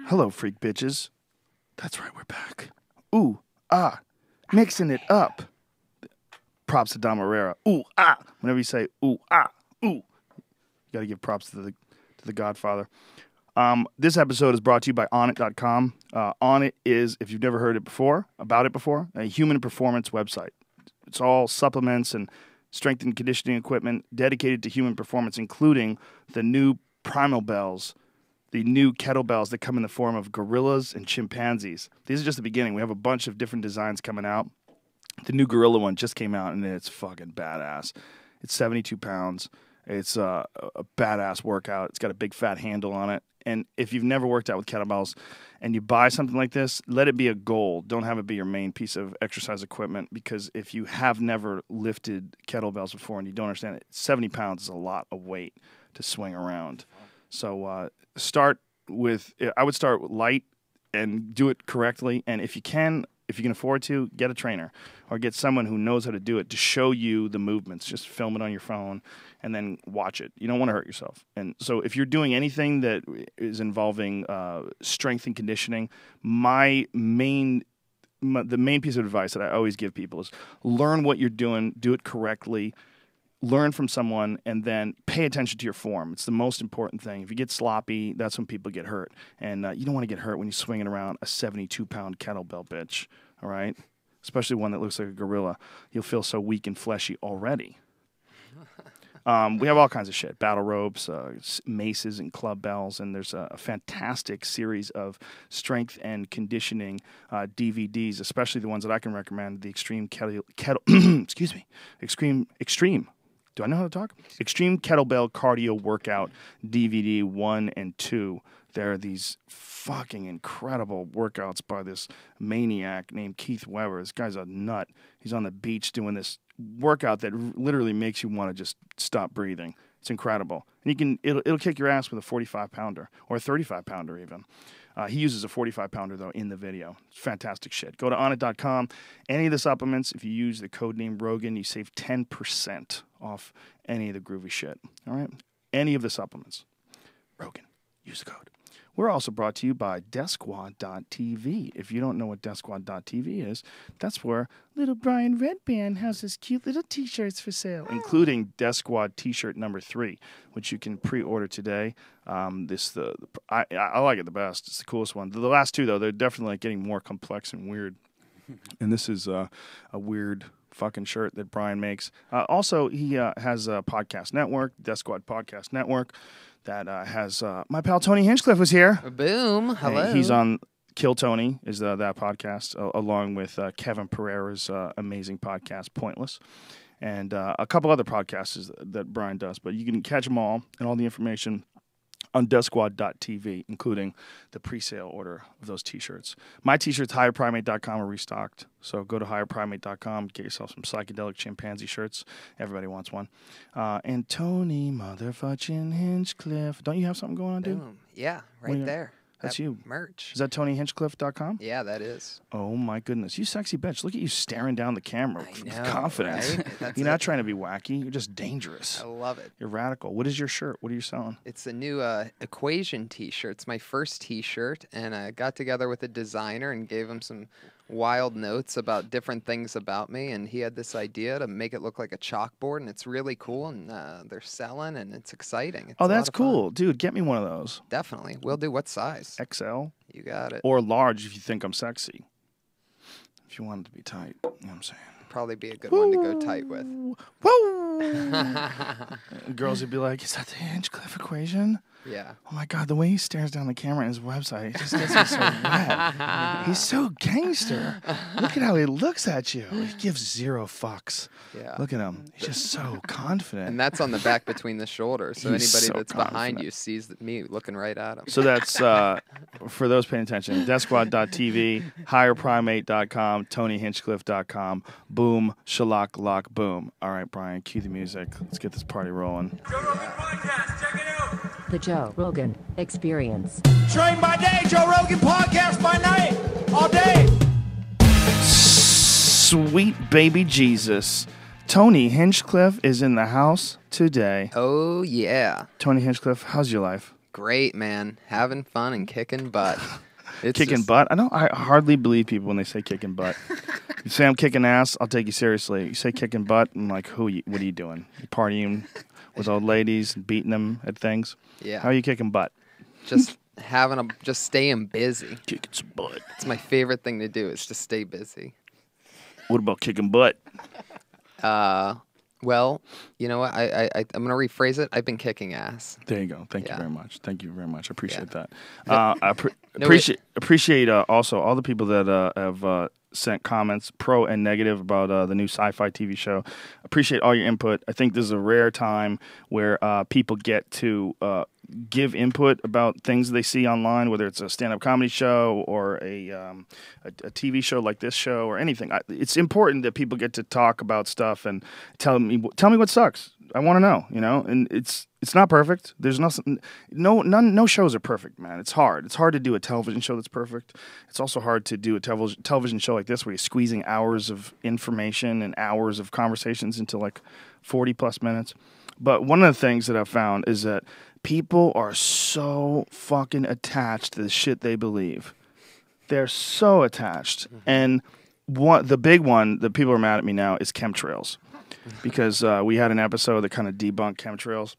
Hello, freak bitches. That's right, we're back. Ooh, ah, mixing it up. Props to Dom Herrera. Ooh, ah. Whenever you say ooh, ah, ooh, you got to give props to the Godfather. This episode is brought to you by Onnit.com. Onnit is, if you've never heard about it before, a human performance website. It's all supplements and strength and conditioning equipment dedicated to human performance, including the new primal bells, the new kettlebells that come in the form of gorillas and chimpanzees. These are just the beginning. We have a bunch of different designs coming out. The new gorilla one just came out, and it's fucking badass. It's 72 pounds. It's a badass workout. It's got a big fat handle on it. And if you've never worked out with kettlebells and you buy something like this, let it be a goal. Don't have it be your main piece of exercise equipment, because if you have never lifted kettlebells before and you don't understand it, 70 pounds is a lot of weight to swing around. So I would start light and do it correctly. And if you can afford to, get a trainer or get someone who knows how to do it to show you the movements. Just film it on your phone and then watch it. You don't want to hurt yourself. And so if you're doing anything that is involving strength and conditioning, the main piece of advice that I always give people is learn what you're doing, do it correctly, learn from someone, and then pay attention to your form. It's the most important thing. If you get sloppy, that's when people get hurt. And you don't want to get hurt when you're swinging around a 72-pound kettlebell, bitch, all right? Especially one that looks like a gorilla. You'll feel so weak and fleshy already. We have all kinds of shit, battle ropes, maces, and club bells, and there's a fantastic series of strength and conditioning DVDs, especially the ones that I can recommend, the Extreme Do I know how to talk? Extreme Kettlebell Cardio Workout DVD 1 and 2. There are these fucking incredible workouts by this maniac named Keith Weber. This guy's a nut. He's on the beach doing this workout that literally makes you want to just stop breathing. It's incredible. And it'll kick your ass with a 45-pounder or a 35-pounder even. He uses a 45-pounder, though, in the video. It's fantastic shit. Go to Onnit.com. Any of the supplements, if you use the code name Rogan, you save 10% off any of the groovy shit. All right? Any of the supplements. Rogan. Use the code. We're also brought to you by DeathSquad.tv. If you don't know what DeathSquad.tv is, that's where little Brian Redband has his cute little T-shirts for sale, including Death Squad T-shirt number 3, which you can pre-order today. I like it the best. It's the coolest one. The last two, though, they're definitely getting more complex and weird. And this is a weird fucking shirt that Brian makes. Also, he has a podcast network, Death Squad Podcast Network, that has my pal Tony Hinchcliffe was here. Boom. Hello. He's on Kill Tony, is that podcast, along with Kevin Pereira's amazing podcast, Pointless, and a couple other podcasts that Brian does. But you can catch them all and all the information on DeathSquad.tv, including the pre-sale order of those T-shirts. My T-shirts, HigherPrimate.com, are restocked. So go to HigherPrimate.com, get yourself some psychedelic chimpanzee shirts. Everybody wants one. And Tony motherfucking Hinchcliffe. Don't you have something going on, dude? Boom. Yeah, right there. That's you. Merch. Is that TonyHinchcliffe.com? Yeah, that is. Oh, my goodness. You sexy bitch. Look at you staring down the camera with confidence. Right? You're not trying to be wacky. You're just dangerous. I love it. You're radical. What is your shirt? What are you selling? It's a new Equation T-shirt. It's my first T-shirt, and I got together with a designer and gave him some wild notes about different things about me, and he had this idea to make it look like a chalkboard, and it's really cool, and they're selling, and it's exciting. It's that's cool. Dude, get me one of those. Definitely. Will do. What size? XL? You got it. Or large if you think I'm sexy. If you want it to be tight. You know what I'm saying? Probably be a good one to go tight with. Woo! Girls would be like, is that the Hinchcliffe equation? Yeah. Oh, my God, the way he stares down the camera on his website, it just gets me so wet. He's so gangster. Look at how he looks at you. He gives zero fucks. Yeah. Look at him. He's just so confident. And that's on the back between the shoulders. So He's anybody so that's confident. behind you sees me looking right at him. So that's, for those paying attention, DeathSquad.tv, HigherPrimate.com, TonyHinchcliffe.com. Boom, shalak, lock, boom. All right, Brian, cue the music. Let's get this party rolling. Joe Rogan Podcast, check it out. The Joe Rogan Experience. Train by day, Joe Rogan Podcast by night, all day. Sweet baby Jesus. Tony Hinchcliffe is in the house today. Oh, yeah. Tony Hinchcliffe, how's your life? Great, man. Having fun and kicking butt. It's Kicking just- butt? I hardly believe people when they say kicking butt. You say I'm kicking ass, I'll take you seriously. You say kicking butt, I'm like, what are you doing? You partying with old ladies, beating them at things? Yeah. How are you kicking butt? Just just staying busy. Kicking some butt. It's my favorite thing to do is to stay busy. What about kicking butt? Well, you know what? I'm gonna rephrase it. I've been kicking ass. There you go. Thank you Yeah. very much. Thank you very much. I appreciate Yeah. that. Appreciate also all the people that have sent comments, pro and negative, about the new sci-fi TV show. Appreciate all your input. I think this is a rare time where people get to give input about things they see online, whether it's a stand-up comedy show or a TV show like this show or anything. It's important that people get to talk about stuff and tell me what sucks. I want to know, and it's not perfect. There's no shows are perfect, man. It's hard. It's hard to do a television show that's perfect. It's also hard to do a television show like this where you're squeezing hours of information and hours of conversations into like 40 plus minutes. But one of the things that I've found is that people are so fucking attached to the shit they believe. They're so attached. And the big one that people are mad at me now is chemtrails. Because we had an episode that kind of debunked chemtrails.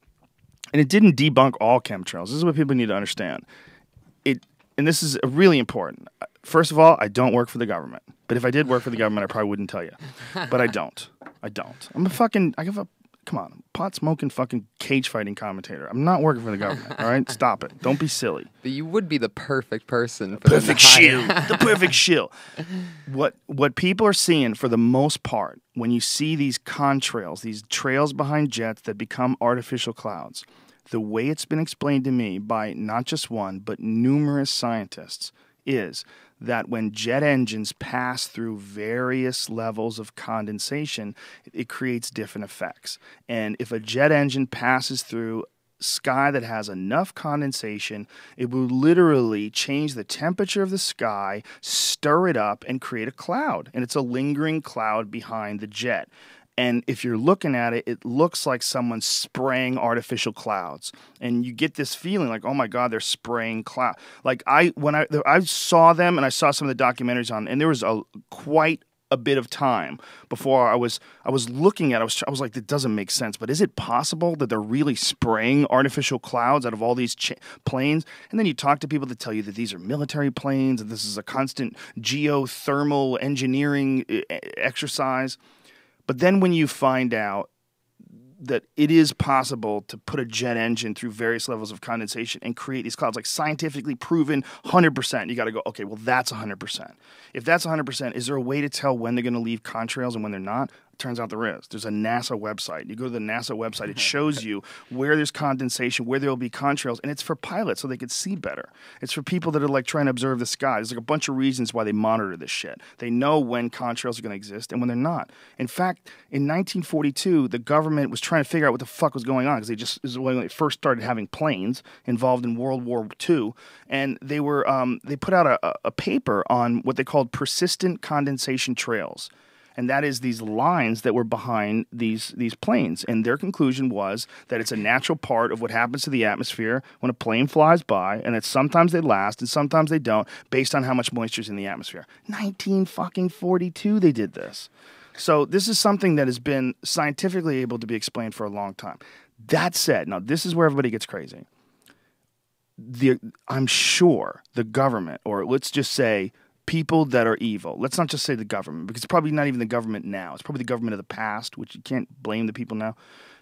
And it didn't debunk all chemtrails. This is what people need to understand. And this is really important. First of all, I don't work for the government. But if I did work for the government, I probably wouldn't tell you. But I don't. Come on, pot-smoking fucking cage-fighting commentator. I'm not working for the government, all right? Stop it. Don't be silly. But you would be the perfect person for them to Perfect hire. shield. The perfect shield. What people are seeing for the most part, when you see these contrails, these trails behind jets that become artificial clouds, the way it's been explained to me by not just one, but numerous scientists, is that when jet engines pass through various levels of condensation, it creates different effects. And if a jet engine passes through sky that has enough condensation, it will literally change the temperature of the sky, stir it up, and create a cloud. And it's a lingering cloud behind the jet. And if you're looking at it, it looks like someone's spraying artificial clouds. And you get this feeling like, oh my God, they're spraying cloud. Like when I saw them and I saw some of the documentaries on, and there was quite a bit of time before I was looking at it. I was like, that doesn't make sense. But is it possible that they're really spraying artificial clouds out of all these planes? And then you talk to people that tell you that these are military planes, and this is a constant geothermal engineering exercise. But then when you find out that it is possible to put a jet engine through various levels of condensation and create these clouds, like scientifically proven 100%, you got to go, okay, well, that's 100%. If that's 100%, is there a way to tell when they're going to leave contrails and when they're not? Turns out there is. There's a NASA website. You go to the NASA website, it shows you where there's condensation, where there will be contrails, and it's for pilots so they could see better. It's for people that are like trying to observe the sky. There's like a bunch of reasons why they monitor this shit. They know when contrails are going to exist and when they're not. In fact, in 1942, the government was trying to figure out what the fuck was going on because this is when they first started having planes involved in World War II, and they put out a paper on what they called persistent condensation trails. And that is these lines that were behind these planes. And their conclusion was that it's a natural part of what happens to the atmosphere when a plane flies by, and that sometimes they last and sometimes they don't, based on how much moisture is in the atmosphere. 1942 they did this. So this is something that has been scientifically able to be explained for a long time. That said, now this is where everybody gets crazy. I'm sure the government, or let's just say people that are evil. Let's not just say the government, because it's probably not even the government now. It's probably the government of the past, which you can't blame the people now.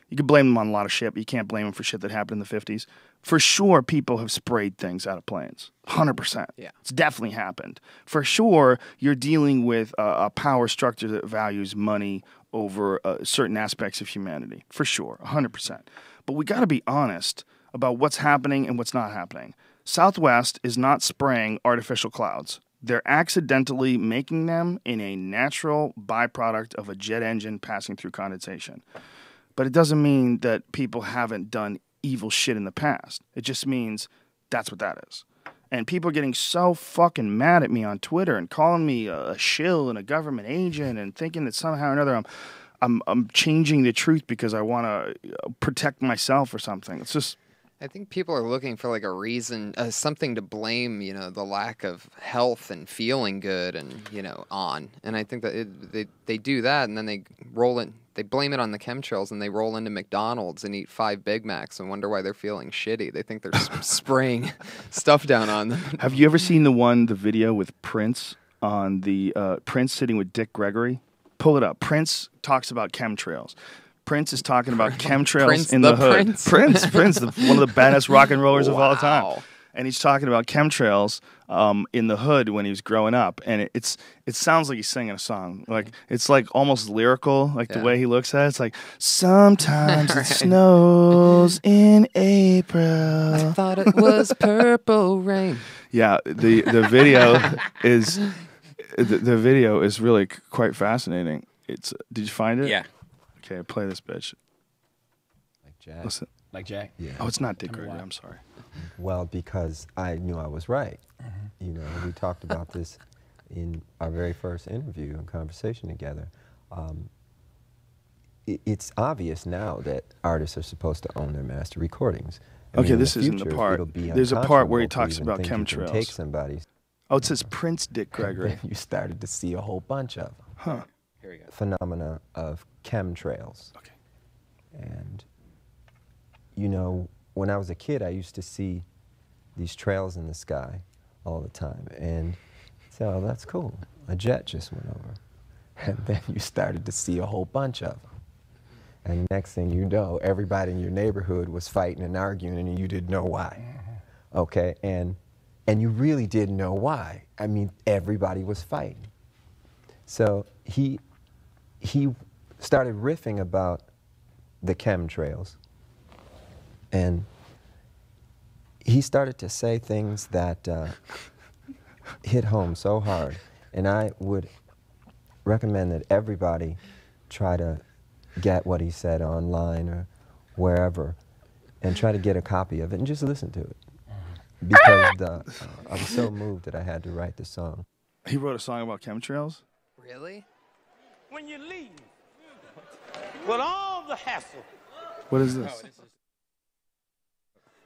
You can blame them on a lot of shit, but you can't blame them for shit that happened in the 50s. For sure, people have sprayed things out of planes. 100%. Yeah. It's definitely happened. For sure, you're dealing with a power structure that values money over certain aspects of humanity. For sure, 100%. But we got to be honest about what's happening and what's not happening. Southwest is not spraying artificial clouds. They're accidentally making them in a natural byproduct of a jet engine passing through condensation. But it doesn't mean that people haven't done evil shit in the past. It just means that's what that is. And people are getting so fucking mad at me on Twitter and calling me a shill and a government agent and thinking that somehow or another I'm changing the truth because I want to protect myself or something. It's just, I think people are looking for like a reason, something to blame, the lack of health and feeling good and, on. And I think that they do that and then they blame it on the chemtrails and they roll into McDonald's and eat 5 Big Macs and wonder why they're feeling shitty. They think they're spraying stuff down on them. Have you ever seen the video with Prince on Prince sitting with Dick Gregory? Pull it up. Prince talks about chemtrails. Prince is talking about chemtrails Prince in the the hood. Prince? Prince, one of the baddest rock and rollers of all time. Wow. And he's talking about chemtrails in the hood when he was growing up, and it sounds like he's singing a song. Like it's like almost lyrical, like the way he looks at it. It's like sometimes it snows in April. I thought it was purple rain. Yeah, the video is the video is really quite fascinating. Did you find it? Yeah. Okay, play this bitch. Like Jack. Listen. Like Jack? Yeah. Oh, it's not Dick Gregory. I'm sorry. Well, because I knew I was right. We talked about this in our very first interview and conversation together. It's obvious now that artists are supposed to own their master recordings. I Okay, mean, this in isn't the future, part. it'll be There's a part where he unconscionable to talks even about think you can chemtrails. Take somebody's. Oh, it says Prince Dick Gregory. You started to see a whole bunch of Huh. Here we go. phenomena of chemtrails. Okay. And, when I was a kid, I used to see these trails in the sky all the time. And say, oh, that's cool. A jet just went over. And then you started to see a whole bunch of them. And next thing you know, everybody in your neighborhood was fighting and arguing, and you didn't know why. Okay? And you really didn't know why. I mean, everybody was fighting. So he started riffing about the chemtrails. And he started to say things that hit home so hard. And I would recommend that everybody try to get what he said online or wherever and try to get a copy of it and just listen to it. Because I was so moved that I had to write the song. He wrote a song about chemtrails? Really? When you leave with all the hassle. What is this?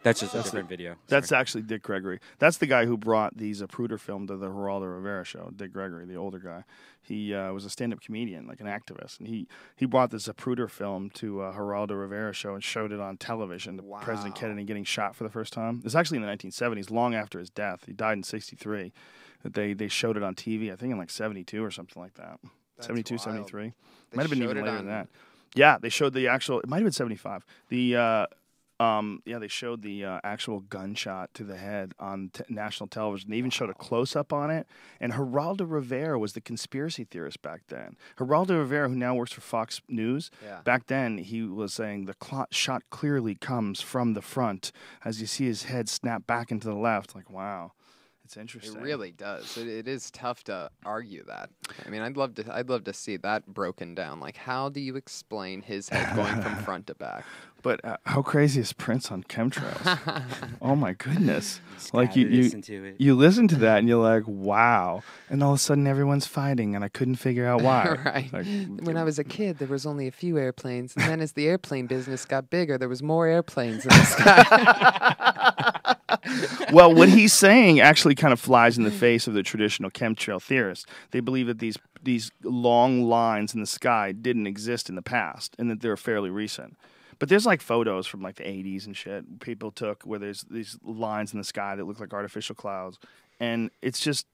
That's just a different video. That's actually Dick Gregory. That's the guy who brought the Zapruder film to the Geraldo Rivera show. Dick Gregory, the older guy. He was a stand-up comedian, like an activist, and he brought the Zapruder film to Geraldo Rivera show and showed it on television. Wow. President Kennedy getting shot for the first time. It was actually in the 1970s, long after his death. He died in '63. They showed it on TV, I think in like '72 or something like that. That's 72, wild. 73. They Might have been showed even it later on- than that. Yeah, they showed the actual. It might have been 75. They showed the actual gunshot to the head on national television. They even showed a close-up on it. And Geraldo Rivera was the conspiracy theorist back then. Geraldo Rivera, who now works for Fox News, back then he was saying the shot clearly comes from the front as you see his head snap back into the left. Like, wow. It's interesting. It really does. It is tough to argue that. I mean, I'd love to see that broken down. Like, how do you explain his head going from front to back? But how crazy is Prince on chemtrails? Oh my goodness! Like gotta listen to it. you listen to that and you're like, wow! And all of a sudden everyone's fighting, and I couldn't figure out why. Right. Like, When I was a kid, there was only a few airplanes, and then as the airplane business got bigger, there was more airplanes in the sky. well, what he's saying actually kind of flies in the face of the traditional chemtrail theorists. They believe that these long lines in the sky didn't exist in the past, and that they're fairly recent. But there's like photos from like the 80s and shit people took where there's these lines in the sky that look like artificial clouds, and it's just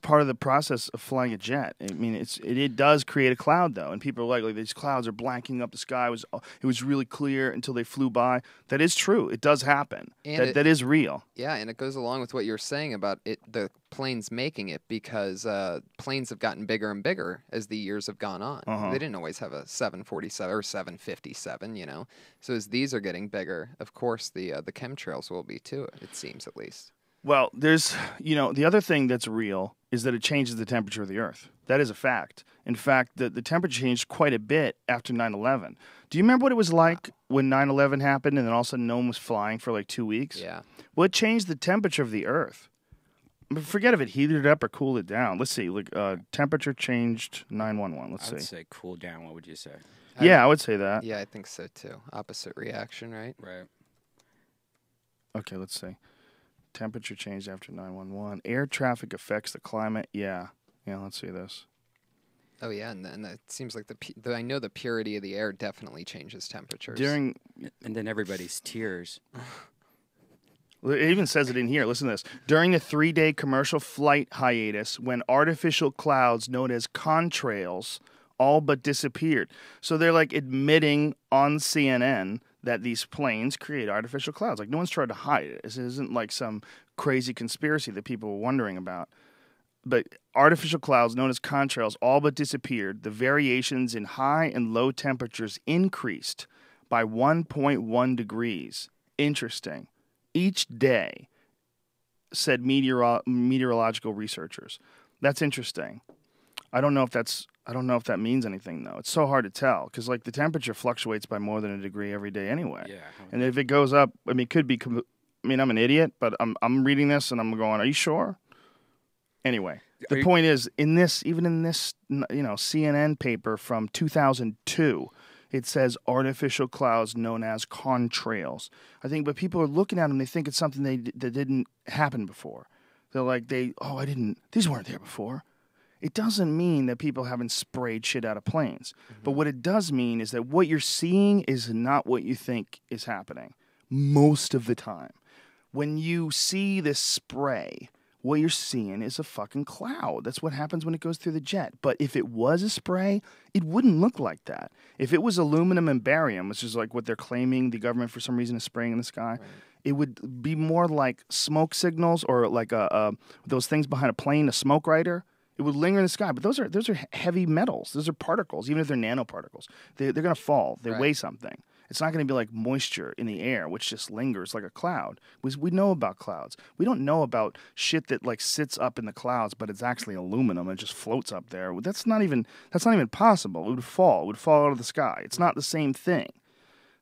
part of the process of flying a jet. I mean, it does create a cloud though, and people are like these clouds are blanking up the sky. It was really clear until they flew by. That is true. It does happen. And that is real. Yeah, and it goes along with what you were saying about the planes making it, because planes have gotten bigger and bigger as the years have gone on. They didn't always have a 747 or 757, you know. So as these are getting bigger, of course the chemtrails will be too. It seems, at least. Well, there's, the other thing that's real is that it changes the temperature of the Earth. That is a fact. In fact, the temperature changed quite a bit after 9/11. Do you remember what it was like when 9/11 happened and then all of a sudden no one was flying for like 2 weeks? Yeah. Well, it changed the temperature of the Earth. I mean, forget if it heated it up or cooled it down. Let's see. Like, temperature changed 9/11. Let's I see. would say cool down. What would you say? Yeah, I would say that. Yeah, I think so too. Opposite reaction, right? Right. Okay, let's see. Temperature changed after 911. Air traffic affects the climate. Yeah. Yeah, let's see this. Oh yeah, and it seems like I know the purity of the air definitely changes temperatures. And then everybody's tears. It even says it in here. Listen to this. During the 3-day commercial flight hiatus, when artificial clouds known as contrails all but disappeared. So they're like admitting on CNN that these planes create artificial clouds. Like no one's tried to hide it. This isn't like some crazy conspiracy that people were wondering about. But artificial clouds known as contrails all but disappeared. The variations in high and low temperatures increased by 1.1 degrees. Interesting. Each day, said meteorological researchers. That's interesting. I don't know if that means anything though. It's so hard to tell because like the temperature fluctuates by more than a degree every day anyway. Yeah. And if it goes up, I mean, it could be. I mean, I'm an idiot, but I'm reading this and I'm going, "Are you sure?" Anyway, the point is, even in this, CNN paper from 2002, it says artificial clouds known as contrails. I think, but people are looking at them, they think it's something that didn't happen before. They're like, these weren't there before. It doesn't mean that people haven't sprayed shit out of planes. Mm-hmm. But what it does mean is that what you're seeing is not what you think is happening most of the time. When you see this spray, what you're seeing is a fucking cloud. That's what happens when it goes through the jet. But if it was a spray, it wouldn't look like that. If it was aluminum and barium, which is like what they're claiming the government for some reason is spraying in the sky, right, it would be more like smoke signals or like those things behind a plane, a smoke rider. It would linger in the sky. But those are heavy metals. Those are particles, even if they're nanoparticles. They're going to fall. They weigh something. It's not going to be like moisture in the air, which just lingers like a cloud. We know about clouds. We don't know about shit that like sits up in the clouds, but it's actually aluminum and just floats up there. That's not even possible. It would fall. It would fall out of the sky. It's not the same thing.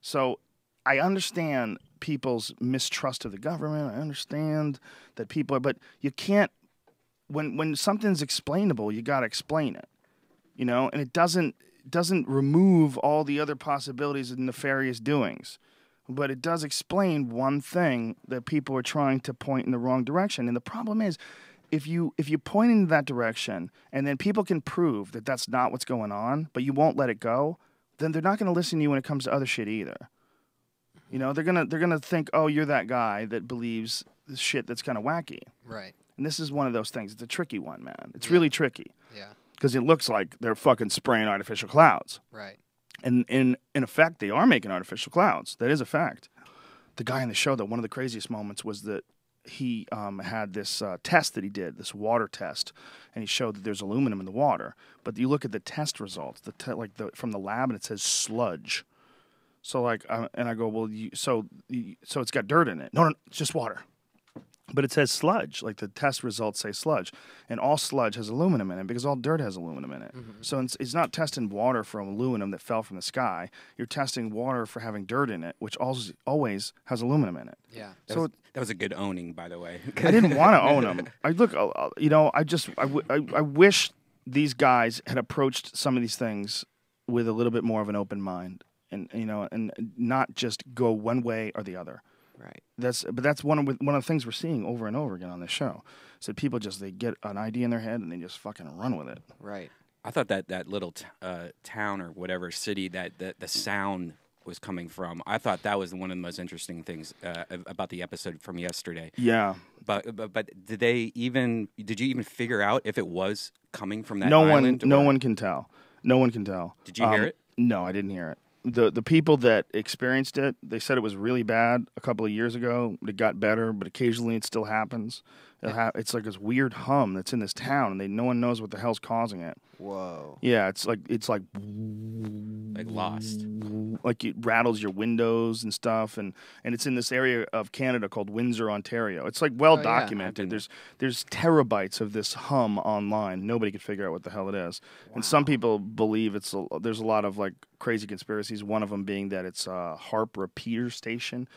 So I understand people's mistrust of the government. I understand that people are, but you can't. When something's explainable, you got to explain it. And it doesn't remove all the other possibilities of nefarious doings, but it does explain one thing that people are trying to point in the wrong direction. And the problem is, if you point in that direction and then people can prove that that's not what's going on, but you won't let it go, then they're not going to listen to you when it comes to other shit either. They're gonna think, oh, you're that guy that believes this shit that's kind of wacky. Right. And this is one of those things. It's a tricky one, man. It's really tricky. Yeah. Because it looks like they're fucking spraying artificial clouds. Right. And in effect, they are making artificial clouds. That is a fact. The guy in the show, though, one of the craziest moments was that he had this test that he did, this water test, and he showed that there's aluminum in the water. But you look at the test results, from the lab, and it says sludge. So and I go, well, so it's got dirt in it. No, it's just water. But it says sludge, like the test results say sludge. And all sludge has aluminum in it because all dirt has aluminum in it. Mm-hmm. So it's not testing water from aluminum that fell from the sky. You're testing water for having dirt in it, which always has aluminum in it. Yeah. That was a good owning, by the way. I didn't want to own them. I wish these guys had approached some of these things with a little bit more of an open mind and not just go one way or the other. Right. That's one of the things we're seeing over and over again on this show. So people they get an idea in their head and they just fucking run with it. Right. I thought that little town or whatever city that the sound was coming from. I thought that was one of the most interesting things about the episode from yesterday. Yeah. But did you even figure out if it was coming from that island? No one can tell. No one can tell. Did you hear it? No, I didn't hear it. The people that experienced it, they said it was really bad a couple of years ago. It got better, but occasionally it still happens. It's like this weird hum that's in this town, and no one knows what the hell's causing it. Whoa. Yeah, it's like lost. Like it rattles your windows and stuff, and it's in this area of Canada called Windsor, Ontario. It's like well documented. There's terabytes of this hum online. Nobody could figure out what the hell it is. Wow. And some people believe there's a lot of like crazy conspiracies. One of them being that it's a HARP repeater station.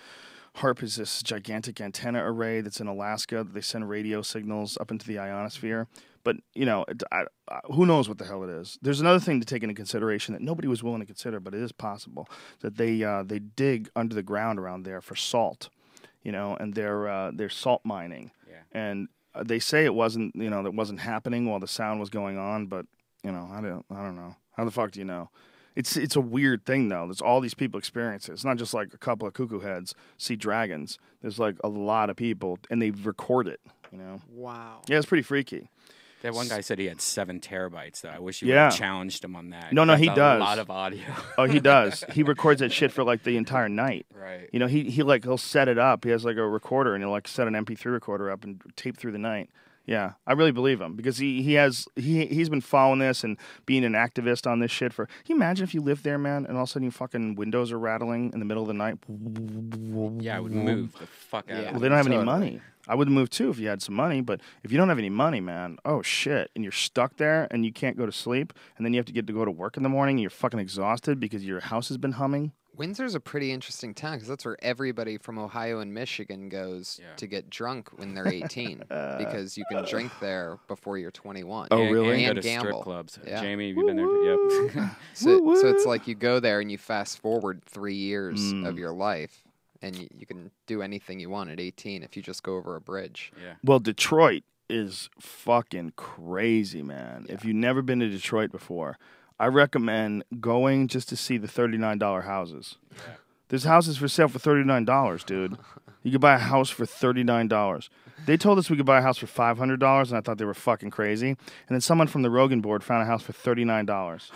HARP is this gigantic antenna array that's in Alaska that they send radio signals up into the ionosphere. But, who knows what the hell it is. There's another thing to take into consideration that nobody was willing to consider, but it is possible, that they dig under the ground around there for salt. you know, and they're salt mining. Yeah. And they say it wasn't, you know, that wasn't happening while the sound was going on, but you know, I don't know. How the fuck do you know? It's a weird thing though. There's all these people experience it. It's not just like a couple of cuckoo heads see dragons. There's like a lot of people, and they record it. You know. Wow. Yeah, it's pretty freaky. That one guy said he had 7 terabytes, though. I wish you Yeah. would have challenged him on that. No, he That's does. A lot of audio. Oh, he does. He records that shit for like the entire night. Right. You know, he'll set it up. He has like a recorder, and he'll like set an MP3 recorder up and tape through the night. Yeah, I really believe him because he's been following this and being an activist on this shit for. Can you imagine if you lived there, man, and all of a sudden your fucking windows are rattling in the middle of the night? Yeah, I would move the fuck out. Yeah. Well, they don't have any Totally. money. I would move too if you had some money, but if you don't have any money, man, oh shit, and you're stuck there and you can't go to sleep, and then you have to go to work in the morning, and you're fucking exhausted because your house has been humming. Windsor's a pretty interesting town because that's where everybody from Ohio and Michigan goes to get drunk when they're 18 because you can drink there before you're 21. Oh, really? And And go to strip gamble. clubs. Yeah. Jamie, have you been there? Yep. So it's like you go there and you fast forward 3 years of your life, and you can do anything you want at 18 if you just go over a bridge. Yeah. Well, Detroit is fucking crazy, man. If you've never been to Detroit before, I recommend going just to see the $39 houses. Yeah. There's houses for sale for $39, dude. You could buy a house for $39. They told us we could buy a house for $500, and I thought they were fucking crazy. And then someone from the Rogan board found a house for $39.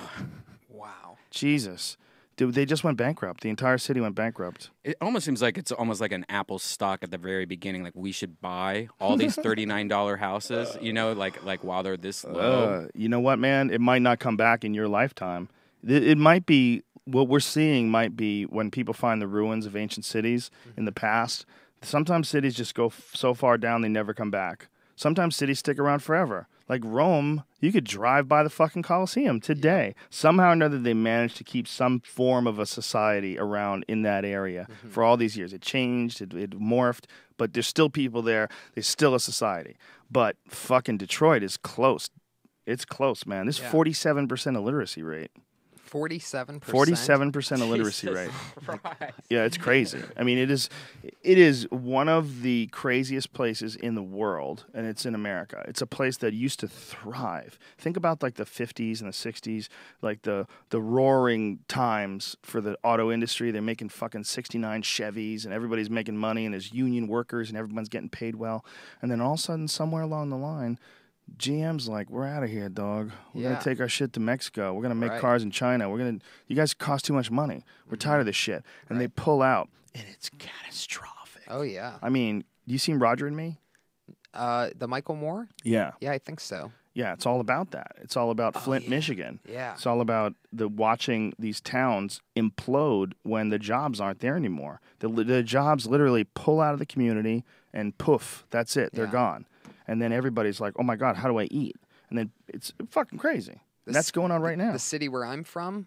Wow. Jesus. Dude, they just went bankrupt. The entire city went bankrupt. It almost seems like it's almost like an Apple stock at the very beginning. Like we should buy all these $39 houses, you know, like while they're this low. You know what, man? It might not come back in your lifetime. It might be, what we're seeing might be when people find the ruins of ancient cities in the past. Sometimes cities just go so far down they never come back. Sometimes cities stick around forever. Like Rome, you could drive by the fucking Colosseum today. Yeah. Somehow or another, they managed to keep some form of a society around in that area for all these years. It changed, it morphed, but there's still people there. There's still a society. But fucking Detroit is close. It's close, man. There's 47% illiteracy rate. 47%? 47% illiteracy rate. Right. Yeah, it's crazy. I mean, it is one of the craziest places in the world, and it's in America. It's a place that used to thrive. Think about like the 50s and the 60s, like the roaring times for the auto industry. They're making fucking 69 Chevys, and everybody's making money, and there's union workers, and everyone's getting paid well. And then all of a sudden, somewhere along the line, GM's like, we're out of here, dog. We're gonna take our shit to Mexico. We're gonna make cars in China. You guys cost too much money. We're tired of this shit. And they pull out, and it's catastrophic. Oh, yeah. I mean, you seen Roger and Me? The Michael Moore? Yeah. Yeah, I think so. Yeah, it's all about that. It's all about Flint, Michigan. Yeah. It's all about watching these towns implode when the jobs aren't there anymore. The jobs literally pull out of the community, and poof, that's it. They're gone. And then everybody's like, oh, my God, how do I eat? And then it's fucking crazy. And that's going on right now. The city where I'm from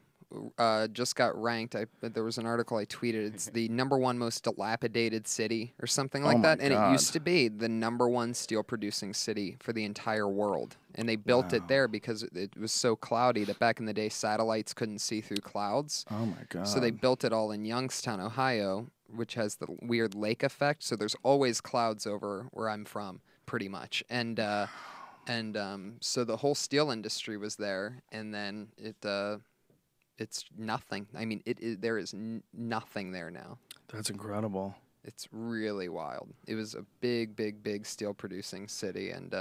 just got ranked. There was an article I tweeted. It's the #1 most dilapidated city or something like that. And it used to be the #1 steel-producing city for the entire world. And they built it there because it was so cloudy that back in the day, satellites couldn't see through clouds. Oh, my God. So they built it all in Youngstown, Ohio, which has the weird lake effect. So there's always clouds over where I'm from. Pretty much, and so the whole steel industry was there, and then it's nothing. I mean, there is nothing there now. That's incredible. It's really wild. It was a big steel producing city and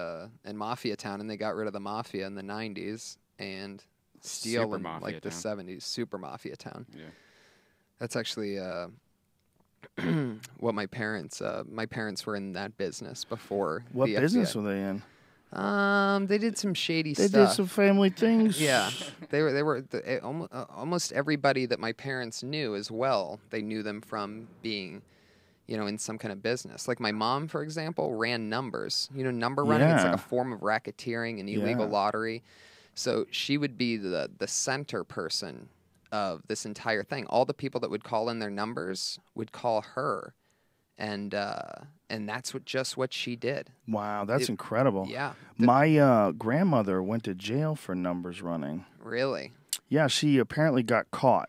mafia town, and they got rid of the mafia in the 90s and steel Super in mafia like the town. 70s. Super mafia town. Yeah. That's actually what my parents were in that business before. What the business FBI. were they in? They did some shady They stuff. did some family things. Yeah, they were almost everybody that my parents knew as well. They knew them from being, in some kind of business. Like my mom, for example, ran numbers. Number running. It's like Yeah. a form of racketeering and illegal Yeah. lottery. So she would be the center person of this entire thing. All the people that would call in their numbers would call her, and that's what she did. Wow, that's incredible. Yeah. My grandmother went to jail for numbers running. Really? Yeah, she apparently got caught.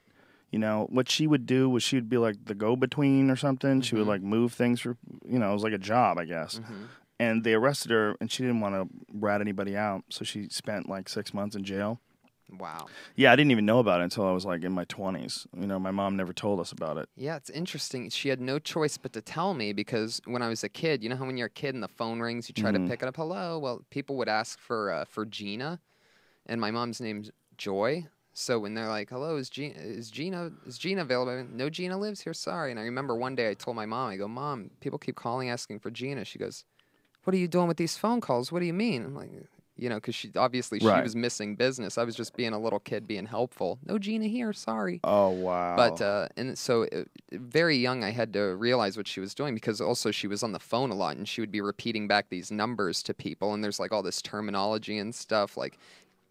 You know, what she would do was she would be like the go-between or something. She would like move things for, you know, it was like a job, I guess. And they arrested her, and she didn't want to rat anybody out, so she spent like 6 months in jail. Wow. Yeah, I didn't even know about it until I was like in my 20s. You know, my mom never told us about it. Yeah, it's interesting. She had no choice but to tell me because when I was a kid, you know how when you're a kid and the phone rings, you try to pick it up. Hello. Well, people would ask for Gina, and my mom's name's Joy. So when they're like, "Hello, is Gina available?" No, Gina lives here. Sorry. And I remember one day I told my mom, I go, "Mom, people keep calling asking for Gina." She goes, "What are you doing with these phone calls? What do you mean?" I'm like, you know, because she was missing business. I was just being a little kid being helpful. No Gina here, sorry. Oh, wow. But and so very young, I had to realize what she was doing because also she was on the phone a lot and she would be repeating back these numbers to people. And there's like all this terminology and stuff like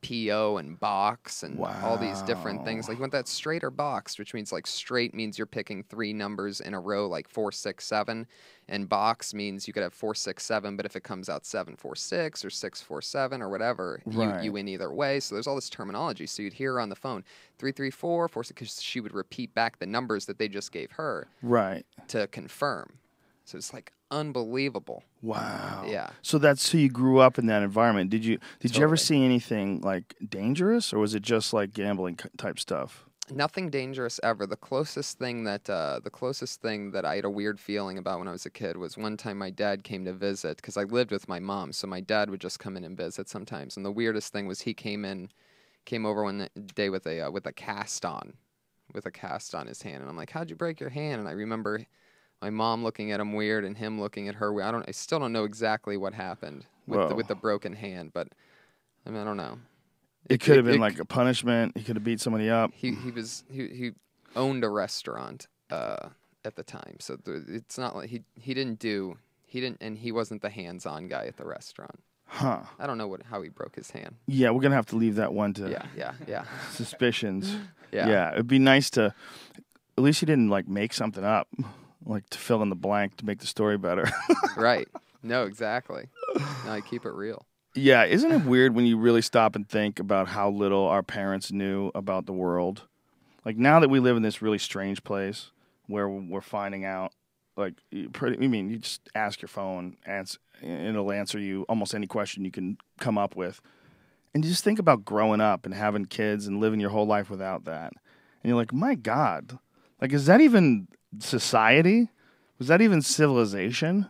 PO and box and all these different things. Like you want that straight or boxed, which means like straight means you're picking 3 numbers in a row, like 4, 6, 7. And box means you could have 4, 6, 7, but if it comes out 7, 4, 6 or 6, 4, 7 or whatever, you win either way. So there's all this terminology. So you'd hear her on the phone 3, 3, 4, 4, 6, because she would repeat back the numbers that they just gave her to confirm. So it's like unbelievable. Wow. Yeah. So you grew up in that environment. Did you ever Totally. see anything like dangerous, or was it just like gambling type stuff? Nothing dangerous ever. The closest thing that I had a weird feeling about when I was a kid was one time my dad came to visit because I lived with my mom, so my dad would just come in and visit sometimes. And the weirdest thing was he came over one day with a cast on his hand, and I'm like, "How'd you break your hand?" And I remember my mom looking at him weird and him looking at her weird. I still don't know exactly what happened with the broken hand, but I mean, I don't know. It could have been like a punishment. He could have beat somebody up. He he owned a restaurant at the time, so it's not like he didn't, and he wasn't the hands-on guy at the restaurant. Huh. I don't know how he broke his hand. Yeah, we're gonna have to leave that one to Yeah. suspicions. Yeah. It'd be nice to. At least he didn't like make something up, like to fill in the blank to make the story better. Right. No, exactly. No, I keep it real. Yeah, isn't it weird when you really stop and think about how little our parents knew about the world? Like now that we live in this really strange place where we're finding out, like, you just ask your phone and it'll answer you almost any question you can come up with. And you just think about growing up and having kids and living your whole life without that. And you're like, my God, like, is that even society? Was that even civilization?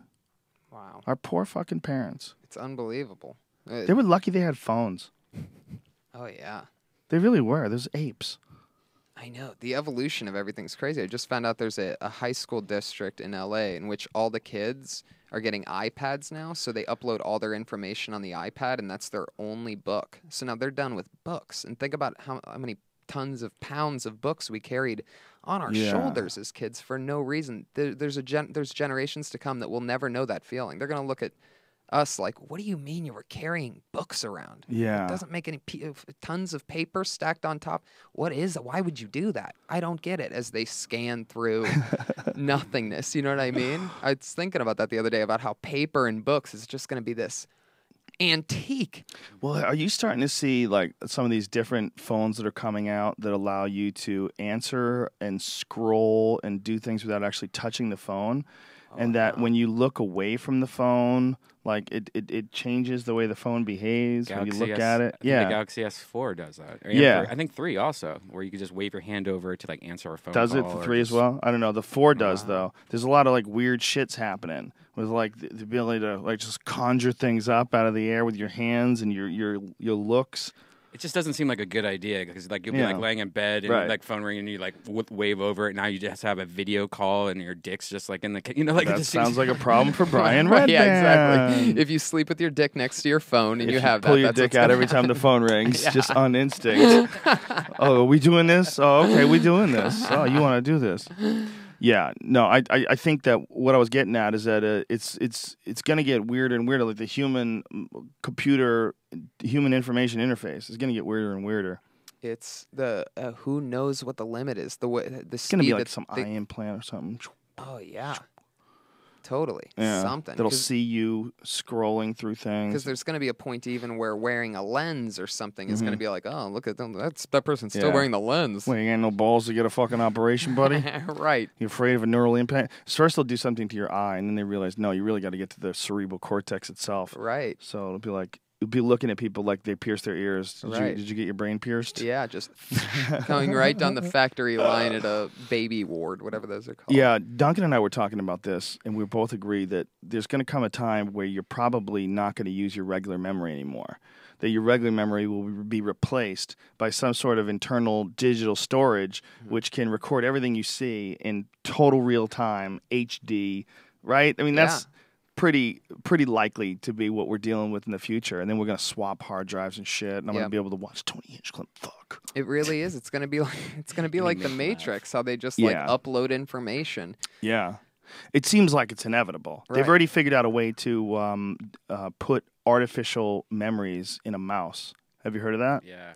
Wow. Our poor fucking parents. It's unbelievable. They were lucky they had phones. Oh, yeah. They really were. There's apes. I know. The evolution of everything's crazy. I just found out there's a high school district in L.A. in which all the kids are getting iPads now, so they upload all their information on the iPad, and that's their only book. So now they're done with books. And think about how many tons of pounds of books we carried on our shoulders as kids for no reason. There's generations to come that will never know that feeling. They're going to look at us like, what do you mean you were carrying books around? Yeah. It doesn't make any tons of paper stacked on top. What is it? Why would you do that? I don't get it. As they scan through nothingness, you know what I mean? I was thinking about that the other day about how paper and books is just going to be this antique. Well, are you starting to see like some of these different phones that are coming out that allow you to answer and scroll and do things without actually touching the phone? And that when you look away from the phone, like it changes the way the phone behaves when you look at it. I think the Galaxy S4 does that. I think 3 also, where you can just wave your hand over to like answer a phone call. Does it for 3 as well? I don't know. The 4 does though. There's a lot of like weird shits happening with like the ability to like just conjure things up out of the air with your hands and your looks. It just doesn't seem like a good idea because like you'll be like laying in bed and like phone ring and you like wave over it. Now you just have a video call and your dick's just like in the like that it just sounds like a problem for Brian Redband. Yeah, exactly. If you sleep with your dick next to your phone and if you have pull that, your dick out every time the phone rings, just on instinct. Oh, are we doing this? Oh, okay, we doing this. Oh, you want to do this? Yeah, no, I think that what I was getting at is that it's going to get weirder and weirder. Like the human information interface is going to get weirder and weirder. It's the who knows what the limit is. The It's going to be like some eye implant or something. Oh yeah. Totally. Yeah. Something. That'll see you scrolling through things. Because there's going to be a point even where wearing a lens or something is going to be like, oh, look at them. That person's still wearing the lens. Well, you ain't no balls to get a fucking operation, buddy. Right. You're afraid of a neural impact. First, they'll do something to your eye, and then they realize, no, you really got to get to the cerebral cortex itself. Right. So it'll be like, you'll be looking at people like they pierce their ears. Did you get your brain pierced? Yeah, just going right down the factory line at a baby ward, whatever those are called. Yeah, Duncan and I were talking about this, and we both agree that there's going to come a time where you're probably not going to use your regular memory anymore. That your regular memory will be replaced by some sort of internal digital storage, which can record everything you see in total real time, HD, right? I mean, that's pretty likely to be what we're dealing with in the future. And then we're going to swap hard drives and shit, and I'm going to be able to watch Tony Hinchcliffe. Fuck. It really is. It's going to be like the Matrix, how they just like upload information. Yeah. It seems like it's inevitable. Right. They've already figured out a way to put artificial memories in a mouse. Have you heard of that? Yeah.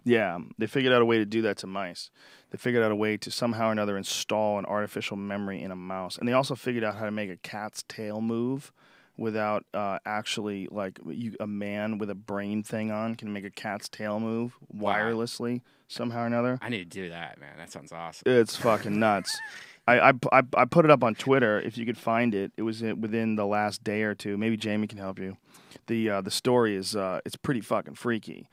Yeah, they figured out a way to do that to mice. They figured out a way to somehow or another install an artificial memory in a mouse. And they also figured out how to make a cat's tail move without actually, like, a man with a brain thing on can make a cat's tail move wirelessly somehow or another. I need to do that, man. That sounds awesome. It's fucking nuts. I put it up on Twitter if you could find it. It was within the last day or two. Maybe Jamie can help you. The story is it's pretty fucking freaky.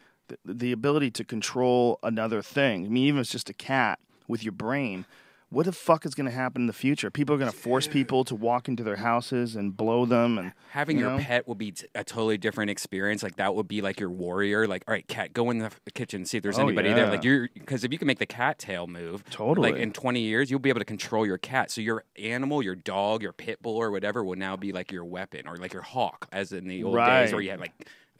The ability to control another thing. I mean, even if it's just a cat with your brain, what the fuck is going to happen in the future? People are going to force people to walk into their houses and blow them. And having your pet will be a totally different experience. Like that would be like your warrior. Like, all right, cat, go in the kitchen, see if there's anybody there. Like because if you can make the cat tail move, totally. Like in 20 years, you'll be able to control your cat. So your animal, your dog, your pit bull, or whatever, will now be like your weapon or like your hawk, as in the old days where you had like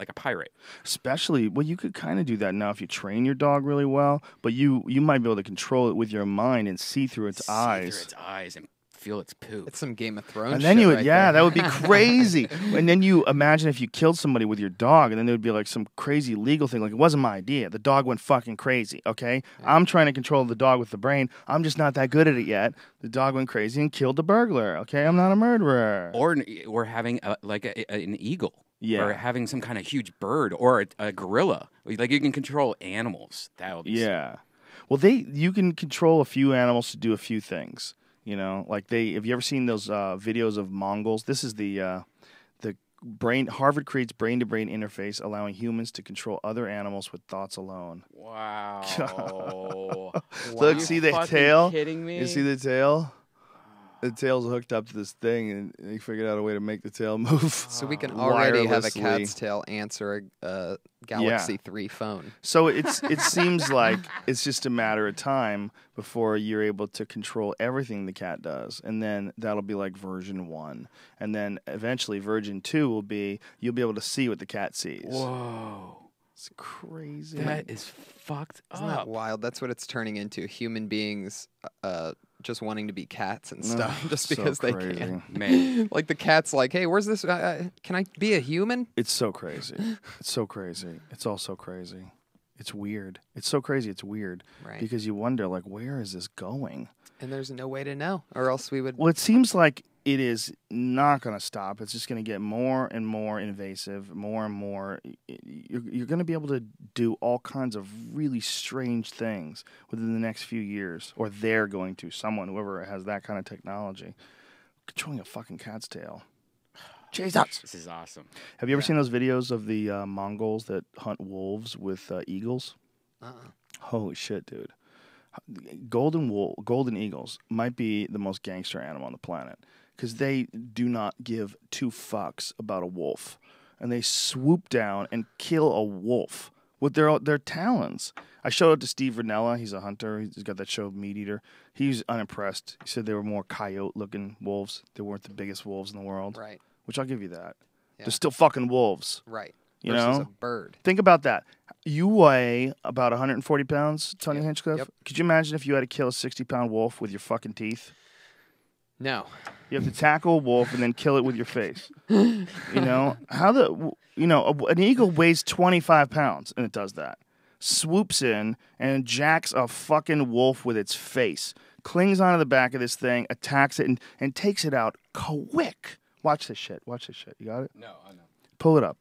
a pirate. Especially, well, you could kind of do that now if you train your dog really well, but you might be able to control it with your mind and see through its eyes. See through its eyes and feel its poop. It's some Game of Thrones and then shit you would, right there. that would be crazy. And then you imagine if you killed somebody with your dog, and then there would be like some crazy legal thing. Like, it wasn't my idea. The dog went fucking crazy, okay? Yeah. I'm trying to control the dog with the brain. I'm just not that good at it yet. The dog went crazy and killed the burglar, okay? I'm not a murderer. Or having an eagle. Yeah. Or having some kind of huge bird or a gorilla. Like you can control animals. That would be sick. Well, you can control a few animals to do a few things. You know, like have you ever seen those videos of Mongols? This is the brain. Harvard creates brain-to-brain interface, allowing humans to control other animals with thoughts alone. Wow. Look, see the tail? Kidding me? You see the tail? The tail's hooked up to this thing, and they figured out a way to make the tail move. So we can already have a cat's tail answer a Galaxy 3 phone. So it seems like it's just a matter of time before you're able to control everything the cat does, and then that'll be like version 1, and then eventually version 2 will be you'll be able to see what the cat sees. Whoa. It's crazy. That is fucked up. Isn't that wild? That's what it's turning into. Human beings just wanting to be cats and stuff just because they can. Man. Like the cat's like, hey, where's this? Can I be a human? It's so crazy. It's so crazy. It's all so crazy. It's weird. It's so crazy. It's weird. Right. Because you wonder, like, where is this going? And there's no way to know, or else we would. Well, it seems like it is not going to stop. It's just going to get more and more invasive, more and more. You're going to be able to do all kinds of really strange things within the next few years, or they're going to. Whoever has that kind of technology, controlling a fucking cat's tail. Jesus. This is awesome. Have you ever seen those videos of the Mongols that hunt wolves with eagles? Holy shit, dude. Golden eagles might be the most gangster animal on the planet because they do not give two fucks about a wolf, and they swoop down and kill a wolf with their talons. I showed it to Steve Ranella. He's a hunter. He's got that show Meat Eater. He's unimpressed. He said they were more coyote-looking wolves. They weren't the biggest wolves in the world. Right. Which I'll give you that. Yeah. They're still fucking wolves. Right. You Versus know? a bird. Think about that. You weigh about 140 pounds, Tony Hinchcliffe. Yep. Could you imagine if you had to kill a 60-pound wolf with your fucking teeth? No. You have to tackle a wolf and then kill it with your face. You know? An eagle weighs 25 pounds, and it does that. Swoops in and jacks a fucking wolf with its face. clings onto the back of this thing, attacks it, and takes it out quick. Watch this shit. Watch this shit. You got it? No, I know. Pull it up.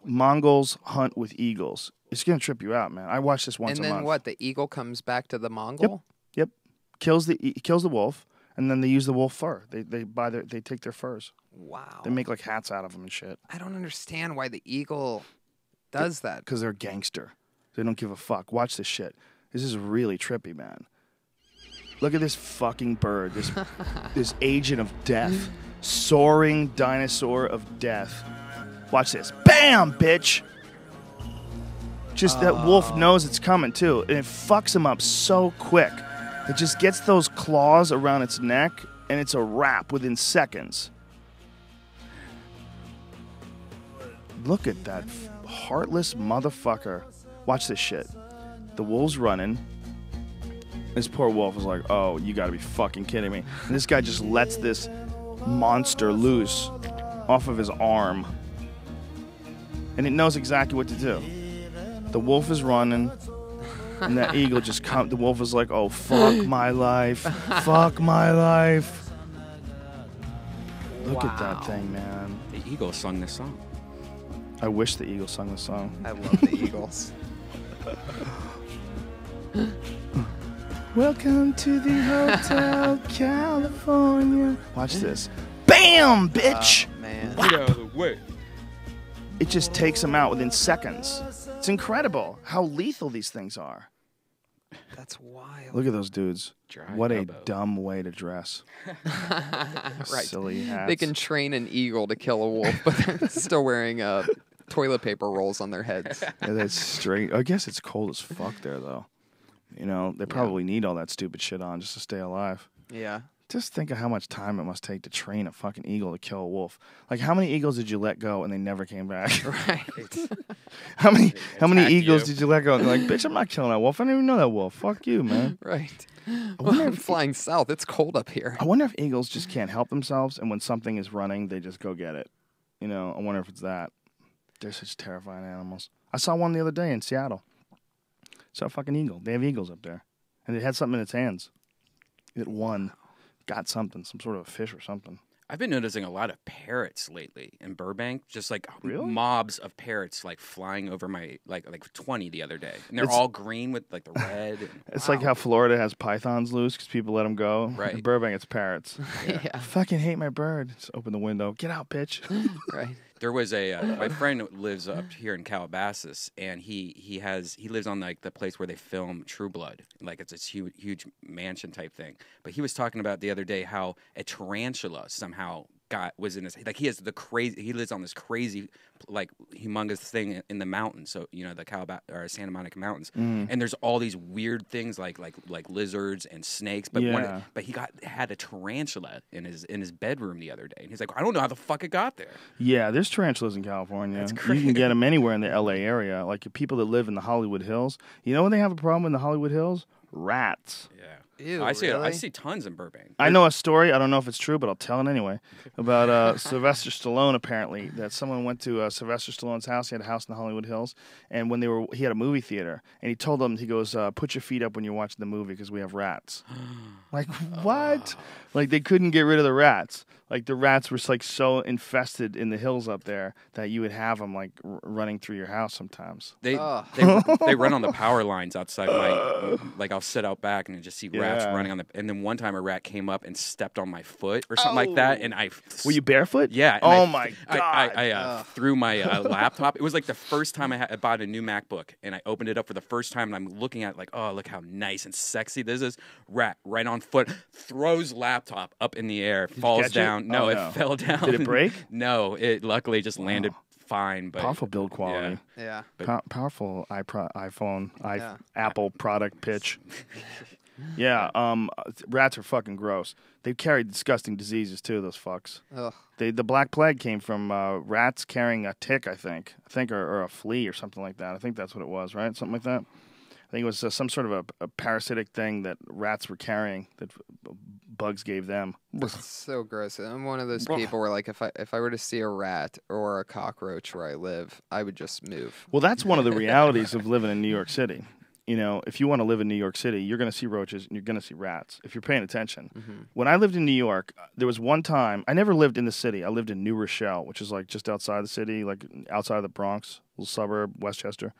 Mongols hunt with eagles. It's gonna trip you out, man. I watch this once a month. And then what? The eagle comes back to the Mongol? Yep. Kills the wolf, and then they use the wolf fur. They take their furs. Wow. They make like hats out of them and shit. I don't understand why the eagle does that. Because they're gangster. They don't give a fuck. Watch this shit. This is really trippy, man. Look at this fucking bird. This agent of death. Soaring dinosaur of death. Watch this. Bam, bitch! Just that wolf knows it's coming, too. And it fucks him up so quick. It just gets those claws around its neck, and it's a wrap within seconds. Look at that heartless motherfucker. Watch this shit. The wolf's running. This poor wolf is like, oh, you gotta be fucking kidding me. And this guy just lets this monster loose off of his arm. And it knows exactly what to do. The wolf is running, and that eagle just comes. The wolf is like, oh, fuck my life. Fuck my life. Look at that thing, man. The eagle sung this song. I wish the eagle sung the song. I love the eagles. Welcome to the Hotel California. Watch this. Bam, bitch! Oh, man. Get out of the way. It just takes him out within seconds. It's incredible how lethal these things are. That's wild. Look at those dudes. Dry What a elbow. dumb way to dress. Right. Silly hats. They can train an eagle to kill a wolf, but they're still wearing toilet paper rolls on their heads. Yeah, that's straight. I guess it's cold as fuck there, though. You know, they probably need all that stupid shit on just to stay alive. Yeah. Just think of how much time it must take to train a fucking eagle to kill a wolf. Like, how many eagles did you let go and they never came back? Right. How many eagles you. did you let go? And they're like, bitch, I'm not killing that wolf. I didn't even know that wolf. Fuck you, man. Right. wonder I'm if- flying south. It's cold up here. I wonder if eagles just can't help themselves, and when something is running, they just go get it. You know, I wonder if it's that. They're such terrifying animals. I saw one the other day in Seattle. Saw a fucking eagle. They have eagles up there. And it had something in its hands. It won. Got something, some sort of a fish or something. I've been noticing a lot of parrots lately in Burbank. Just like Really? mobs of parrots like flying over my like 20 the other day, and they're It's- all green with like the red. And, It's like how Florida has pythons loose because people let them go. Right. In Burbank, it's parrots. Yeah. I fucking hate my bird. Just open the window. Get out, bitch. Right. There was a my friend lives up here in Calabasas, and he lives on like the place where they film True Blood, like it's this huge mansion type thing. But he was talking about the other day how a tarantula somehow was in his, like he lives on this crazy like humongous thing in the mountains, so you know the Santa Monica Mountains, and there's all these weird things like lizards and snakes, but Yeah. but he had a tarantula in his bedroom the other day, and he's like, I don't know how the fuck it got there. Yeah, there's tarantulas in California. That's You crazy. can get them anywhere in the L.A. area. Like people that live in the Hollywood Hills. You know when they have a problem in the Hollywood Hills? Rats. Yeah. Ew, I really? see tons in Burbank. I know a story. I don't know if it's true, but I'll tell it anyway. About Sylvester Stallone. Apparently, that someone went to Sylvester Stallone's house. He had a house in the Hollywood Hills, and when he had a movie theater, and he told them, he goes, "Put your feet up when you're watching the movie because we have rats." Like what? Like they couldn't get rid of the rats. Like the rats were like so infested in the hills up there that you would have them like running through your house sometimes. They Ugh. they run on the power lines outside my like I'll sit out back and just see rats Yeah. running on the, and then one time a rat came up and stepped on my foot or something like that, and I Were you barefoot? yeah. and Oh I- my god. I threw my laptop. It was like the first time I bought a new MacBook, and I opened it up for the first time, and I'm looking at it like, oh, look how nice and sexy this is. Rat right on foot, throws laptop up in the air, falls catch it? down. No, Oh, it no. fell down. Did it break? No, it luckily just landed fine. But Powerful build quality. Yeah. Powerful iPhone, Yeah. Apple product pitch. Yeah, rats are fucking gross. They carry disgusting diseases too. Those fucks. Ugh. The Black Plague came from rats carrying a tick, I think, or a flea or something like that. I think that's what it was, right? Something like that. I think it was some sort of a parasitic thing that rats were carrying that bugs gave them. It's so gross. I'm one of those people where, like, if I were to see a rat or a cockroach where I live, I would just move. Well, that's one of the realities of living in New York City. if you want to live in New York City, you're going to see roaches and you're going to see rats if you're paying attention. When I lived in New York, there was one time, I never lived in the city. I lived in New Rochelle, which is like just outside the city, like outside of the Bronx, little suburb, Westchester.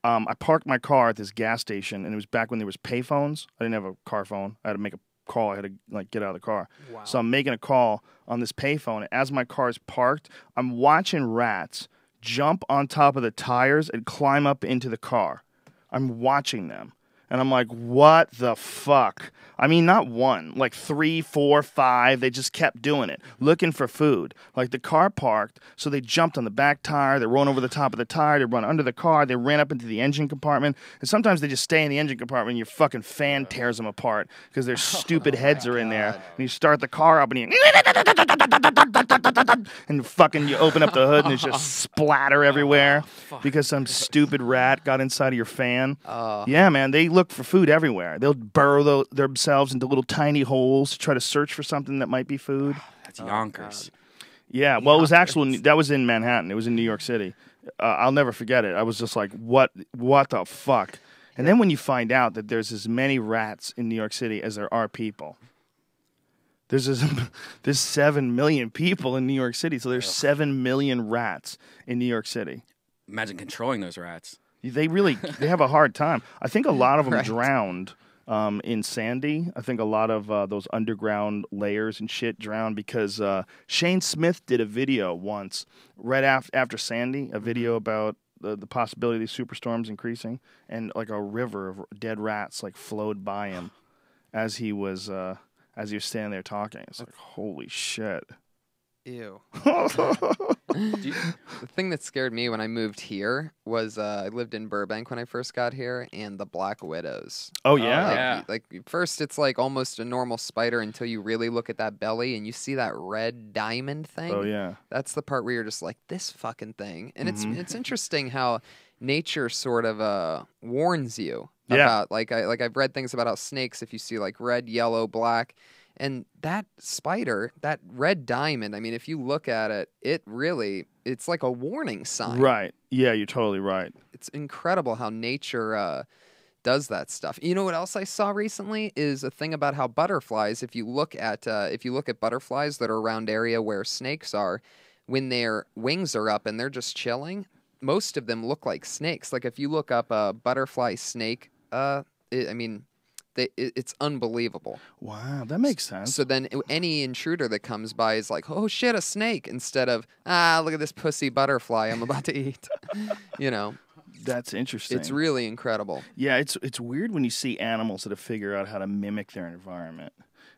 I parked my car at this gas station, and it was back when there was payphones. I didn't have a car phone. I had to make a call. I had to like get out of the car. Wow. So I'm making a call on this payphone. And as my car is parked, I'm watching rats jump on top of the tires and climb up into the car. I'm watching them. And I'm like, what the fuck? I mean, not one, like 3, 4, 5. They just kept doing it, looking for food. Like the car parked, so they jumped on the back tire. They run over the top of the tire. They run under the car. They ran up into the engine compartment. And sometimes they just stay in the engine compartment and your fucking fan tears them apart because their stupid heads are in there. And you start the car up and and fucking you open up the hood and there's just splatter everywhere because some stupid rat got inside of your fan. Yeah, man, they look for food everywhere. They'll burrow themselves into little tiny holes to try to search for something that might be food. That's Yonkers. Yeah, well, it was that was in Manhattan. It was in New York City. I'll never forget it. I was just like, what the fuck? And then when you find out that there's as many rats in New York City as there are people. There's 7 million people in New York City, so there's 7 million rats in New York City. Imagine controlling those rats. They have a hard time. I think a lot of them drowned in Sandy. I think a lot of those underground layers and shit drowned because Shane Smith did a video once right after Sandy, a video about the possibility of these superstorms increasing, and like a river of dead rats like flowed by him as he was standing there talking. It's like, holy shit. Ew. The thing that scared me when I moved here was I lived in Burbank when I first got here, and the black widows. Oh, yeah? Like first it's like almost a normal spider until you really look at that belly and you see that red diamond thing. Oh, yeah. That's the part where you're just like, this fucking thing. And it's interesting how nature sort of warns you about, I've read things about how snakes, if you see like red, yellow, black, and that spider, that red diamond, I mean, if you look at it, it's like a warning sign. Right. Yeah, you're totally right. It's incredible how nature does that stuff. You know what else I saw recently is a thing about how butterflies, if you look at butterflies that are around area where snakes are, when their wings are up and they're just chilling, most of them look like snakes. Like if you look up a butterfly snake, it's unbelievable. Wow, that makes sense. So then any intruder that comes by is like, oh shit, a snake, instead of, look at this pussy butterfly I'm about to eat. That's interesting. It's really incredible. Yeah, it's weird when you see animals that have figured out how to mimic their environment.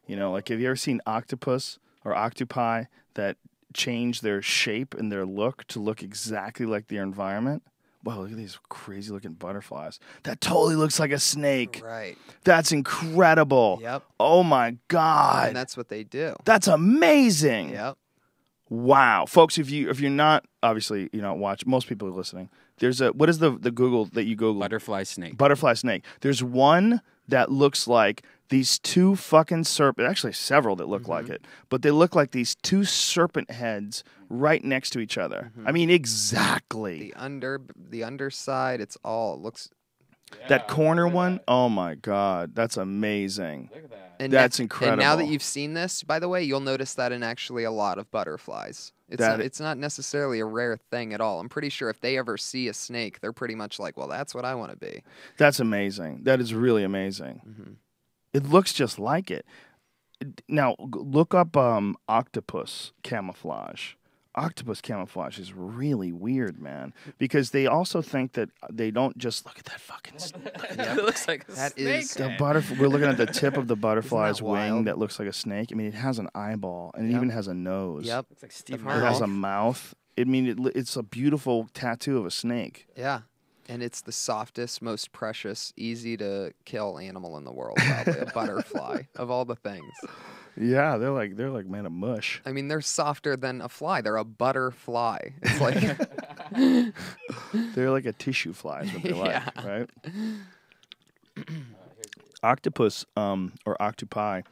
Like have you ever seen octopus or octopi that change their shape and their look to look exactly like their environment? Wow, look at these crazy looking butterflies. That totally looks like a snake. Right. That's incredible. Yep. Oh my God. And that's what they do. That's amazing. Yep. Wow. Folks, if you're not, obviously, watch, most people are listening. There's what is the Google that you Google? Butterfly snake. Butterfly snake. There's one that looks like these two fucking serpent, actually several that look like it, but they look like these two serpent heads right next to each other. I mean, exactly. The underside, it looks. That corner one, oh my God, that's amazing. Look at that. That's incredible. And now that you've seen this, by the way, you'll notice that in actually a lot of butterflies. It's not necessarily a rare thing at all. I'm pretty sure if they ever see a snake, they're pretty much like, well, that's what I want to be. That's amazing. That is really amazing. It looks just like it. Now, look up octopus camouflage. Octopus camouflage is really weird, man, because they also think that they don't just look at that fucking. It looks like a snake. We're looking at the tip of the butterfly's wing that looks like a snake. I mean, it has an eyeball and it even has a nose. Yep, looks like Steve It has a mouth. I mean, it's a beautiful tattoo of a snake. Yeah. And it's the softest, most precious, easy to kill animal in the world, probably a butterfly of all the things. Yeah, they're like made of mush. I mean, they're softer than a fly. They're a butterfly. It's like they're like a tissue fly is what they're like, right? Octopus or octopi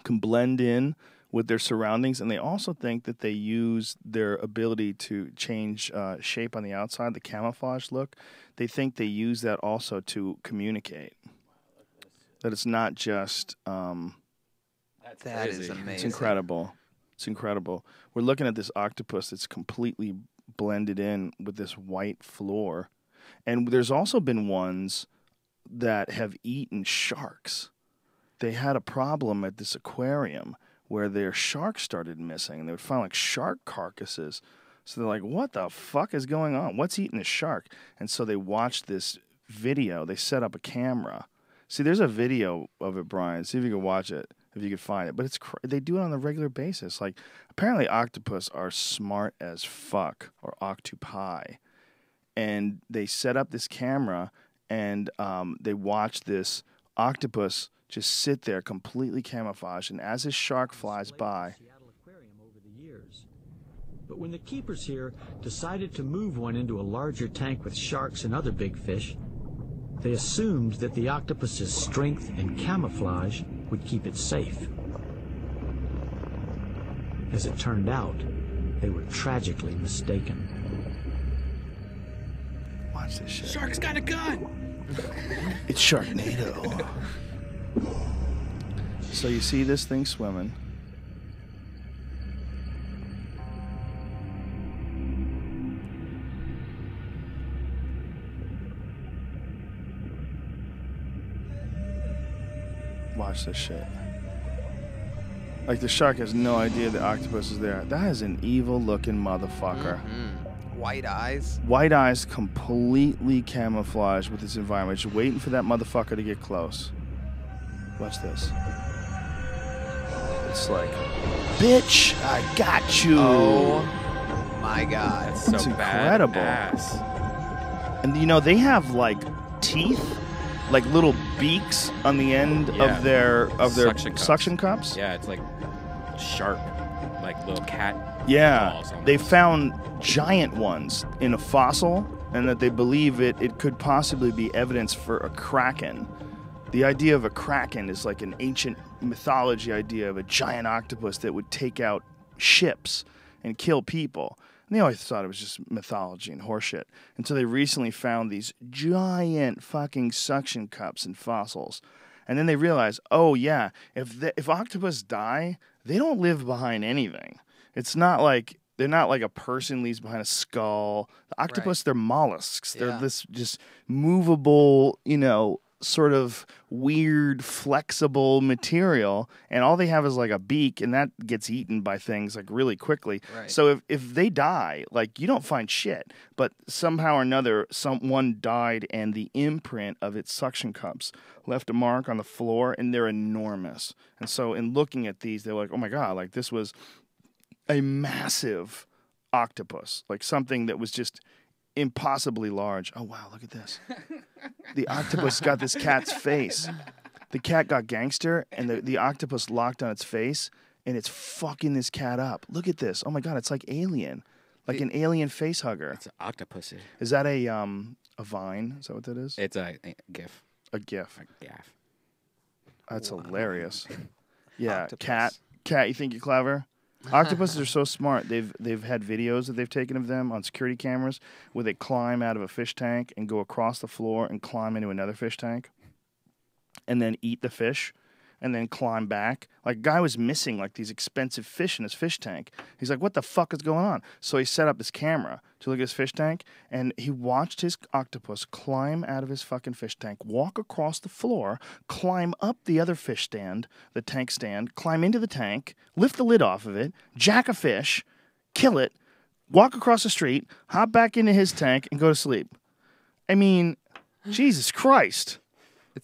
can blend in with their surroundings, and they also think that they use their ability to change shape on the outside, the camouflage look. They think they use that also to communicate. That it's not just... That is amazing. It's incredible. It's incredible. We're looking at this octopus that's completely blended in with this white floor. And there's also been ones that have eaten sharks. They had a problem at this aquarium where their sharks started missing, and they would find like shark carcasses. So they're like, what the fuck is going on? What's eating a shark? And so they watched this video. They set up a camera. See, there's a video of it, Brian. See if you can watch it, if you can find it. But it's they do it on a regular basis. Like, apparently octopus are smart as fuck, or octopi. And they set up this camera, and they watch this octopus just sit there completely camouflaged, and as this shark flies by... But when the keepers here decided to move one into a larger tank with sharks and other big fish, they assumed that the octopus's strength and camouflage would keep it safe. As it turned out, they were tragically mistaken. Watch this shit. Shark's got a gun! It's Sharknado. So you see this thing swimming. Watch this shit. Like, the shark has no idea the octopus is there. That is an evil-looking motherfucker. White eyes. White eyes, completely camouflaged with this environment. Just waiting for that motherfucker to get close. Watch this. It's like, bitch, I got you. Oh my God. That's so It's incredible. badass. And you know, they have like teeth, like little beaks on the end of their suction cups. Yeah, it's like sharp, like little cat Yeah, claws almost. they found giant ones in a fossil, and that they believe it could possibly be evidence for a kraken. The idea of a kraken is like an ancient mythology idea of a giant octopus that would take out ships and kill people. And they always thought it was just mythology and horseshit. Until they recently found these giant fucking suction cups and fossils. And then they realized, oh yeah, if octopus die, they don't live behind anything. It's not like, they're not like a person leaves behind a skull. The octopus, they're mollusks. They're this just movable, you know, sort of weird, flexible material, and all they have is like a beak, and that gets eaten by things like really quickly. Right. So if they die, like, you don't find shit, but somehow or another, someone died, and the imprint of its suction cups left a mark on the floor, and they're enormous. And so in looking at these, they're like, oh my God, like, this was a massive octopus, like something that was just impossibly large. Oh wow, look at this. The octopus got this cat's face. The cat got gangster, and the octopus locked on its face, and it's fucking this cat up. Look at this. Oh my God, it's like Alien. Like an alien face hugger. It's an octopus. Is that a vine? Is that what that is? It's a GIF. A GIF. A gaff. That's hilarious. Yeah, Octopus. cat, you think you're clever? Octopuses are so smart. They've had videos that they've taken of them on security cameras where they climb out of a fish tank and go across the floor and climb into another fish tank and then eat the fish and then climb back. Like, a guy was missing like these expensive fish in his fish tank. He's like, what the fuck is going on? So he set up his camera to look at his fish tank, and he watched his octopus climb out of his fucking fish tank, walk across the floor, climb up the other fish stand, the tank stand, climb into the tank, lift the lid off of it, jack a fish, kill it, walk across the street, hop back into his tank, and go to sleep. I mean, Jesus Christ.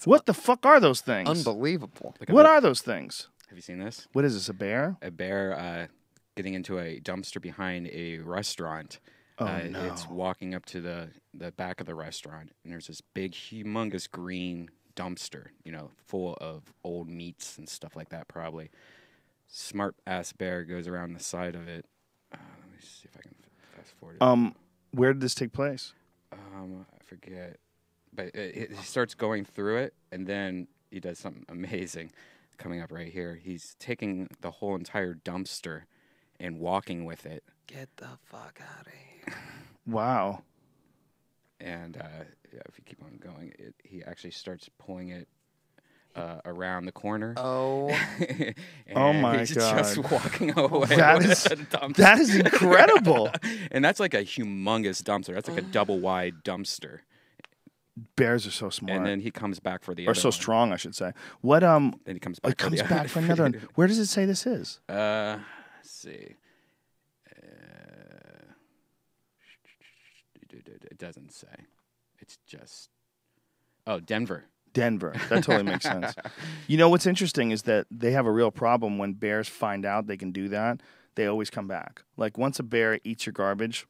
What the fuck are those things? Unbelievable. What are those things? Have you seen this? What is this, a bear? A bear getting into a dumpster behind a restaurant. Oh, no. It's walking up to the back of the restaurant, and there's this big, humongous green dumpster, you know, full of old meats and stuff like that, probably. Smart-ass bear goes around the side of it. Let me see if I can fast forward it. Where did this take place? I forget. But he starts going through it, and then he does something amazing. coming up right here. He's taking the whole entire dumpster and walking with it. Get the fuck out of here. Wow. And yeah, if you keep on going, he actually starts pulling it around the corner. Oh. Oh my he's God. just walking away. That is incredible. And that's like a humongous dumpster. That's like a double wide dumpster. Bears are so smart. And then he comes back for the or other so one. strong, I should say. What Then he comes back. it comes back for another one. Where does it say this is? Let's see. It doesn't say. It's just. Oh, Denver. Denver. That totally makes sense. You know what's interesting is that they have a real problem when bears find out they can do that. They always come back. Like once a bear eats your garbage,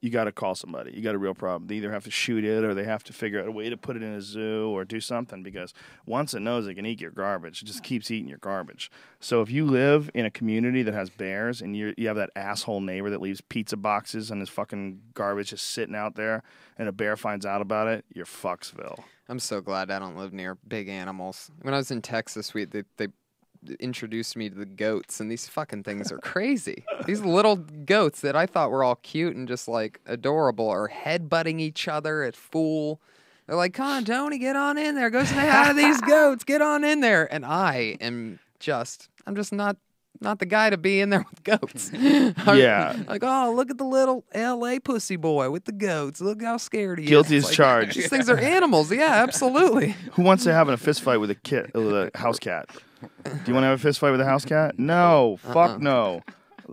you got to call somebody. You got a real problem. They either have to shoot it or they have to figure out a way to put it in a zoo or do something because once it knows it can eat your garbage, it just keeps eating your garbage. So if you live in a community that has bears and you have that asshole neighbor that leaves pizza boxes and his fucking garbage just sitting out there and a bear finds out about it, you're fucksville. I'm so glad I don't live near big animals. When I was in Texas, they introduced me to the goats, and these fucking things are crazy. These little goats that I thought were all cute and just like adorable are headbutting each other at full. They're like, "Come on, Tony, get on in there. Go say hi to these goats. Get on in there." And I'm just not the guy to be in there with goats. Yeah. Like, oh, look at the little L.A. pussy boy with the goats. Look how scared he is. Guilty It's as like, charged. These things are animals. Yeah, absolutely. Who wants to have a fist fight with a house cat? Do you want to have a fist fight with a house cat? No. Fuck no.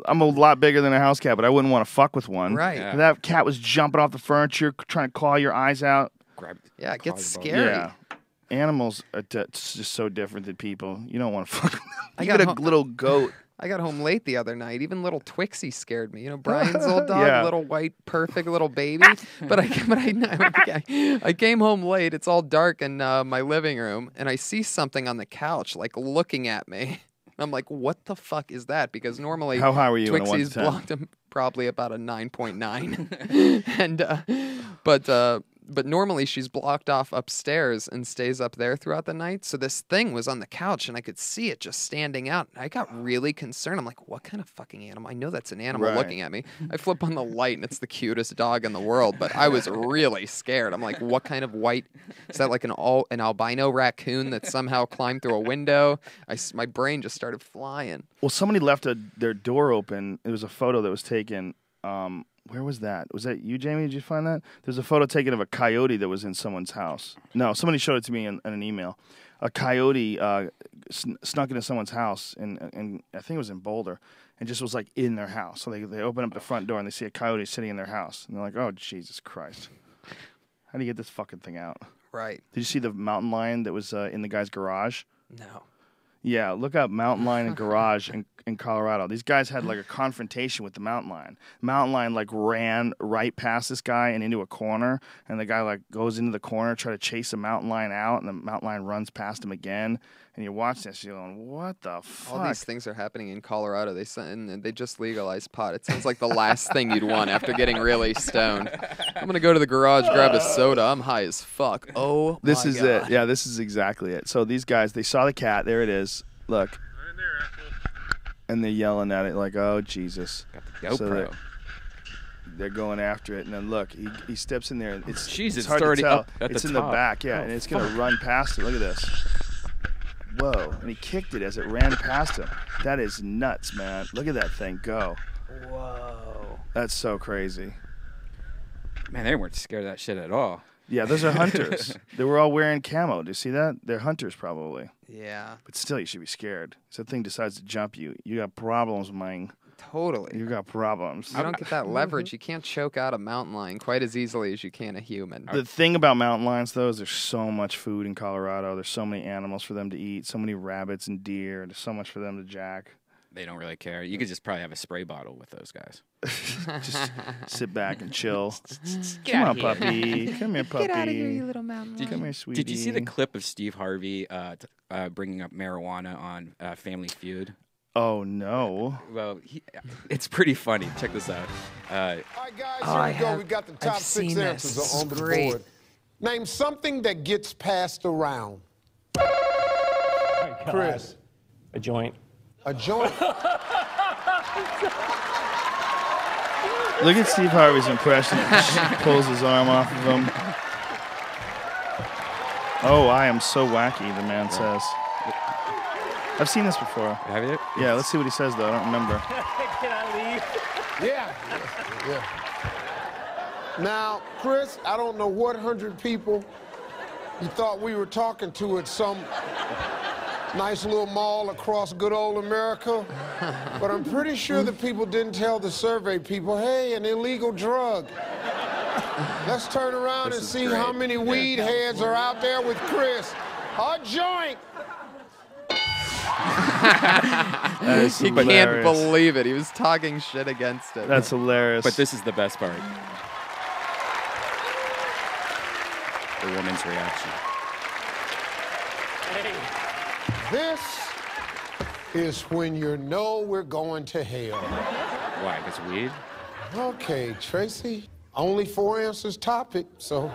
I'm a lot bigger than a house cat, but I wouldn't want to fuck with one. Right. If that cat was jumping off the furniture, trying to claw your eyes out. Yeah, it gets Collarbone. scary. Yeah. Animals are it's just so different than people. You don't want to fuck with them. I You got get a hu- little goat. I got home late the other night. Even little Twixie scared me. You know, Brian's old dog, Yeah. little white, perfect little baby. But I came home late. It's all dark in my living room, and I see something on the couch, like looking at me. I'm like, what the fuck is that? Because normally, How high were you on a 1 to Twixie's 10? blocked him probably about a 9.9, and but normally she's blocked off upstairs and stays up there throughout the night. So this thing was on the couch and I could see it just standing out. I got really concerned. I'm like, what kind of fucking animal? I know that's an animal Right. looking at me. I flip on the light and it's the cutest dog in the world, but I was really scared. I'm like, what kind of white? Is that like an albino raccoon that somehow climbed through a window? My brain just started flying. Well, somebody left their door open. It was a photo that was taken. Where was that? Was that you, Jamie? Did you find that? There's a photo taken of a coyote that was in someone's house. No, somebody showed it to me in an email. A coyote snuck into someone's house, and I think it was in Boulder, and just was like in their house. So they open up the front door and they see a coyote sitting in their house, and they're like, "Oh, Jesus Christ! How do you get this fucking thing out?" Right. Did you see the mountain lion that was in the guy's garage? No. Yeah, look up mountain lion and garage in Colorado. These guys had like a confrontation with the mountain lion. Mountain lion like ran right past this guy and into a corner, and the guy like goes into the corner, try to chase the mountain lion out, and the mountain lion runs past him again. And you're watching this, you're going, "What the fuck?" All these things are happening in Colorado. They just legalized pot. It sounds like the last thing you'd want after getting really stoned. I'm gonna go to the garage, grab a soda. I'm high as fuck. Oh, This my is God. it. Yeah, this is exactly it. So these guys, they saw the cat. There it is. Look. And they're yelling at it like, "Oh, Jesus." Got the GoPro. They're going after it, and then look, he steps in there. And it's Jeez, it's hard already to tell. up at the It's in top. the back, yeah, Oh, and it's gonna run past it. Look at this. Whoa! And he kicked it as it ran past him. That is nuts, man. Look at that thing go. Whoa. That's so crazy. Man, they weren't scared of that shit at all. Yeah, those are hunters. They were all wearing camo. Do you see that? They're hunters probably. Yeah. But still, you should be scared. If that thing decides to jump you, you got problems, man. Totally. You got problems. You don't get that leverage. You can't choke out a mountain lion quite as easily as you can a human. The thing about mountain lions, though, is there's so much food in Colorado. There's so many animals for them to eat, so many rabbits and deer. There's so much for them to jack. They don't really care. You could just probably have a spray bottle with those guys. Just sit back and chill. Get Come out on, of here. puppy. Come here, puppy. Get out of here, you little mountain lion. Come here, sweetie. Did you see the clip of Steve Harvey bringing up marijuana on Family Feud? Oh, no. Well, it's pretty funny. Check this out. All right, guys, Oh, I here we go. have- We got the I've top 6 seen this. answers This on is the great. board. Name something that gets passed around. Chris. A joint. A joint. Look at Steve Harvey's impression. She pulls his arm off of him. Oh, I am so wacky, the man says. I've seen this before. Have you? Yeah, let's see what he says, though. I don't remember. Can I leave? Yeah. Yeah. Now, Chris, I don't know what 100 people you thought we were talking to at some nice little mall across good old America, but I'm pretty sure the people didn't tell the survey people, hey, an illegal drug. Let's turn around and see how many weed heads are out there with Chris. A joint. He can't believe it. He was talking shit against it. That's hilarious. But this is the best part. The woman's reaction. This is when you know we're going to hell. Why? Because weed? Okay, Tracy. Only 4 answers topic, so.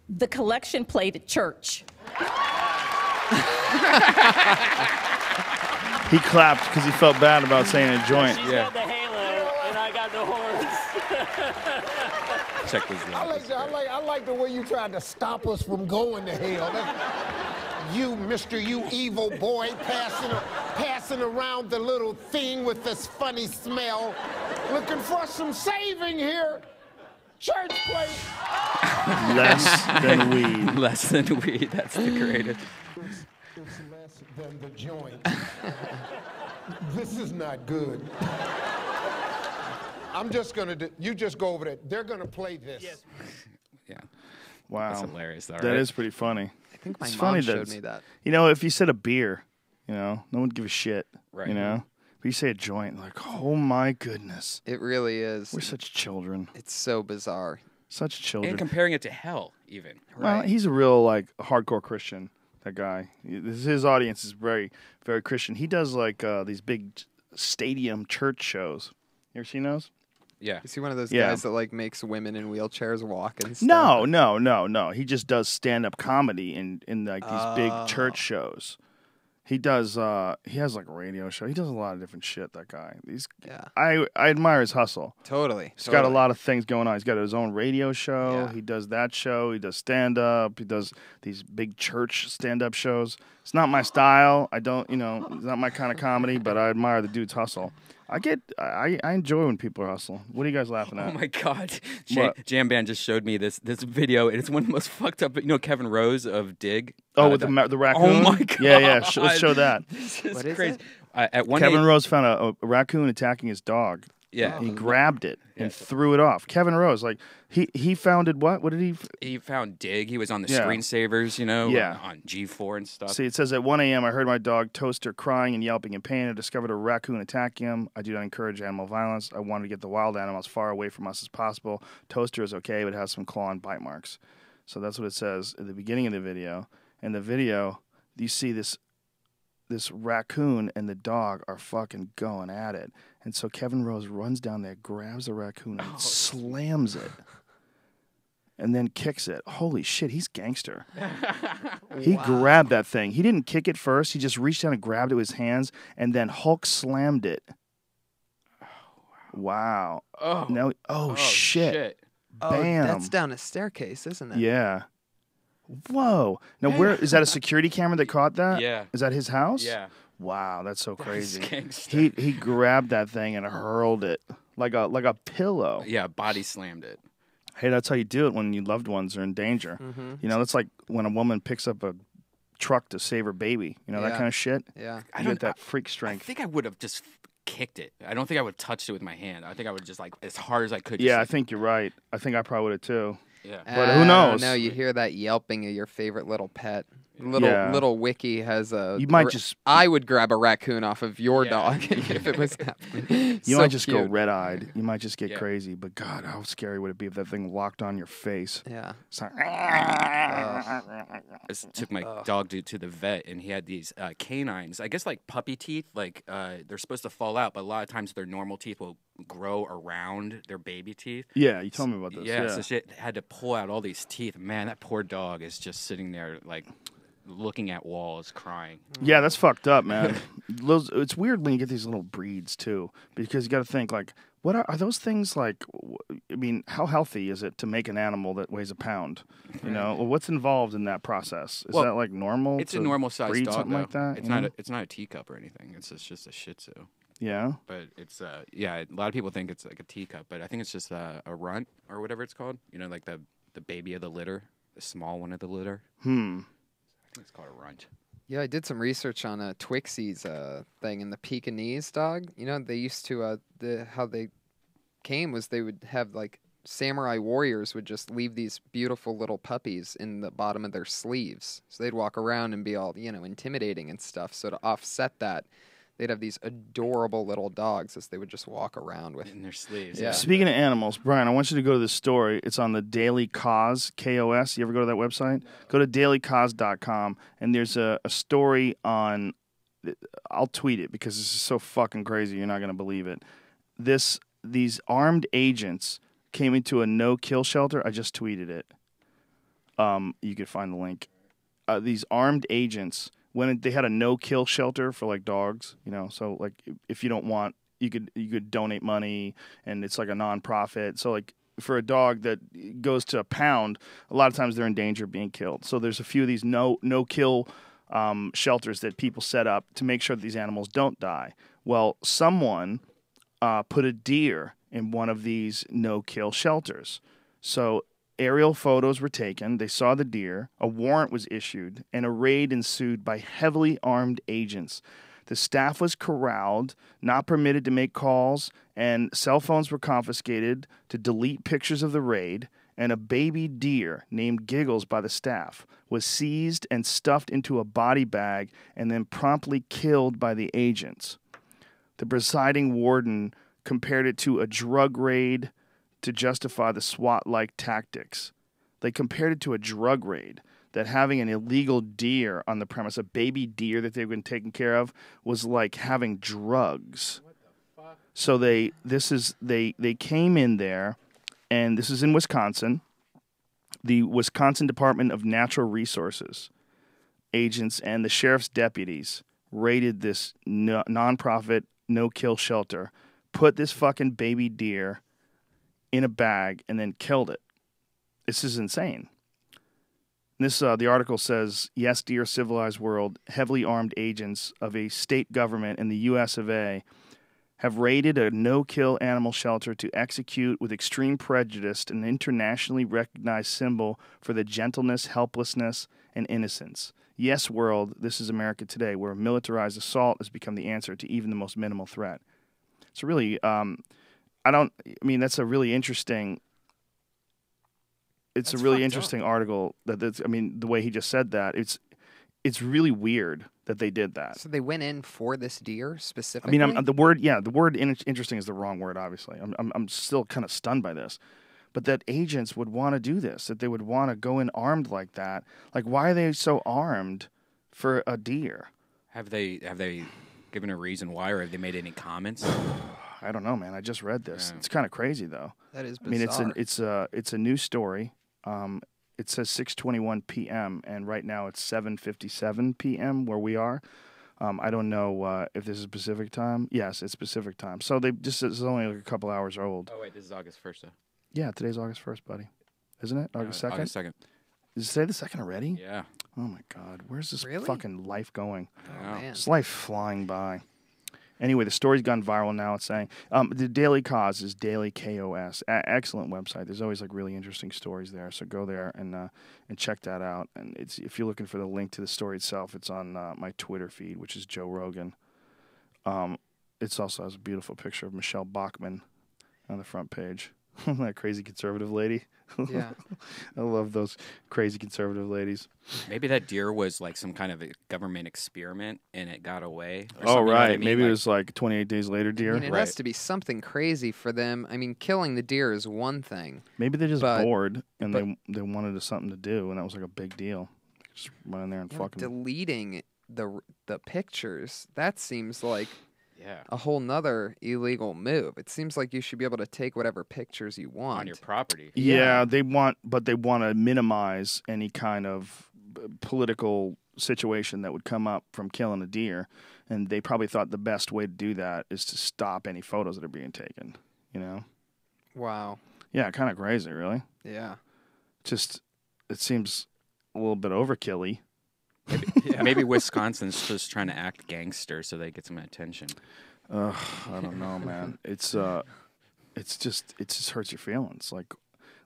The collection played at church. He clapped because he felt bad about saying a joint. She's got the halo, and I got the horns. Check this out. I like the way you tried to stop us from going to hell. You, Mr. You evil boy, passing around the little thing with this funny smell, looking for some saving here. Church plate. Less than weed. Less than weed. That's the greatest. It's less than the joint. This is not good. I'm just gonna you just go over there. They're gonna play this. Yes. Yeah. Wow. That's hilarious. All That right. is pretty funny. I think my It's mom funny showed me that. You know, if you said a beer, you know, no one would give a shit. Right. You know? But you say a joint, like, oh my goodness. It really is. We're such children. It's so bizarre. Such children. And comparing it to hell, even. Well, he's a real, like, hardcore Christian, that guy. His audience is very, very Christian. He does, like, these big stadium church shows. You ever seen those? Yeah. Is he one of those Yeah. guys that like makes women in wheelchairs walk and stuff? No. He just does stand-up comedy in like these big church shows. He does. He has like a radio show. He does a lot of different shit. That guy. I admire his hustle. Totally. He's got a lot of things going on. He's got his own radio show. Yeah. He does that show. He does stand-up. He does these big church stand-up shows. It's not my style. I don't. You know, it's not my kind of comedy. But I admire the dude's hustle. I enjoy when people hustle. What are you guys laughing at? Oh my God! What? Jam Band just showed me this video, and it's one of the most fucked up. You know Kevin Rose of Dig? Oh, with the raccoon. Oh my God! Yeah. Let's show that. This is What is crazy. it? At one Kevin age- Rose found a raccoon attacking his dog. Yeah. He grabbed it and threw it off. Kevin Rose, like he founded what? What did he? He found Dig. He was on the Yeah. screensavers, you know, Yeah. on G4 and stuff. See, it says at 1 a.m. I heard my dog Toaster crying and yelping in pain. I discovered a raccoon attacking him. I do not encourage animal violence. I wanted to get the wild animals far away from us as possible. Toaster is okay, but has some claw and bite marks. So that's what it says at the beginning of the video. In the video, you see this raccoon and the dog are fucking going at it. And so Kevin Rose runs down there, grabs the raccoon, and slams it. And then kicks it. Holy shit, he's gangster. He grabbed that thing. He didn't kick it first. He just reached down and grabbed it with his hands, and then Hulk slammed it. Wow. Oh, shit. Bam. That's down a staircase, isn't it? Yeah. Whoa. Now, where is that a security camera that caught that? Yeah. Is that his house? Yeah. Wow, that's so crazy. gangster. He grabbed that thing and hurled it like a pillow. Yeah, body slammed it. Hey, that's how you do it when your loved ones are in danger. Mm-hmm. You know, that's like when a woman picks up a truck to save her baby. You know, that Yeah. kind of shit. Yeah. You get that freak strength. I think I would have just kicked it. I don't think I would have touched it with my hand. I think I would just like as hard as I could. Yeah, I just, think you're right. I think I probably would have too. Yeah. But who knows? No, you hear that yelping of your favorite little pet. Yeah. Little Wiki has a. You might just- I would grab a raccoon off of your dog if it was happening. You So might just go cute. red-eyed. You might just get Yeah. crazy. But God, how scary would it be if that thing locked on your face? Yeah. It's like, I just took my dog to the vet, and he had these canines. I guess like puppy teeth. Like they're supposed to fall out, but a lot of times their normal teeth will grow around their baby teeth. yeah, you told me about this. Yeah, so she had to pull out all these teeth. Man, that poor dog is just sitting there like looking at walls, crying. Yeah, that's fucked up, man. It's weird when you get these little breeds too, because you got to think like, what are those things like? I mean, how healthy is it to make an animal that weighs a pound? You know, what's involved in that process? Is that like normal? It's a normal sized breed dog, something though. like that. It's not a teacup or anything. It's just a Shih Tzu. Yeah. But it's a lot of people think it's like a teacup, but I think it's just a runt or whatever it's called. You know, like the baby of the litter, the small one of the litter. I think it's called a runt. Yeah, I did some research on Twixie's thing and the Pekingese dog. You know, they used to how they came was they would have like samurai warriors would just leave these beautiful little puppies in the bottom of their sleeves, so they'd walk around and be all intimidating and stuff. So to offset that, they'd have these adorable little dogs as they would just walk around with in their sleeves. Yeah. Speaking of animals, Brian, I want you to go to this story. It's on the Daily Cause, KOS. You ever go to that website? Go to dailycause.com, and there's a story on. I'll tweet it because this is so fucking crazy. You're not going to believe it. These armed agents came into a no-kill shelter. I just tweeted it. You could find the link. These armed agents, when they had a no-kill shelter for like dogs, so like if you don't want, you could donate money, and it's like a non-profit. So like for a dog that goes to a pound, a lot of times they're in danger of being killed. So there's a few of these no-kill shelters that people set up to make sure that these animals don't die. Well, someone put a deer in one of these no-kill shelters. So aerial photos were taken. They saw the deer. A warrant was issued, and a raid ensued by heavily armed agents. The staff was corralled, not permitted to make calls, and cell phones were confiscated to delete pictures of the raid, and a baby deer named Giggles by the staff was seized and stuffed into a body bag and then promptly killed by the agents. The presiding warden compared it to a drug raid to justify the SWAT-like tactics. They compared it to a drug raid, that having an illegal deer on the premise, a baby deer that they've been taking care of, was like having drugs. What the fuck? So they came in there, and this is in Wisconsin. The Wisconsin Department of Natural Resources agents and the sheriff's deputies raided this nonprofit no-kill shelter, put this fucking baby deer in a bag, and then killed it. This is insane. The article says, yes, dear civilized world, heavily armed agents of a state government in the U.S. of A. have raided a no-kill animal shelter to execute with extreme prejudice an internationally recognized symbol for the gentleness, helplessness, and innocence. Yes, world, this is America today, where militarized assault has become the answer to even the most minimal threat. It's really, that's a really interesting. It's a really interesting article. The way he just said that, it's really weird that they did that. So they went in for this deer specifically? The word interesting is the wrong word, obviously. I'm still kind of stunned by this. But that agents would want to do this, that they would want to go in armed like that. Like, why are they so armed for a deer? Have they given a reason why, or have they made any comments? I don't know, man. I just read this. Yeah. It's kind of crazy, though. That is bizarre. It's a news story. It says 6:21 p.m. and right now it's 7:57 p.m. where we are. I don't know if this is Pacific time. Yes, it's Pacific time. So it's only like a couple hours old. Oh wait, this is August 1st, though. Yeah, today's August 1st, buddy. Isn't it? August 2nd? August 2nd. Does it say the 2nd already? Yeah. Oh my God, where's this fucking life going? Oh man, this life flying by. Anyway, the story's gone viral now. It's saying the Daily Cause is Daily KOS. Excellent website. There's always like really interesting stories there. So go there and check that out. And if you're looking for the link to the story itself, it's on my Twitter feed, which is Joe Rogan. It also has a beautiful picture of Michelle Bachmann on the front page. That crazy conservative lady. Yeah. I love those crazy conservative ladies. Maybe that deer was like some kind of a government experiment and it got away. Oh, right. Maybe it was like 28 days later deer. It has to be something crazy for them. Killing the deer is one thing. Maybe they're just bored and they wanted something to do, and that was like a big deal. Just run in there and fucking... Deleting the pictures, that seems like... Yeah. A whole nother illegal move. It seems like you should be able to take whatever pictures you want on your property. Yeah, they want to minimize any kind of political situation that would come up from killing a deer, and they probably thought the best way to do that is to stop any photos that are being taken. You know? Wow. Yeah, kind of crazy, really. Yeah. Just, it seems a little bit overkill-y. Maybe Wisconsin's just trying to act gangster so they get some attention. I don't know, man. It just hurts your feelings. Like,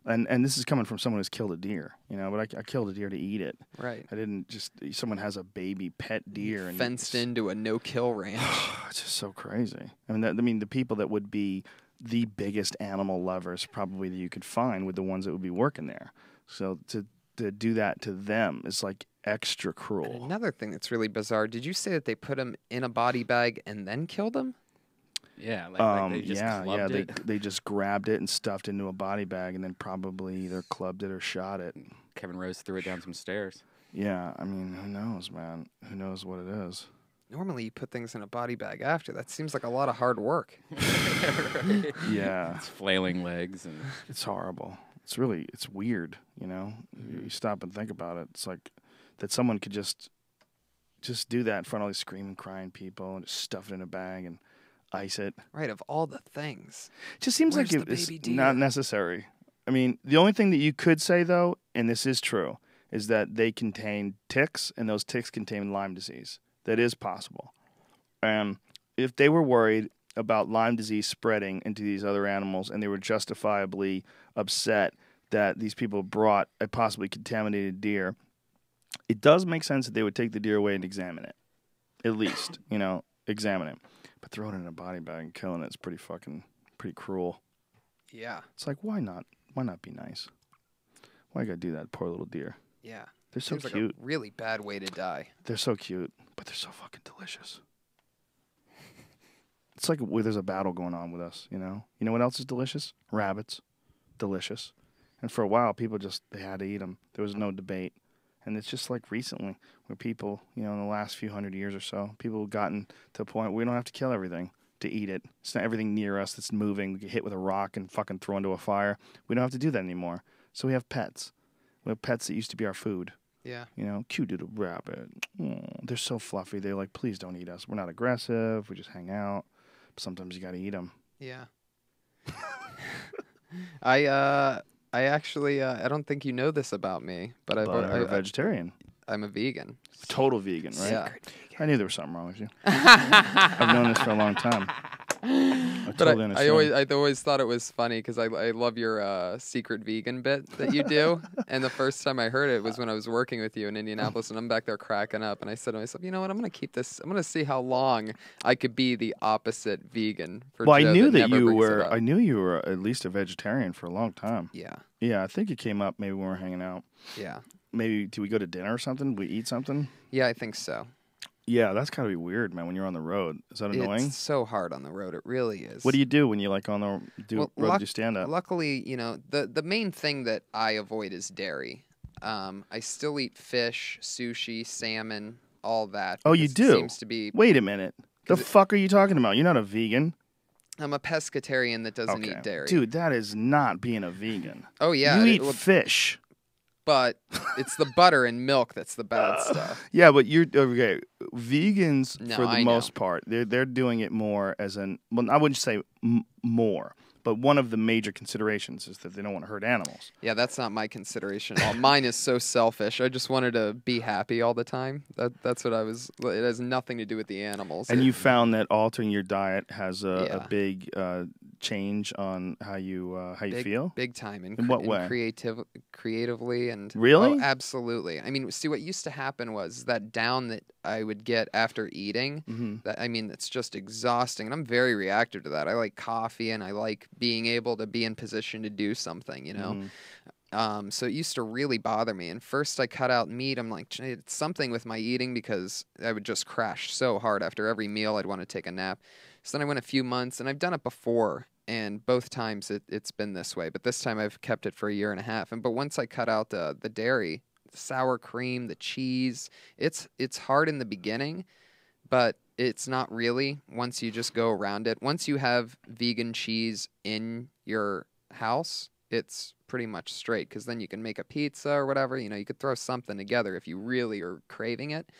and this is coming from someone who's killed a deer, you know. But I killed a deer to eat it. Right. I didn't just. Someone has a baby pet deer and Fenced into a no-kill ranch. It's just so crazy. I mean, the people that would be the biggest animal lovers probably that you could find were the ones that would be working there. So to do that to them is like extra cruel. And another thing that's really bizarre, did you say that they put him in a body bag and then killed him? Yeah, like they just clubbed it. They just grabbed it and stuffed it into a body bag and then probably either clubbed it or shot it. Kevin Rose threw it down some stairs. Yeah, I mean, who knows, man? Who knows what it is? Normally you put things in a body bag after. That seems like a lot of hard work. Yeah. It's flailing legs and it's horrible. It's weird, you know? You stop and think about it. It's like that someone could just do that in front of all these screaming, crying people and just stuff it in a bag and ice it. Right, of all the things. It just seems Where's like the it's baby deer? not necessary. I mean, the only thing that you could say, though, and this is true, is that they contain ticks, and those ticks contain Lyme disease. That is possible. And if they were worried about Lyme disease spreading into these other animals, and they were justifiably upset that these people brought a possibly contaminated deer, it does make sense that they would take the deer away and examine it. At least, you know, examine it. But throwing it in a body bag and killing it is pretty cruel. Yeah. It's like, why not? Why not be nice? Why you gotta do that, poor little deer? Yeah. They're so Seems cute. like a really bad way to die. They're so cute, but they're so fucking delicious. It's like there's a battle going on with us, you know? You know what else is delicious? Rabbits. Delicious. And for a while, people they had to eat them. There was no debate. And it's just like recently, where people, you know, in the last few hundred years or so, people have gotten to a point where we don't have to kill everything to eat it. It's not everything near us that's moving. We get hit with a rock and fucking throw into a fire. We don't have to do that anymore. So we have pets. We have pets that used to be our food. Yeah. You know, cute little rabbit. Oh, they're so fluffy. They're like, please don't eat us. We're not aggressive. We just hang out. But sometimes you got to eat them. Yeah. I actually, I don't think you know this about me, but But I'm a vegetarian. I'm a vegan. Total vegan, right? Yeah. I knew there was something wrong with you. I've known this for a long time. I totally understand. I always thought it was funny because I love your secret vegan bit that you do. And the first time I heard it was when I was working with you in Indianapolis, and I'm back there cracking up. And I said to myself, you know what? I'm going to keep this. I'm going to see how long I could be the opposite vegan. For Well, Joe I knew that never you brings it were. up. I knew you were at least a vegetarian for a long time. Yeah. Yeah, I think it came up maybe when we were hanging out. Yeah. Maybe do we go to dinner or something? We eat something? Yeah, I think so. Yeah, that's gotta be weird, man. When you're on the road, is that annoying? It's so hard on the road. It really is. What do you do when you like on the road? Do stand up? Luckily, you know, the main thing that I avoid is dairy. I still eat fish, sushi, salmon, all that. Oh, you because it do? Seems to be. Wait a minute. The fuck are you talking about? You're not a vegan. I'm a pescatarian that doesn't eat dairy. Dude, that is not being a vegan. Oh yeah, You eat fish. but it's the butter and milk that's the bad stuff. Yeah, but you're okay. Vegans, No, for the I most know. part, they're doing it more as well, I wouldn't say more, but one of the major considerations is that they don't want to hurt animals. Yeah, that's not my consideration at all. Mine is so selfish. I just wanted to be happy all the time. That's what I was. It has nothing to do with the animals. And you found that altering your diet has a Yeah. big change on how you feel? Big time. In what way? Creatively and Really? Oh, absolutely. I mean, see, what used to happen was that down that I would get after eating. Mm-hmm. That I mean, it's just exhausting, and I'm very reactive to that. I like coffee, and I like being able to be in position to do something. You know. Mm-hmm. So it used to really bother me. And first I cut out meat. I'm like, it's something with my eating because I would just crash so hard after every meal. I'd want to take a nap. So then I went a few months, and I've done it before, and both times it's been this way. But this time I've kept it for a year and a half. But once I cut out the dairy, the sour cream, the cheese, it's hard in the beginning, but it's not really once you just go around it. Once you have vegan cheese in your house, it's pretty much straight, because then you can make a pizza or whatever. You could throw something together if you really are craving it.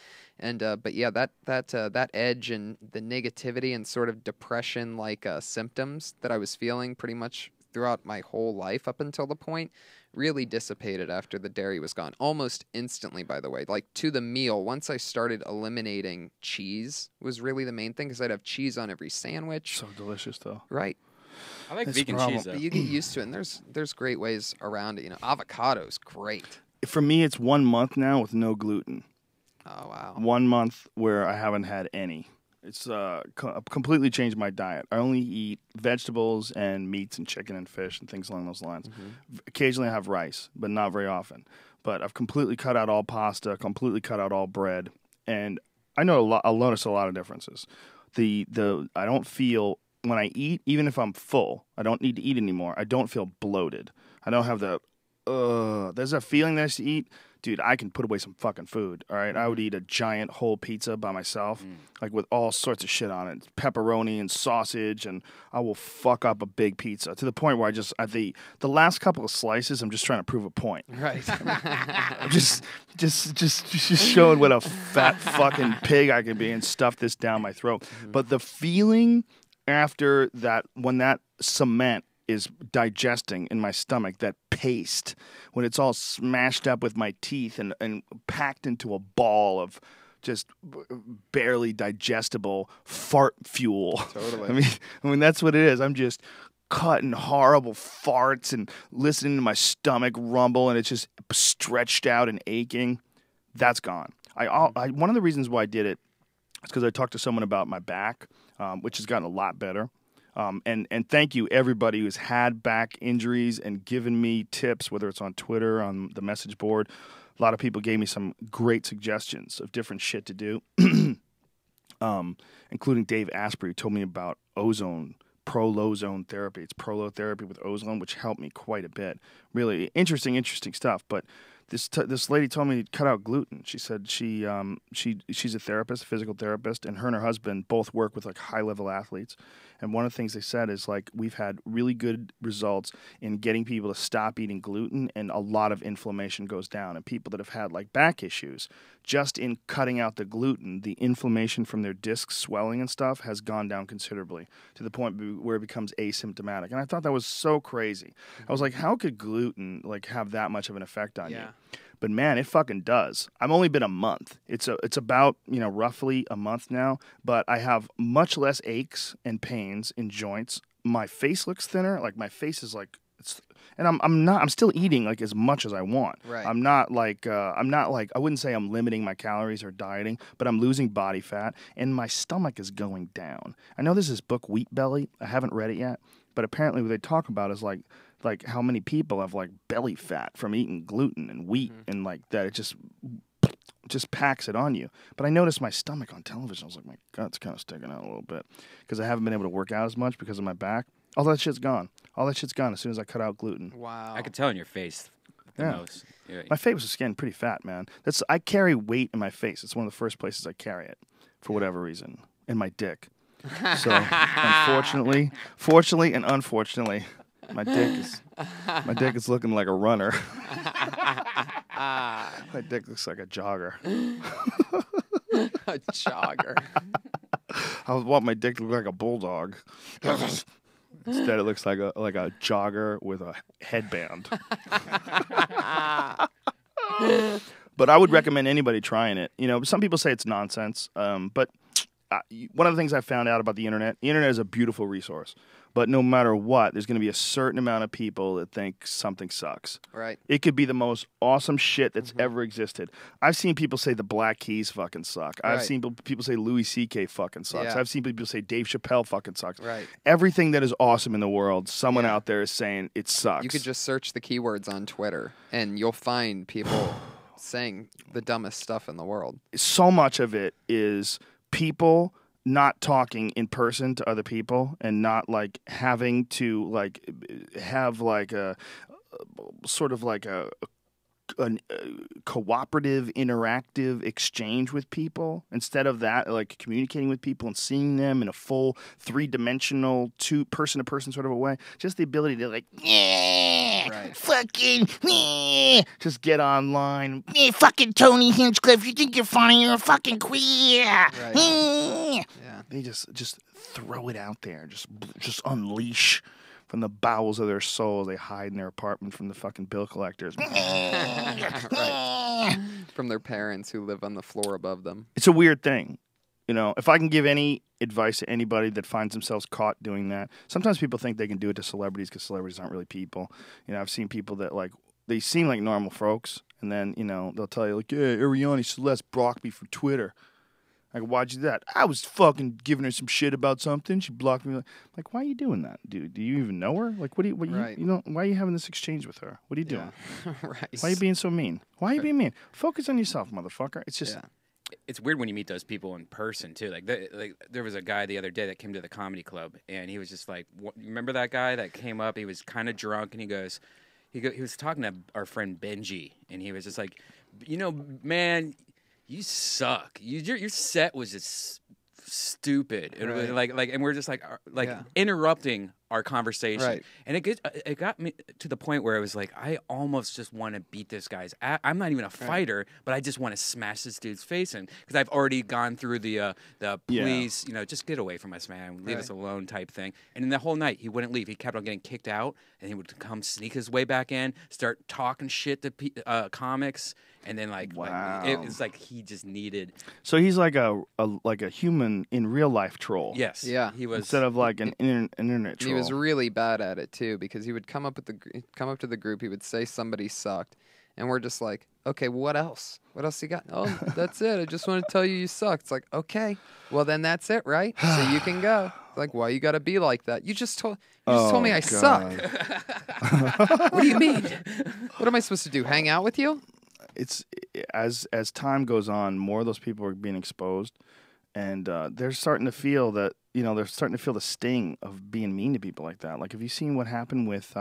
And but yeah, that edge and the negativity and sort of depression like symptoms that I was feeling pretty much throughout my whole life up until the point really dissipated after the dairy was gone. Almost instantly, by the way. Like, to the meal, once I started eliminating cheese was really the main thing, because I'd have cheese on every sandwich. So delicious, though. Right. I like That's vegan the problem. cheese, though. But you get used to it, and there's great ways around it. Avocado's great. For me, it's 1 month now with no gluten. Oh, wow. 1 month where I haven't had any. It's completely changed my diet. I only eat vegetables and meats and chicken and fish and things along those lines. Occasionally I have rice, but not very often. But I've completely cut out all pasta, completely cut out all bread, and I know I'll notice a lot of differences. I don't feel, when I eat, even if I'm full, I don't need to eat anymore. I don't feel bloated. I don't have there's a feeling that I used to eat. Dude, I can put away some fucking food, all right? I would eat a giant whole pizza by myself, like with all sorts of shit on it. Pepperoni and sausage, and I will fuck up a big pizza to the point where the last couple of slices, I'm just trying to prove a point. Right. I'm just showing what a fat fucking pig I can be and stuff this down my throat. But the feeling after that, when that cement is digesting in my stomach, that paste, when it's all smashed up with my teeth and packed into a ball of just barely digestible fart fuel. Totally. I mean that's what it is. I'm just cutting horrible farts and listening to my stomach rumble, and it's just stretched out and aching. That's gone. One of the reasons why I did it is because I talked to someone about my back, which has gotten a lot better. And thank you, everybody who's had back injuries and given me tips, whether it's on Twitter, on the message board. A lot of people gave me some great suggestions of different shit to do, including Dave Asprey, who told me about ozone, prolozone therapy. It's prolotherapy with ozone, which helped me quite a bit. Really interesting stuff. But this lady told me to cut out gluten. She said she's a therapist, a physical therapist, and her husband both work with like high-level athletes. And one of the things they said is, like, we've had really good results in getting people to stop eating gluten, and a lot of inflammation goes down. And people that have had like back issues, just in cutting out the gluten, the inflammation from their discs swelling and stuff has gone down considerably to the point where it becomes asymptomatic. And I thought that was so crazy. I was like, how could gluten like have that much of an effect on you? But man, it fucking does. I've only been a month. It's about, roughly a month now, but I have much less aches and pains in joints. My face looks thinner. Like, my face is like, I'm still eating like as much as I want. Right. I'm not like I wouldn't say I'm limiting my calories or dieting, but I'm losing body fat and my stomach is going down. I know there's this book, Wheat Belly. I haven't read it yet, but apparently what they talk about is like how many people have like belly fat from eating gluten and wheat and like that. It just packs it on you. But I noticed my stomach on television. I was like, my gut's kind of sticking out a little bit because I haven't been able to work out as much because of my back. All that shit's gone. All that shit's gone as soon as I cut out gluten. Wow. I could tell in your face the most. Yeah. My face was getting pretty fat, man. I carry weight in my face. It's one of the first places I carry it for whatever reason. In my dick. So fortunately and unfortunately, my dick is looking like a runner. My dick looks like a jogger. A jogger. I want my dick to look like a bulldog. Instead, it looks like a jogger with a headband. But I would recommend anybody trying it. Some people say it's nonsense, but one of the things I found out about the internet is a beautiful resource. But no matter what, there's going to be a certain amount of people that think something sucks. Right. It could be the most awesome shit that's ever existed. I've seen people say the Black Keys fucking suck. I've seen people say Louis C.K. fucking sucks. Yeah. I've seen people say Dave Chappelle fucking sucks. Right. Everything that is awesome in the world, someone out there is saying it sucks. You could just search the keywords on Twitter, and you'll find people saying the dumbest stuff in the world. So much of it is people not talking in person to other people and not like having to like have like a sort of like a cooperative, interactive exchange with people. Instead of that, like communicating with people and seeing them in a full 3-dimensional, person-to-person sort of a way. Just the ability to like, Right. fucking, just get online. Fucking Tony Hinchcliffe, you think you're funny? You're a fucking queer. Right. Yeah. They just throw it out there, just unleash from the bowels of their souls. They hide in their apartment from the fucking bill collectors. Right. From their parents who live on the floor above them. It's a weird thing. You know, if I can give any advice to anybody that finds themselves caught doing that, sometimes people think they can do it to celebrities because celebrities aren't really people. You know, I've seen people that, like, they seem like normal folks, and then, you know, they'll tell you, like, yeah, Ariane Celeste blocked me from Twitter. Like, why'd you do that? I was fucking giving her some shit about something. She blocked me. Like, why are you doing that, dude? Do you even know her? Like, Right. you know, why are you having this exchange with her? What are you doing? Yeah. Right. Why are you being so mean? Why are you being mean? Focus on yourself, motherfucker. It's just, Yeah. It's weird when you meet those people in person too. Like there was a guy the other day that came to the comedy club, and he was just like, you remember that guy that came up? He was kind of drunk, and he was talking to our friend Benji, and he was just like, you know, man, you suck. Your set was just stupid, and Right. and we're just like Yeah. interrupting our conversation, Right. and it got me to the point where it was like I almost just want to beat this guy's ass. I'm not even a fighter, but I just want to smash this dude's face in because I've already gone through the please, you know, just get away from us, man, leave us alone type thing. And in the whole night, he wouldn't leave. He kept on getting kicked out, and he would come sneak his way back in, start talking shit to comics, and then Wow. it's like he just needed. so he's like a human in real life troll. Yes, Yeah. he was Instead of like an internet troll. He was really bad at it too because he would come up to the group. He would say somebody sucked, and we're just like, okay, what else? What else you got? Oh, that's it. I just want to tell you suck. It's like, okay, well then that's it, right? So you can go. It's like, why you got to be like that? You just told me I suck. What do you mean? What am I supposed to do? Hang out with you? It's as time goes on, more of those people are being exposed, and they're starting to feel that, you know, they're starting to feel the sting of being mean to people like that. Like, have you seen what happened with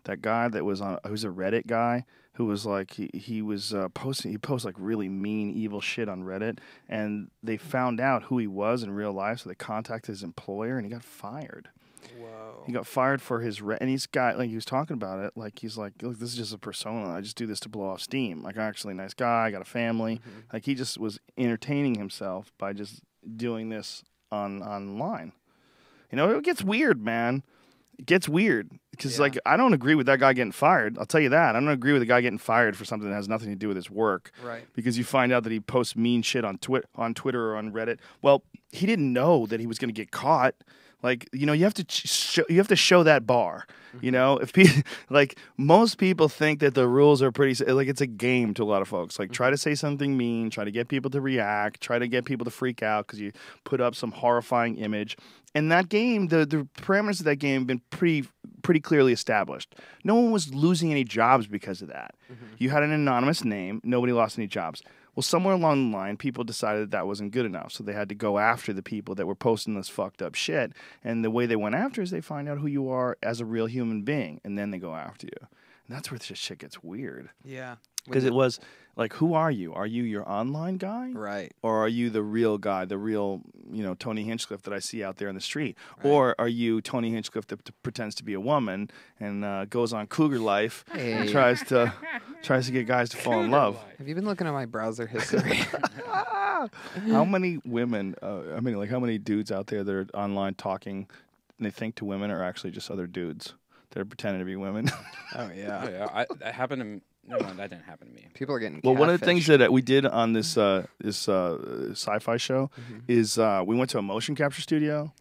that guy that was who's a Reddit guy who was like he was posting like really mean, evil shit on Reddit, and they found out who he was in real life, so they contacted his employer, and he got fired. Whoa. He got fired for his and he's got, like, he was talking about it, like, he's like, look, this is just a persona. I just do this to blow off steam. Like, I'm actually a nice guy. I got a family. Like, he just was entertaining himself by just doing this online. You know, it gets weird, man. It gets weird because, like, I don't agree with that guy getting fired. I'll tell you that. I don't agree with the guy getting fired for something that has nothing to do with his work. Right. Because you find out that he posts mean shit on Twitter or on Reddit. Well, he didn't know that he was going to get caught. Like, you know, you have to show that bar. You know, if like, most people think that the rules are pretty, like, it's a game to a lot of folks. Like, try to say something mean, try to get people to react, try to get people to freak out because you put up some horrifying image. And that game, the parameters of that game have been pretty clearly established. No one was losing any jobs because of that. You had an anonymous name, nobody lost any jobs. Well, somewhere along the line, people decided that wasn't good enough, so they had to go after the people that were posting this fucked up shit. And the way they went after is they find out who you are as a real human being, and then they go after you. And that's where this shit gets weird. Yeah. Because it was like, who are you? Are you your online guy? Right. Or are you the real guy, the real, you know, Tony Hinchcliffe that I see out there in the street? Right. Or are you Tony Hinchcliffe that pretends to be a woman and goes on Cougar Life and tries to get guys to fall in love? Have you been looking at my browser history? How many women, how many dudes out there that are online talking and they think to women are actually just other dudes that are pretending to be women? Oh, yeah. Oh, yeah, that happened to. No, that didn't happen to me. People are getting Well, one of the things catfished. that we did on this sci-fi show is we went to a motion capture studio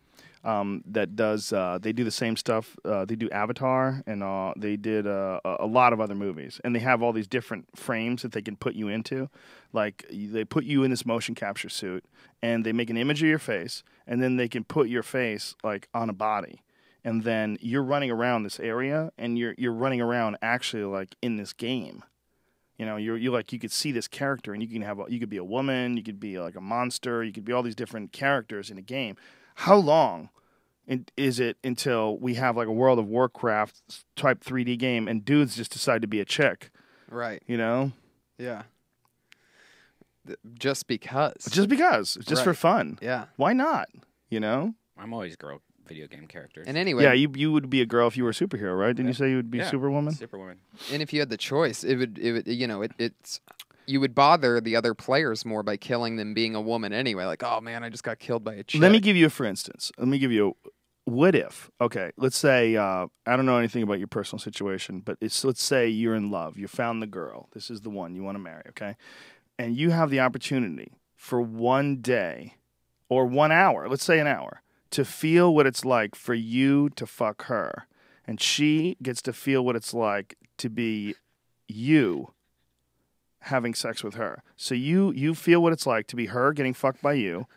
that does they do the same stuff. They do Avatar and they did a lot of other movies, and they have all these different frames that they can put you into. Like, they put you in this motion capture suit, and they make an image of your face, and then they can put your face, like, on a body. And then you're running around this area, and you're running around actually, like, in this game. You know, you're like, you could see this character, and you could be a woman, you could be like a monster, you could be all these different characters in a game. How long is it until we have like a World of Warcraft type 3D game, and dudes just decide to be a chick? Right. You know? Yeah. Just because. Just because, just for fun. Yeah. Why not? You know? I'm always video game characters. And anyway, Yeah, you would be a girl if you were a superhero, right? Didn't you say you would be Yeah. Superwoman? Superwoman. and if you had the choice, it would it's you would bother the other players more by killing them being a woman anyway. Like, oh man, I just got killed by a chick. Let me give you a for instance. Let me give you a what if. Okay, let's say I don't know anything about your personal situation, but let's say you're in love. You found the girl. This is the one you want to marry. Okay, and you have the opportunity for one day or 1 hour. Let's say an hour to feel what it's like for you to fuck her, and she gets to feel what it's like to be you having sex with her. So you feel what it's like to be her getting fucked by you,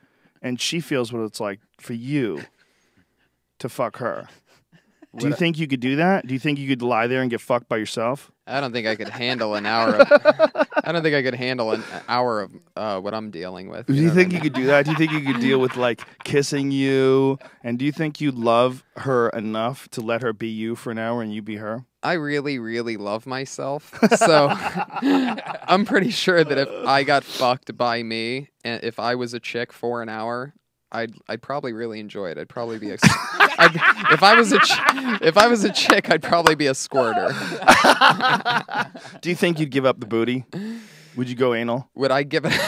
and she feels what it's like for you to fuck her. Do you think you could do that? Do you think you could lie there and get fucked by yourself? I don't think I could handle an hour. I don't think I could handle an hour of what I'm dealing with. Do you think you could do that? Do you think you could deal with like kissing you? And do you think you'd love her enough to let her be you for an hour and you be her? I really, really love myself, so I'm pretty sure that if I got fucked by me, and if I was a chick for an hour, I'd probably really enjoy it. I'd probably be if I was a chick, I'd probably be a squirter. Do you think you'd give up the booty? Would you go anal? Would I give it?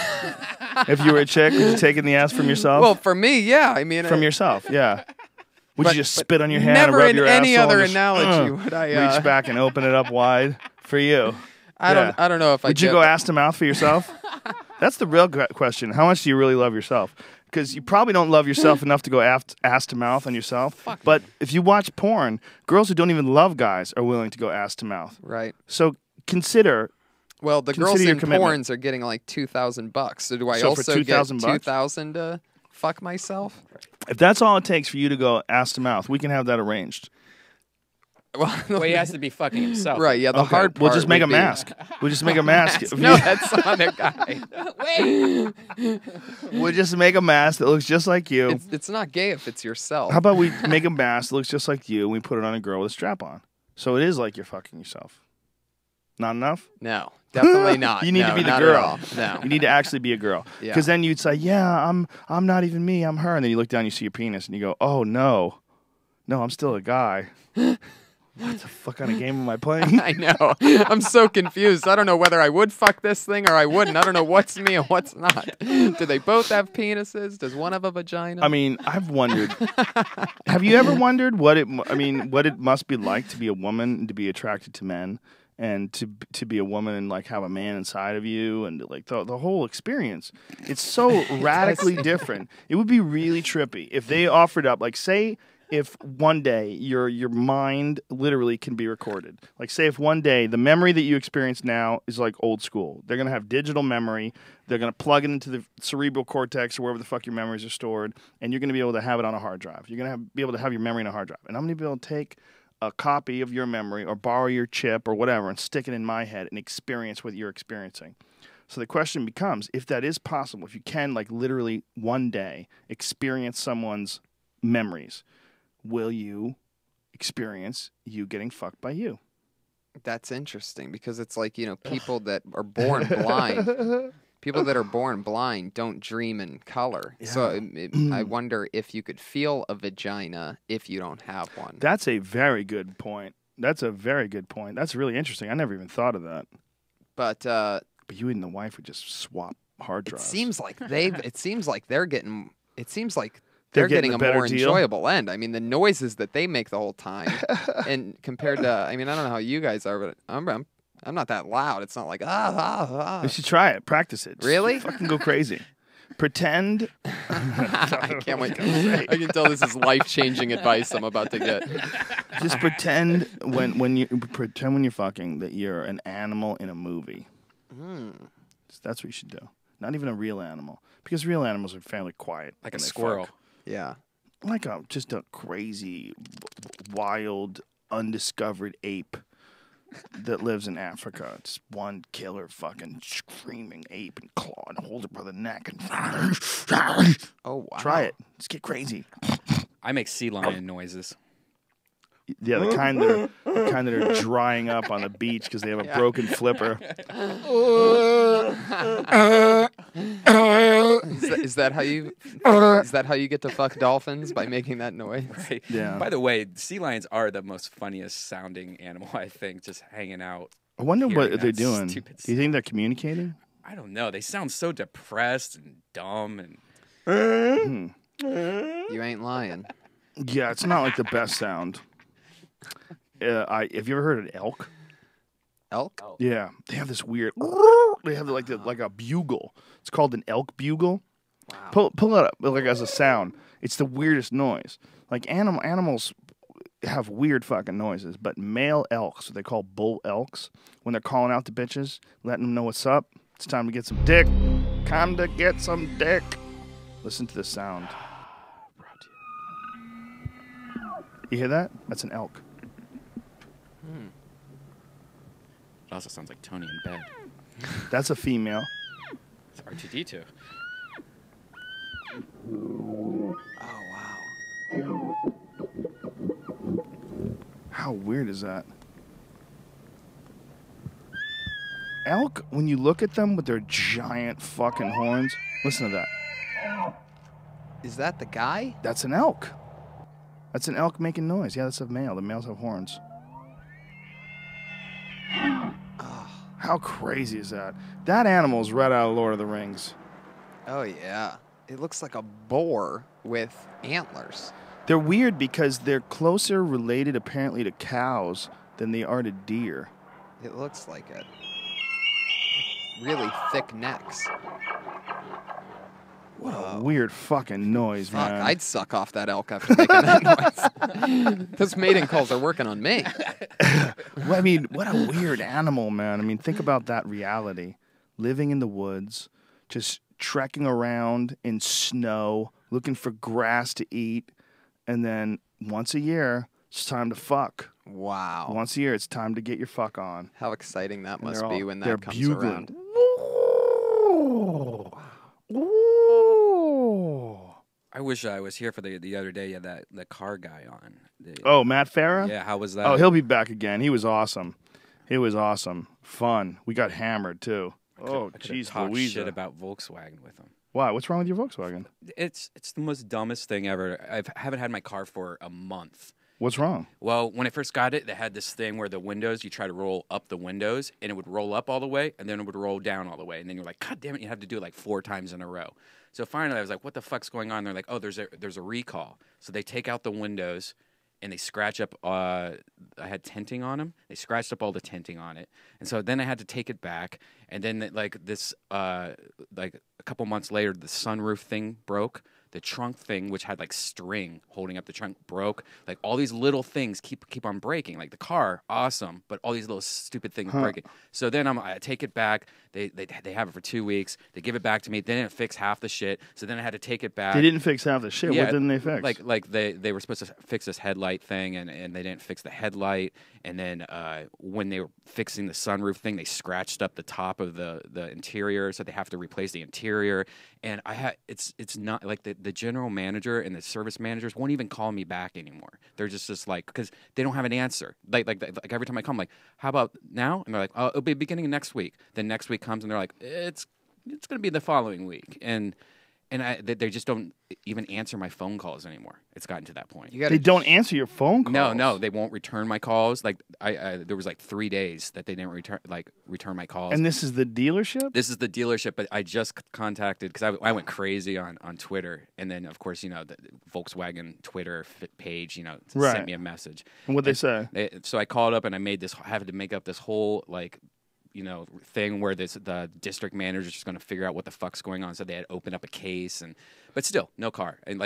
If you were a chick, would you take in the ass from yourself? Well, for me, yeah. I mean, from yourself, yeah. Would you just spit on your hand never and rub in your any asshole other and just, analogy would I reach back and open it up wide for you? I don't know if I would you go ass to mouth for yourself? That's the real question. How much do you really love yourself? Because you probably don't love yourself enough to go ass to mouth on yourself. But if you watch porn, girls who don't even love guys are willing to go ass to mouth. Right. So consider. Well, the girls in porns are getting like $2,000. So do I also get $2,000 to fuck myself? If that's all it takes for you to go ass to mouth, we can have that arranged. Well, he has to be fucking himself. Right, yeah, the hard part We'll just make a would be- mask. We'll just make a mask. No, that's not a guy. We'll just make a mask that looks just like you. It's not gay if it's yourself. How about we make a mask that looks just like you and we put it on a girl with a strap on? So it is like you're fucking yourself. Not enough? No, definitely not. You need No, to be the not at girl. all. No. You need to actually be a girl. Yeah. Because then you'd say, yeah, I'm not even me, I'm her. And then you look down, you see your penis, and you go, oh, no. No, I'm still a guy. What the fuck kind of game am I playing? I know. I'm so confused. I don't know whether I would fuck this thing or I wouldn't. I don't know what's me and what's not. Do they both have penises? Does one have a vagina? I mean, I've wondered. Have you ever wondered what it must be like to be a woman and to be attracted to men, and to be a woman and like have a man inside of you, and like the whole experience? It's so radically different. It would be really trippy if they offered up, like, say, if one day your mind literally can be recorded. Like, say if one day the memory that you experience now is like old school. They're going to have digital memory. They're going to plug it into the cerebral cortex or wherever the fuck your memories are stored, and you're going to be able to have it on a hard drive. You're going to be able to have your memory in a hard drive. And I'm going to be able to take a copy of your memory or borrow your chip or whatever and stick it in my head and experience what you're experiencing. So the question becomes, if that is possible, if you can, like, literally one day experience someone's memories, will you experience you getting fucked by you? That's interesting because it's like, people that are born blind. People that are born blind don't dream in color. Yeah. So I wonder if you could feel a vagina if you don't have one. That's a very good point. That's really interesting. I never even thought of that. But you and the wife would just swap hard drives. It seems like they're getting a more enjoyable end. I mean, the noises that they make the whole time, and compared to, I mean, I don't know how you guys are, but I'm not that loud. It's not like You should try it. Practice it. Really? Just fucking go crazy. Pretend. I can't wait. I can tell this is life-changing advice I'm about to get. Just pretend when you're fucking that you're an animal in a movie. That's what you should do. Not even a real animal, because real animals are fairly quiet. Like a squirrel. Fuck. Yeah. Like just a crazy, wild, undiscovered ape that lives in Africa. It's one killer fucking screaming ape and claw and hold it by the neck and oh wow. Try it. Just get crazy. I make sea lion noises. Yeah, the kind that are drying up on the beach because they have a broken flipper. Is that how you get to fuck dolphins, by making that noise? Right. Yeah. By the way, sea lions are the most funniest sounding animal, I think, just hanging out. I wonder what hearing they're that doing. stupid Do you think they're communicating? I don't know. They sound so depressed and dumb and You ain't lying. Yeah, it's not like the best sound. Have you ever heard an elk? Elk? Yeah, they have this weird. They have like a bugle. It's called an elk bugle. Wow. Pull it up like as a sound. It's the weirdest noise. Like animals have weird fucking noises, but male elks, what they call bull elks, when they're calling out the bitches, letting them know what's up. It's time to get some dick. Time to get some dick. Listen to the sound. You hear that? That's an elk. it also sounds like Tony in bed. That's a female. It's R2D2. Oh, wow. How weird is that? Elk, when you look at them with their giant fucking horns, listen to that. Is that the guy? That's an elk. That's an elk making noise. Yeah, that's a male. The males have horns. How crazy is that? That animal's right out of Lord of the Rings. Oh, yeah. It looks like a boar with antlers. They're weird because they're closer related, apparently, to cows than they are to deer. It looks like it. Really thick necks. What a weird fucking noise, Fuck, man. I'd suck off that elk after making that noise. Those mating calls are working on me. Well, I mean, what a weird animal, man. I mean, think about that reality. Living in the woods, just trekking around in snow, looking for grass to eat, and then once a year, it's time to fuck. Wow. Once a year, it's time to get your fuck on. How exciting that And must they're be all- when they're that comes bugling. around. Ooh. I wish I was here for the other day. You had the car guy on. Oh, Matt Farah? Yeah, how was that? Oh, he'll be back again. He was awesome. He was awesome. Fun. We got hammered, too. Oh, I could've jeez, talked Louisa. shit about Volkswagen with him. Why? What's wrong with your Volkswagen? It's the most dumbest thing ever. I haven't had my car for a month. What's wrong? Well, when I first got it, they had this thing where the windows, you try to roll up the windows, and it would roll up all the way, and then it would roll down all the way. And then you're like, God damn it, you have to do it like 4 times in a row. So finally, I was like, what the fuck's going on? They're like, oh, there's a recall. So they take out the windows, and they scratch up, I had tinting on them. They scratched up all the tinting on it. And so then I had to take it back. And then like a couple months later, the sunroof thing broke. The trunk thing, which had like string holding up the trunk, broke. Like all these little things keep on breaking. Like the car, awesome, but all these little stupid things breaking. So then I take it back. They have it for 2 weeks. They give it back to me. They didn't fix half the shit. So then I had to take it back. They didn't fix half the shit. Yeah, What didn't they fix? Like they were supposed to fix this headlight thing, and they didn't fix the headlight. And then when they were fixing the sunroof thing, they scratched up the top of the interior, so they have to replace the interior. And it's not like the general manager and the service managers won't even call me back anymore. They're just like, because they don't have an answer. Like every time I come, like, how about now? And they're like, oh, it'll be beginning of next week. Then next week comes, and they're like, it's going to be the following week. And they just don't even answer my phone calls anymore. It's gotten to that point. They don't answer your phone calls? No, they won't return my calls. Like there was like 3 days that they didn't return my calls. And this is the dealership? This is the dealership, but I just contacted because I went crazy on Twitter, and then of course the Volkswagen Twitter page sent me a message. And what'd they say? So I called up and I had to make up this whole thing where the district manager is just going to figure out what the fuck's going on. So they had opened up a case, but still no car. And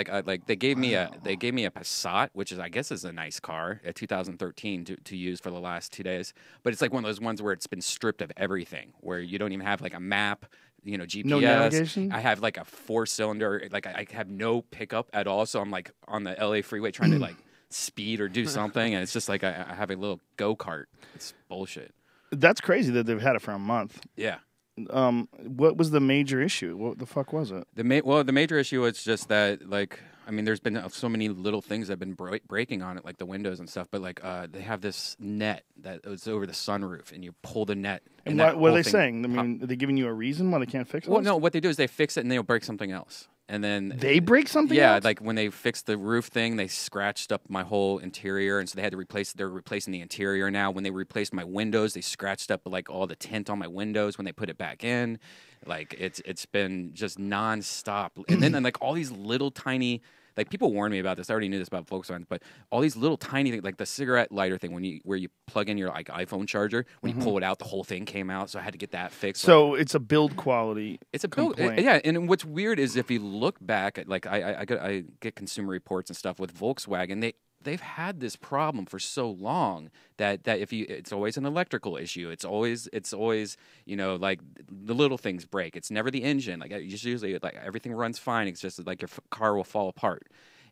they gave me a Passat, which I guess is a nice car, a 2013 to use for the last 2 days. But it's like one of those ones where it's been stripped of everything, where you don't even have like a map, GPS. No navigation? I have like a 4-cylinder, like I have no pickup at all. So I'm like on the LA freeway trying to like speed or do something, and it's just like I have a little go-kart. It's bullshit. That's crazy that they've had it for a month. Yeah. What was the major issue? What the fuck was it? The major issue was just that, like, I mean, there's been so many little things that have been breaking on it, like the windows and stuff. But like, they have this net that is over the sunroof, and you pull the net. And what are they saying? I mean, are they giving you a reason why they can't fix it? Well, no. What they do is they fix it, and they'll break something else. And then they break something. Yeah, else? like when they fixed the roof thing, they scratched up my whole interior, and so they had to replace. They're replacing the interior now. When they replaced my windows, they scratched up like all the tint on my windows when they put it back in. Like it's been just nonstop. And then like all these little tiny. Like people warned me about this. I already knew this about Volkswagen, but all these little tiny things, like the cigarette lighter thing, where you plug in your like iPhone charger, when you pull it out, the whole thing came out. So I had to get that fixed. So it's a build quality. It's a build, yeah. And what's weird is if you look back at like I get Consumer Reports and stuff with Volkswagen, they've had this problem for so long that if it's always an electrical issue. It's always like the little things break. It's never the engine. Like usually like everything runs fine. It's just like your car will fall apart,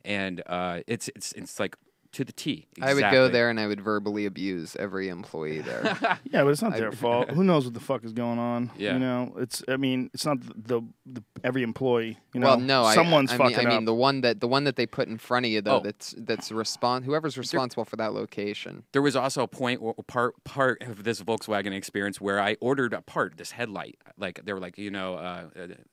and it's like to the T. Exactly. I would go there and I would verbally abuse every employee there. Yeah, but it's not their fault. Who knows what the fuck is going on? Yeah. You know, it's not the every employee. You know, well, no, someone's fucking I mean, up. the one that they put in front of you though. That's whoever's responsible for that location. There was also a point, part of this Volkswagen experience where I ordered a part, this headlight. Like they were like,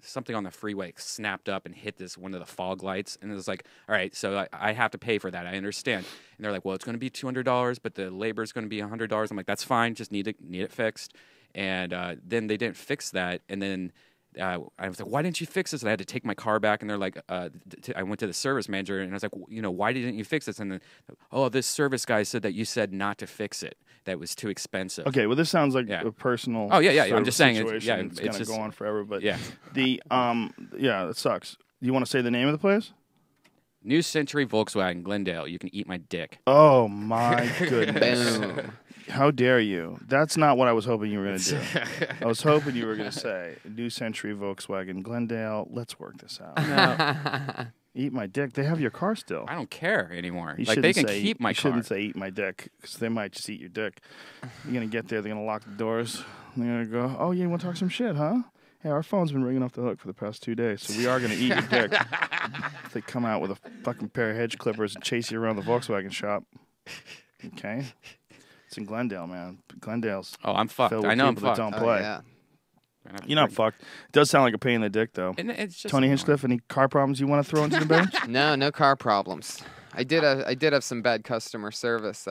something on the freeway snapped up and hit one of the fog lights, and it was like, all right, so I have to pay for that. I understand. And they're like, well, it's going to be $200, but the labor is going to be $100. I'm like, that's fine. Just need it fixed. And then they didn't fix that. And then I was like, why didn't you fix this? And I had to take my car back. And they're like, I went to the service manager, and I was like, why didn't you fix this? And then, this service guy said that you said not to fix it. That was too expensive. Okay, well, this sounds like a personal. Oh yeah. I'm just saying. It's going to go on forever. But yeah, it sucks. Do you want to say the name of the place? New Century Volkswagen, Glendale. You can eat my dick. Oh my goodness! How dare you? That's not what I was hoping you were going to do. I was hoping you were going to say New Century Volkswagen, Glendale. Let's work this out. No. Eat my dick. They have your car still. I don't care anymore. You like they can keep my car. You shouldn't say eat my dick because they might just eat your dick. You're going to get there. They're going to lock the doors. They're going to go, oh, yeah, you want to talk some shit, huh? Hey, our phone's been ringing off the hook for the past 2 days, so we are going to eat your dick. If they come out with a fucking pair of hedge clippers and chase you around the Volkswagen shop. Okay? It's in Glendale, man. Glendale's. Oh, I'm fucked. Filled with I know I'm people that fucked. don't play. Yeah. You're not fucked. It does sound like a pain in the dick, though. And it's just Tony Hinchcliffe, any car problems you want to throw into the bench? No car problems. I did have some bad customer service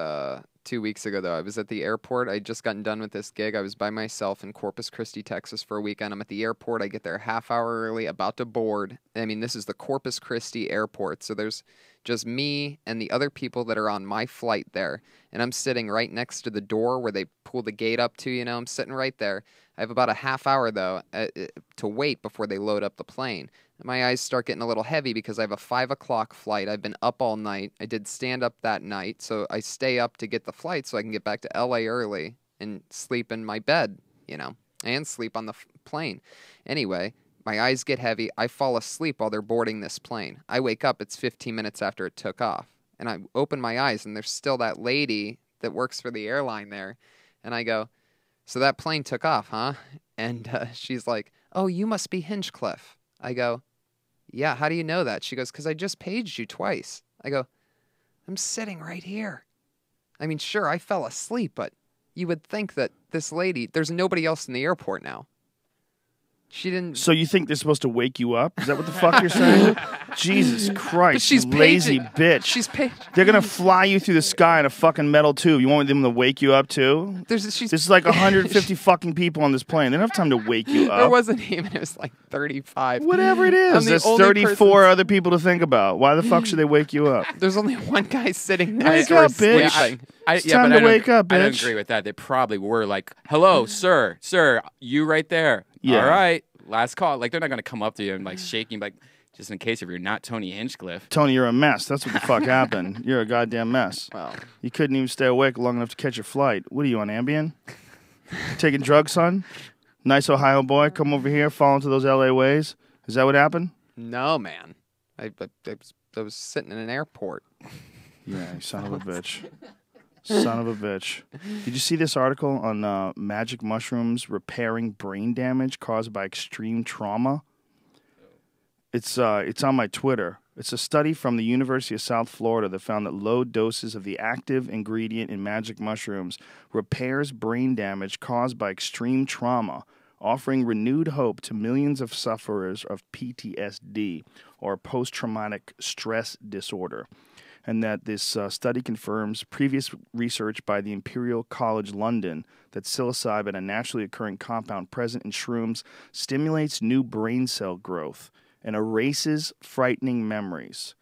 2 weeks ago, though. I was at the airport. I just gotten done with this gig. I was by myself in Corpus Christi, Texas for a weekend. I'm at the airport. I get there a half hour early, about to board. I mean, this is the Corpus Christi airport, so there's just me and the other people that are on my flight there. And I'm sitting right next to the door where they pull the gate up to, I'm sitting right there. I have about a half hour, though, to wait before they load up the plane. My eyes start getting a little heavy because I have a 5 o'clock flight. I've been up all night. I did stand up that night, so I stay up to get the flight so I can get back to L.A. early and sleep in my bed, and sleep on the plane. Anyway, my eyes get heavy. I fall asleep while they're boarding this plane. I wake up. It's 15 minutes after it took off. And I open my eyes, and there's still that lady that works for the airline there. And I go, so that plane took off, huh? And she's like, oh, you must be Hinchcliffe. I go, yeah, how do you know that? She goes, because I just paged you twice. I go, I'm sitting right here. I mean, sure, I fell asleep, but you would think that this lady, there's nobody else in the airport now. She didn't. So you think they're supposed to wake you up? Is that what the fuck you're saying? Jesus Christ, But she's you lazy paging- bitch. She's paged. They're going to fly you through the sky in a fucking metal tube. You want them to wake you up too? There's like 150 fucking people on this plane. They don't have time to wake you up. There wasn't even, it was like 35. Whatever it I'm is, the there's only 34 other people to think about. Why the fuck should they wake you up? There's only one guy sitting there. Wake up, bitch. sleeping. It's time to wake up, I don't bitch. agree with that. They probably were like, hello, sir, you right there. Yeah. All right, last call. Like, they're not going to come up to you and like shake you, like, just in case if you're not Tony Hinchcliffe. Tony, you're a mess. That's what the fuck happened. You're a goddamn mess. Wow. You couldn't even stay awake long enough to catch your flight. What are you, on Ambien? Taking drugs, son? Nice Ohio boy, come over here, fall into those LA ways. Is that what happened? No, man. I was sitting in an airport. Yeah, you son of a bitch. Son of a bitch. Did you see this article on magic mushrooms repairing brain damage caused by extreme trauma? It's on my Twitter. It's a study from the University of South Florida that found that low doses of the active ingredient in magic mushrooms repairs brain damage caused by extreme trauma, offering renewed hope to millions of sufferers of PTSD, or post-traumatic stress disorder. And that this study confirms previous research by the Imperial College London that psilocybin, a naturally occurring compound present in shrooms, stimulates new brain cell growth and erases frightening memories.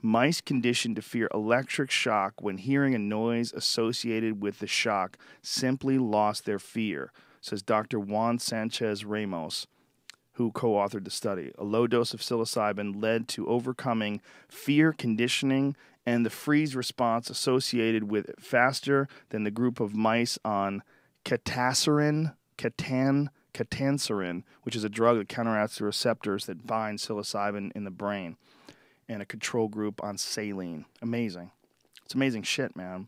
Mice conditioned to fear electric shock when hearing a noise associated with the shock simply lost their fear, says Dr. Juan Sanchez Ramos, who co-authored the study. A low dose of psilocybin led to overcoming fear conditioning and the freeze response associated with it faster than the group of mice on catanserin, which is a drug that counteracts the receptors that bind psilocybin in the brain, and a control group on saline. Amazing. It's amazing shit, man.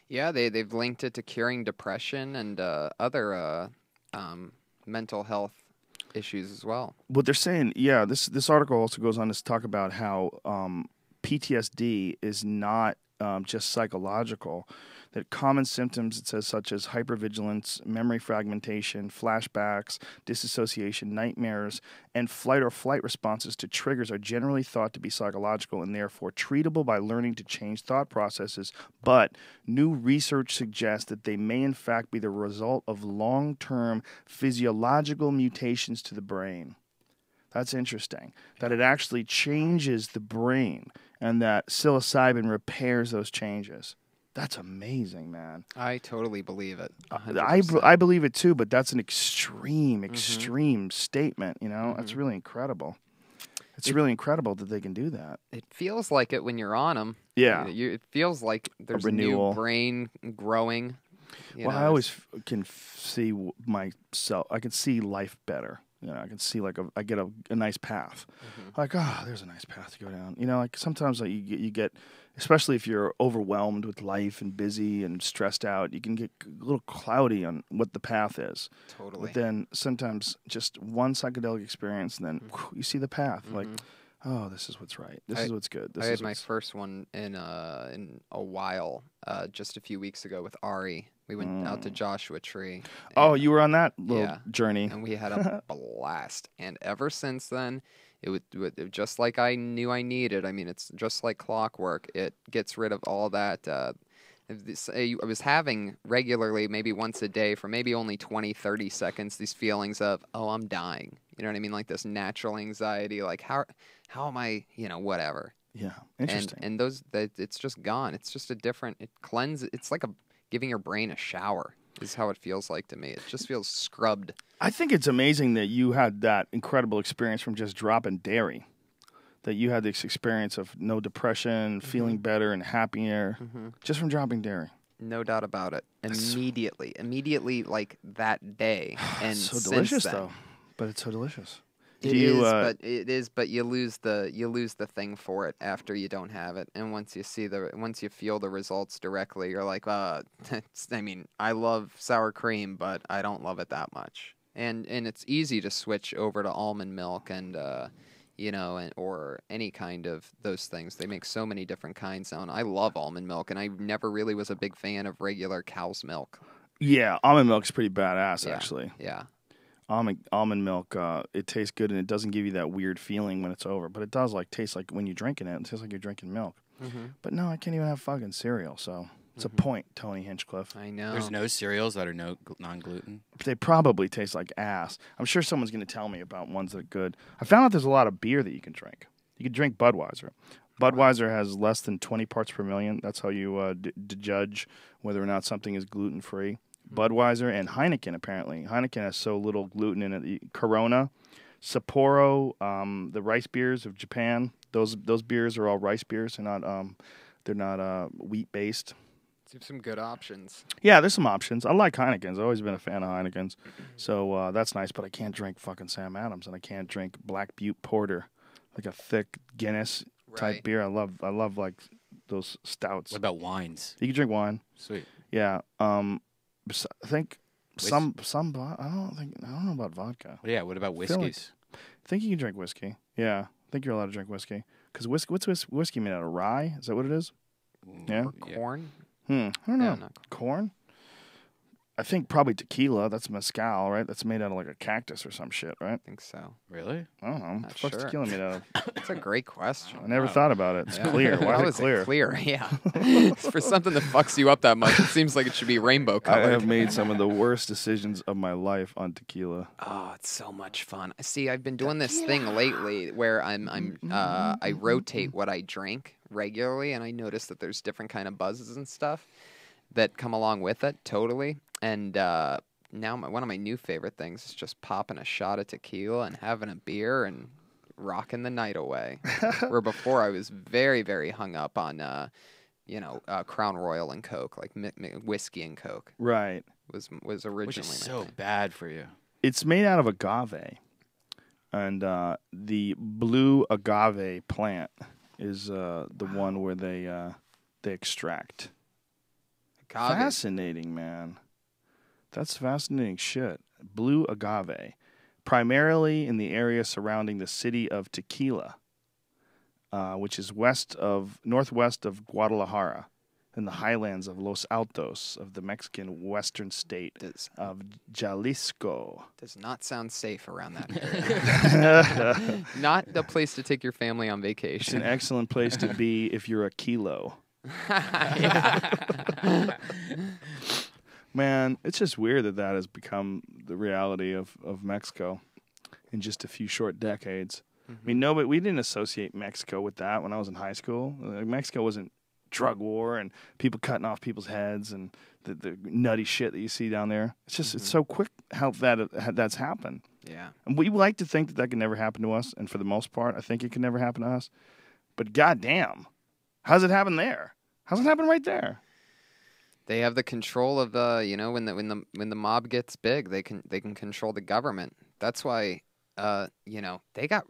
Yeah, they've linked it to curing depression and other mental health issues as well. What they're saying, yeah, this article also goes on to talk about how PTSD is not just psychological, that common symptoms, it says, such as hypervigilance, memory fragmentation, flashbacks, disassociation, nightmares, and flight or flight responses to triggers are generally thought to be psychological and therefore treatable by learning to change thought processes, but new research suggests that they may in fact be the result of long-term physiological mutations to the brain. That's interesting, that it actually changes the brain and that psilocybin repairs those changes. That's amazing, man. I totally believe it. I believe it too, but that's an extreme statement, you know? That's really incredible. It's really incredible that they can do that. It feels like it when you're on them. Yeah. It feels like there's a new brain growing. Well, I always can see myself, I can see life better. You know, I can see I get a nice path. Like, oh, there's a nice path to go down. You know, like sometimes like you get, especially if you're overwhelmed with life and busy and stressed out, you can get a little cloudy on what the path is. Totally. But then sometimes just one psychedelic experience, and then you see the path. Like, oh, this is what's right. This is what's good. I had my first one in a while, just a few weeks ago with Ari. We went out to Joshua Tree. Oh, you were on that little journey. And we had a blast. And ever since then, it would just like I knew I needed. I mean, it's just like clockwork. It gets rid of all that. I was having regularly, maybe once a day for maybe only 20, 30 seconds, these feelings of, oh, I'm dying. You know what I mean? Like this natural anxiety, like how am I, whatever. Yeah, interesting. And it's just gone. It's just it cleanses. It's like giving your brain a shower is how it feels like to me. It just feels scrubbed. I think it's amazing that you had that incredible experience from just dropping dairy. That you had this experience of no depression, feeling better and happier, just from dropping dairy. No doubt about it. Immediately, like that day. And so delicious, though. But it's so delicious. It is, but you lose the thing for it after you don't have it, and once you feel the results directly, you're like, I mean, I love sour cream, but I don't love it that much, and it's easy to switch over to almond milk and or any kind of those things. They make so many different kinds now, and I love almond milk, and I never really was a big fan of regular cow's milk. Yeah, almond milk's pretty badass, actually. Yeah. Almond milk, it tastes good, and it doesn't give you that weird feeling when it's over. But it does taste like when you're drinking it. It tastes like you're drinking milk. But no, I can't even have fucking cereal. So it's a point, Tony Hinchcliffe. I know. There's no cereals that are non-gluten. They probably taste like ass. I'm sure someone's going to tell me about ones that are good. I found out there's a lot of beer that you can drink. You can drink Budweiser. Budweiser has less than 20 parts per million. That's how you judge whether or not something is gluten-free. Budweiser and Heineken, apparently. Heineken has so little gluten in it. Corona, Sapporo, the rice beers of Japan. Those beers are all rice beers. They're not wheat-based. Some good options. Yeah, there's some options. I like Heinekens. I've always been a fan of Heinekens. So that's nice, but I can't drink fucking Sam Adams, and I can't drink Black Butte Porter, like a thick Guinness-type beer. I love like those stouts. What about wines? You can drink wine. Sweet. Yeah. I think I don't know about vodka. Well, yeah, what about whiskeys? I think you can drink whiskey. Yeah. I think you're allowed to drink whiskey. Because whiskey made out of rye? Is that what it is? Yeah. Or corn? I don't know. Yeah, not Corn? I think probably tequila. That's mezcal, right? That's made out of like a cactus or some shit, right? I think so. Really? I don't know. What the fuck's sure. tequila made out of? That's a great question. I never thought about it. It's clear. Why How is it is clear? it clear? Yeah. For something that fucks you up that much, it seems like it should be rainbow I colored. have made some of the worst decisions of my life on tequila. Oh, it's so much fun. See, I've been doing this thing lately where I rotate what I drink regularly, and I notice that there's different kind of buzzes and stuff that come along with it. Totally. And now one of my new favorite things is just popping a shot of tequila and having a beer and rocking the night away. Where before I was very, very hung up on, Crown Royal and Coke, like whiskey and Coke. Right. Was originally Which is my so thing. bad for you. It's made out of agave. And the blue agave plant is the one where they extract. Agave. Fascinating, man. That's fascinating shit. Blue agave, primarily in the area surrounding the city of Tequila, which is northwest of Guadalajara, in the highlands of Los Altos of the Mexican western state of Jalisco. Does not sound safe around that area. Not the place to take your family on It's vacation. an excellent place to be if you're a kilo. Man, it's just weird that has become the reality of Mexico in just a few short decades. I mean, no, but we didn't associate Mexico with that when I was in high school. Mexico wasn't drug war and people cutting off people's heads and the nutty shit that you see down there. It's just it's so quick how that's happened. Yeah. And we like to think that can never happen to us, and for the most part, I think it can never happen to us. But goddamn, how's it happen there? How's it happen right there? They have the control of when the mob gets big, they can control the government. That's why they got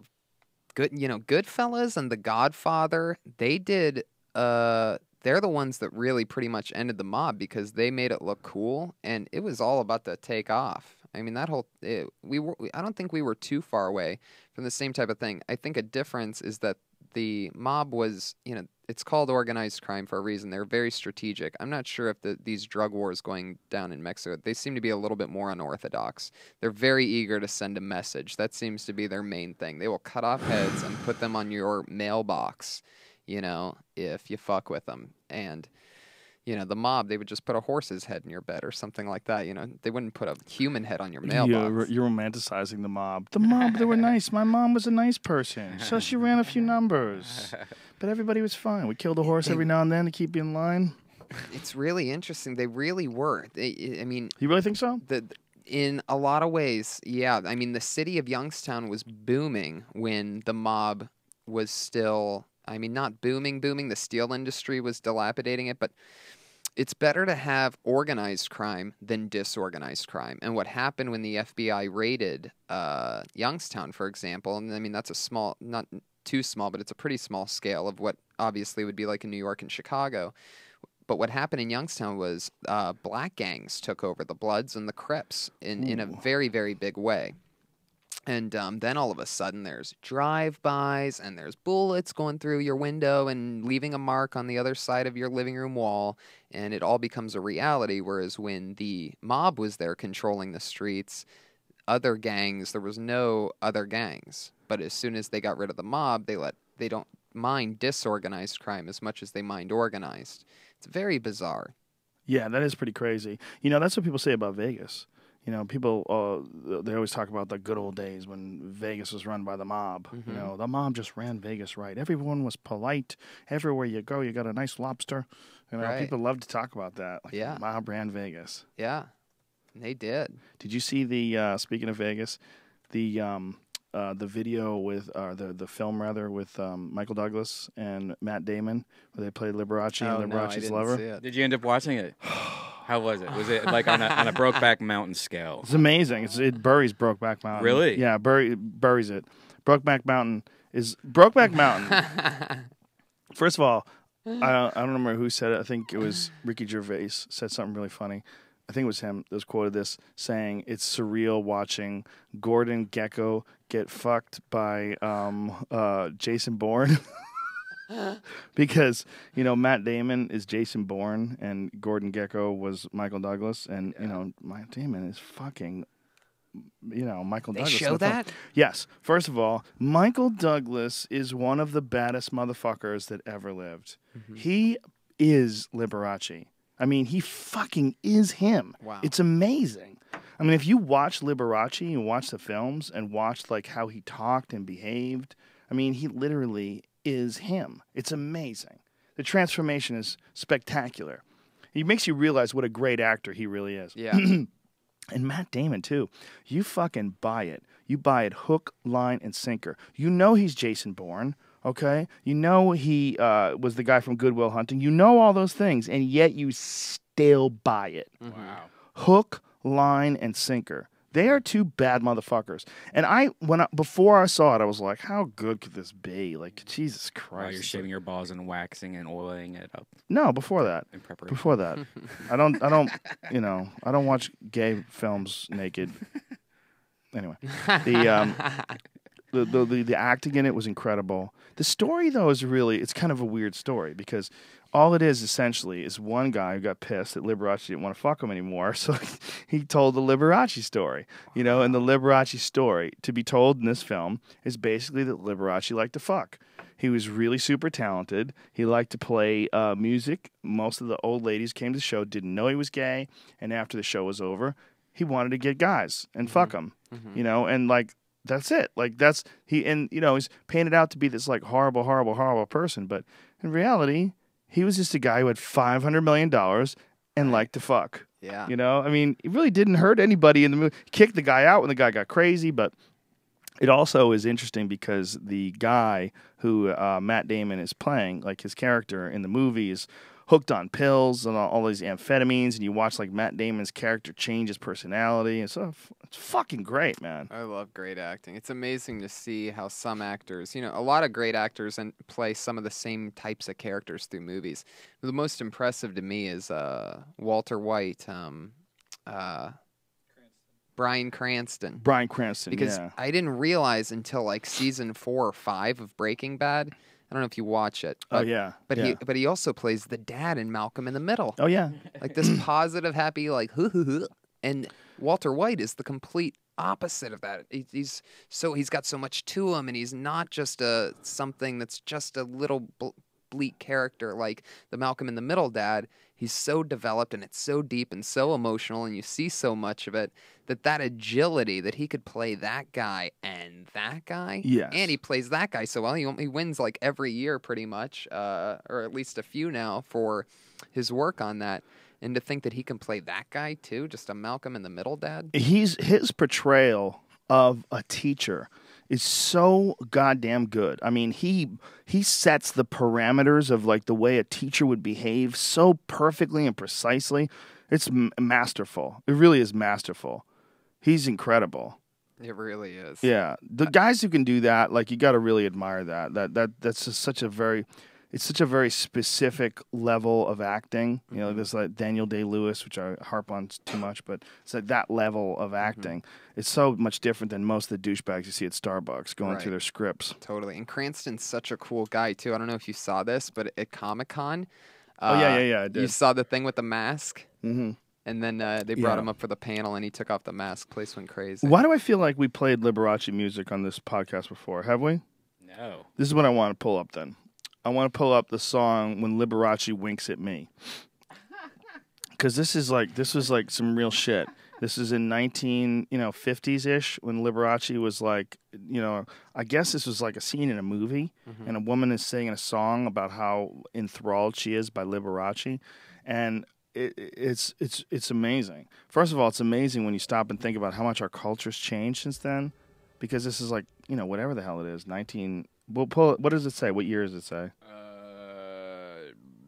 good Goodfellas and The Godfather. They did they're the ones that really pretty much ended the mob because they made it look cool and it was all about to take off. I mean I don't think we were too far away from the same type of thing. I think a difference is that the mob was, it's called organized crime for a reason. They're very strategic. I'm not sure if these drug wars going down in Mexico, they seem to be a little bit more unorthodox. They're very eager to send a message. That seems to be their main thing. They will cut off heads and put them on your mailbox, if you fuck with them. And, the mob, they would just put a horse's head in your bed or something like that. They wouldn't put a human head on your mailbox. You're romanticizing the mob. The mob, they were nice. My mom was a nice person, so she ran a few numbers. But everybody was fine. We killed a horse every now and then to keep you in line. It's really interesting. They really were. You really think so? In a lot of ways, yeah. I mean, the city of Youngstown was booming when the mob was still, not booming. The steel industry was dilapidating it, but it's better to have organized crime than disorganized crime. And what happened when the FBI raided Youngstown, for example, and that's a small, not too small, but it's a pretty small scale of what obviously would be like in New York and Chicago. But what happened in Youngstown was black gangs took over, the Bloods and the Crips, in a very, very big way. And then all of a sudden there's drive-bys and there's bullets going through your window and leaving a mark on the other side of your living room wall. And it all becomes a reality. Whereas when the mob was there controlling the streets, there was no other gangs. But as soon as they got rid of the mob, they don't mind disorganized crime as much as they mind organized. It's very bizarre. Yeah, that is pretty crazy. That's what people say about Vegas. People, they always talk about the good old days when Vegas was run by the mob. The mob just ran Vegas right. Everyone was polite. Everywhere you go, you got a nice lobster. Right. People love to talk about that. Yeah. The mob ran Vegas. Yeah, they did. Did you see speaking of Vegas, the video with, the film rather, with Michael Douglas and Matt Damon, where they played Liberace and Liberace's lover? Did you end up watching it? How was it? Was it like on a Brokeback Mountain scale? It's amazing. It buries Brokeback Mountain. Really? Yeah, buries it. Brokeback Mountain. First of all, I don't remember who said it. I think it was Ricky Gervais said something really funny. I think it was him that was quoted this, saying it's surreal watching Gordon Gekko get fucked by Jason Bourne. Because, Matt Damon is Jason Bourne and Gordon Gekko was Michael Douglas. And, Matt Damon is fucking, Michael Douglas. They show that? Yes. First of all, Michael Douglas is one of the baddest motherfuckers that ever lived. Mm-hmm. He is Liberace. I mean, he fucking is him. Wow. It's amazing. I mean, if you watch Liberace and watch the films and watch like how he talked and behaved, I mean, he literally is him. It's amazing. The transformation is spectacular. He makes you realize what a great actor he really is. Yeah. And Matt Damon, too. You fucking buy it. You buy it hook, line, and sinker. You know he's Jason Bourne. Okay? You know he was the guy from Good Will Hunting. You know all those things, and yet you still buy it. Mm-hmm. Wow. Hook, line, and sinker. They are two bad motherfuckers. And before I saw it, I was like, how good could this be? Like, Jesus Christ. While you're shaving your balls and waxing and oiling it up. No, before that. In preparation. Before that. I don't watch gay films naked. Anyway. The acting in it was incredible. The story, though, it's kind of a weird story because all it is essentially is one guy who got pissed that Liberace didn't want to fuck him anymore, so he told the Liberace story. And the Liberace story, to be told in this film, is basically that Liberace liked to fuck. He was really super talented. He liked to play music. Most of the old ladies came to the show, didn't know he was gay, and after the show was over, he wanted to get guys and fuck them. Mm-hmm. And like, that's it. Like he's painted out to be this like horrible, horrible, horrible person, but in reality, he was just a guy who had $500 million and liked to fuck. Yeah. I mean, he really didn't hurt anybody in the movie. Kicked the guy out when the guy got crazy, but it also is interesting because the guy who Matt Damon is playing, like his character in the movie, is hooked on pills and all these amphetamines, and you watch like Matt Damon's character change his personality, and so it's fucking great, man. I love great acting. It's amazing to see how some actors, a lot of great actors play some of the same types of characters through movies. The most impressive to me is Walter White, Bryan Cranston. Bryan Cranston, because yeah. I didn't realize until like season 4 or 5 of Breaking Bad. I don't know if you watch it. But, But he also plays the dad in Malcolm in the Middle. Oh yeah, like this positive, happy, like and Walter White is the complete opposite of that. He's got so much to him, and he's not just something that's just a little bleak character like the Malcolm in the Middle dad. He's so developed, and it's so deep and so emotional, and you see so much of it that agility that he could play that guy and that guy. Yes. And he plays that guy so well. He wins like every year pretty much, or at least a few now for his work on that. And to think that he can play that guy too, just a Malcolm in the Middle dad. His portrayal of a teacher is so goddamn good. I mean, he sets the parameters of like the way a teacher would behave so perfectly and precisely. It's masterful. It really is masterful. He's incredible. It really is. Yeah, the guys who can do that, like you got to really admire that. That's just such a very specific level of acting. You know, there's like Daniel Day-Lewis, which I harp on too much, but it's like that level of acting. It's so much different than most of the douchebags you see at Starbucks going through their scripts. Totally. And Cranston's such a cool guy too. I don't know if you saw this, but at Comic-Con, yeah, I did. You saw the thing with the mask. Mm-hmm. And then they brought him up for the panel, and he took off the mask. Place went crazy. Why do I feel like we played Liberace music on this podcast before? Have we? No. This is what I want to pull up then. I want to pull up the song When Liberace Winks at Me. Because this was like some real shit. This is in 50s-ish when Liberace was like, I guess this was like a scene in a movie, and a woman is singing a song about how enthralled she is by Liberace, and it's amazing. First of all, it's amazing when you stop and think about how much our culture's changed since then, because this is like, whatever the hell it is, We'll pull it. What does it say? What year does it say?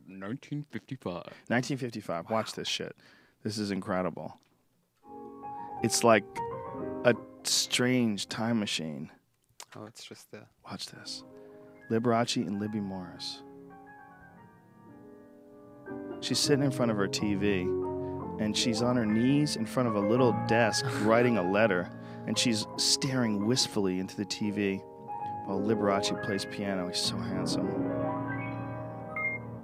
1955. 1955. Wow. Watch this shit. This is incredible. It's like a strange time machine. Oh, it's just the... Watch this. Liberace and Libby Morris. She's sitting in front of her TV, and she's on her knees in front of a little desk writing a letter, and she's staring wistfully into the TV while Liberace plays piano. He's so handsome.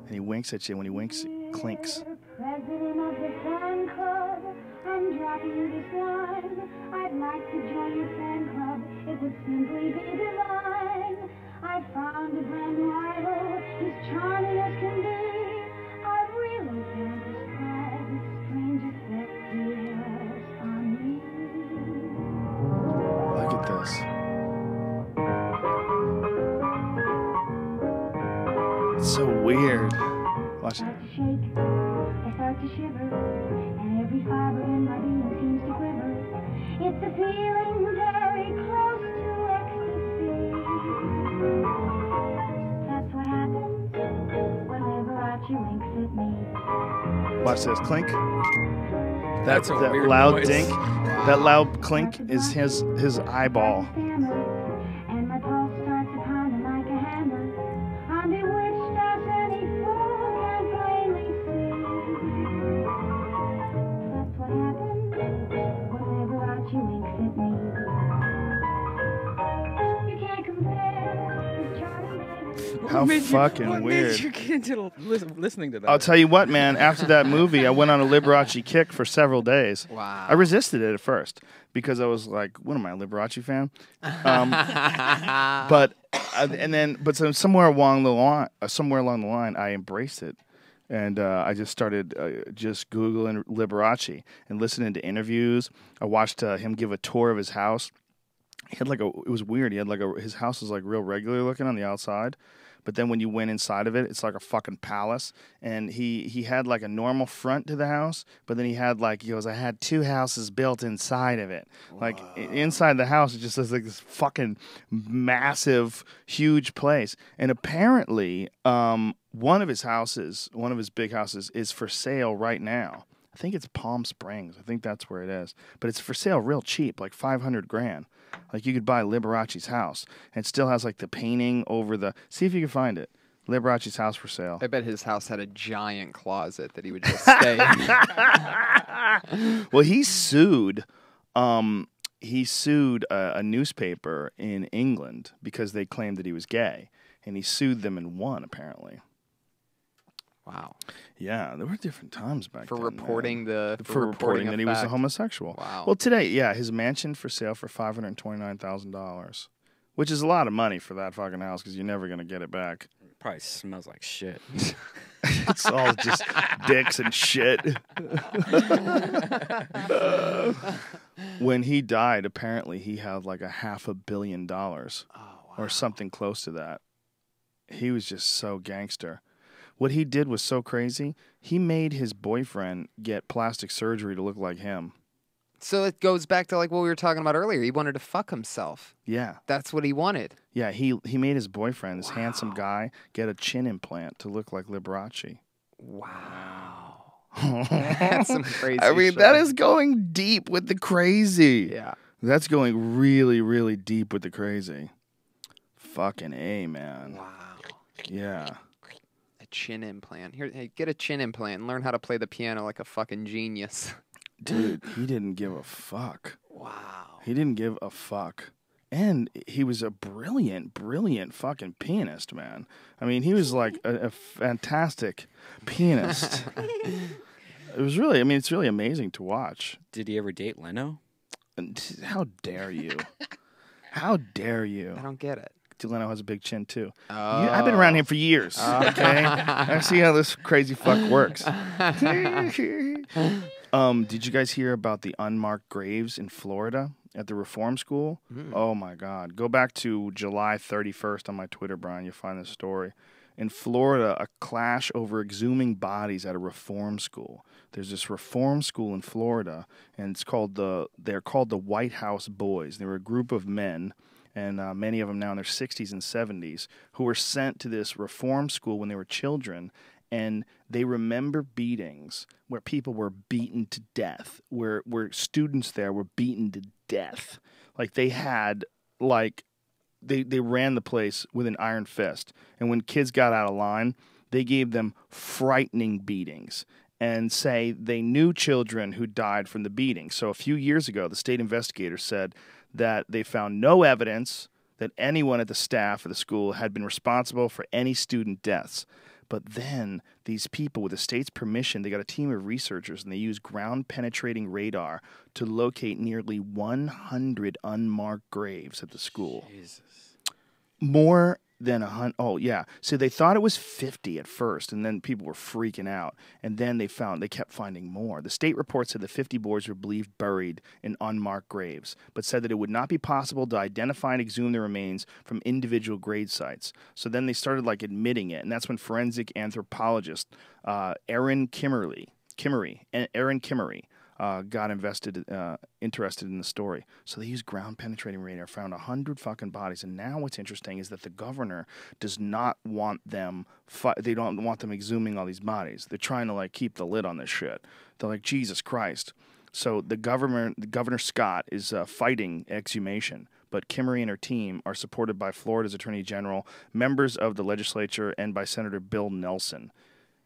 And he winks at you. When he winks, it clinks. President of the fan club, I'm dropping you this line. I'd like to join your fan club. It would simply be divine. I found a brand new idol. He's charming as can be. I really can't describe the strange effect he has on me. Look at this. It's so weird. Watch it. I start to shake, I start to shiver, and every fiber in my being seems to quiver. It's a feeling very close to ecstasy. That's what happens when Liberace winks at me. Watch this. Clink. That's a that weird loud noise. dink. That loud clink is his eyeball. And my pulse starts to pound like a hammer. I'm bewitched as any fool can plainly see. That's what happens when Liberace winks at me. You can't compare the charming baby. How fucking what weird. made you get into listening to that? I'll tell you what, man. After that movie, I went on a Liberace kick for several days. Wow. I resisted it at first because I was like, "What am I, a Liberace fan?" But so somewhere along the line, I embraced it, and I just started just Googling Liberace and listening to interviews. I watched him give a tour of his house. He had it was weird. He had his house was like real regular looking on the outside. But then when you went inside of it, it's like a fucking palace. And he had like a normal front to the house, but then he goes, I had 2 houses built inside of it. Like inside the house, it just is like this fucking massive, huge place. And apparently, one of his big houses is for sale right now. I think it's Palm Springs. I think that's where it is. But it's for sale real cheap, like $500,000. Like you could buy Liberace's house, and it still has like the painting over the. See if you can find it. Liberace's house for sale. I bet his house had a giant closet that he would just stay in. Well, he sued. He sued a newspaper in England because they claimed that he was gay, and he sued them and won apparently. Wow. Yeah, there were different times back For then. reporting man. the for reporting a that he was a fact. homosexual. Wow. Well, today, yeah, his mansion for sale for $529,000, which is a lot of money for that fucking house because you're never gonna get it back. Probably smells like shit. It's all just dicks and shit. When he died, apparently he had like $500 million or something close to that. He was just so gangster. What he did was so crazy. He made his boyfriend get plastic surgery to look like him. So it goes back to like what we were talking about earlier. He wanted to fuck himself. Yeah. That's what he wanted. Yeah, he made his boyfriend, this handsome guy, get a chin implant to look like Liberace. Wow. That's some crazy I mean, shit. that is going deep with the crazy. Yeah. That's going really, really deep with the crazy. Fucking A, man. Wow. Yeah. A chin implant. Here, hey, get a chin implant and learn how to play the piano like a fucking genius. Dude, he didn't give a fuck. Wow. He didn't give a fuck. And he was a brilliant, brilliant fucking pianist, man. I mean, he was like a fantastic pianist. It was really, I mean, it's really amazing to watch. Did he ever date Leno? How dare you? How dare you? I don't get it. Leno has a big chin, too. Oh. I've been around him for years, okay? I see how this crazy fuck works. Did you guys hear about the unmarked graves in Florida at the Reform School? Oh, my God. Go back to July 31st on my Twitter, Brian. You'll find this story. In Florida, a clash over exhuming bodies at a reform school. There's this reform school in Florida, and they're called the White House Boys. They were a group of men, and many of them now in their 60s and 70s, who were sent to this reform school when they were children, and they remember beatings where people were beaten to death, where students there were beaten to death. Like they had, like, they ran the place with an iron fist. And when kids got out of line, they gave them frightening beatings. and say they knew children who died from the beating. So a few years ago, the state investigators said that they found no evidence that anyone at the staff of the school had been responsible for any student deaths. But then these people, with the state's permission, they got a team of researchers, and they used ground-penetrating radar to locate nearly 100 unmarked graves at the school. Jesus. More than 100. Oh, yeah. So they thought it was 50 at first, and then people were freaking out. And then they kept finding more. The state report said the 50 boys were believed buried in unmarked graves, but said that it would not be possible to identify and exhume the remains from individual grave sites. So then they started admitting it, and that's when forensic anthropologist Aaron Kimmery got interested in the story. So they used ground-penetrating radar, found 100 fucking bodies, and now what's interesting is that the governor does not want them. They don't want them exhuming all these bodies. They're trying to keep the lid on this shit. They're like, Jesus Christ. So Governor Scott is fighting exhumation, but Kimmery and her team are supported by Florida's Attorney General, members of the legislature, and by Senator Bill Nelson.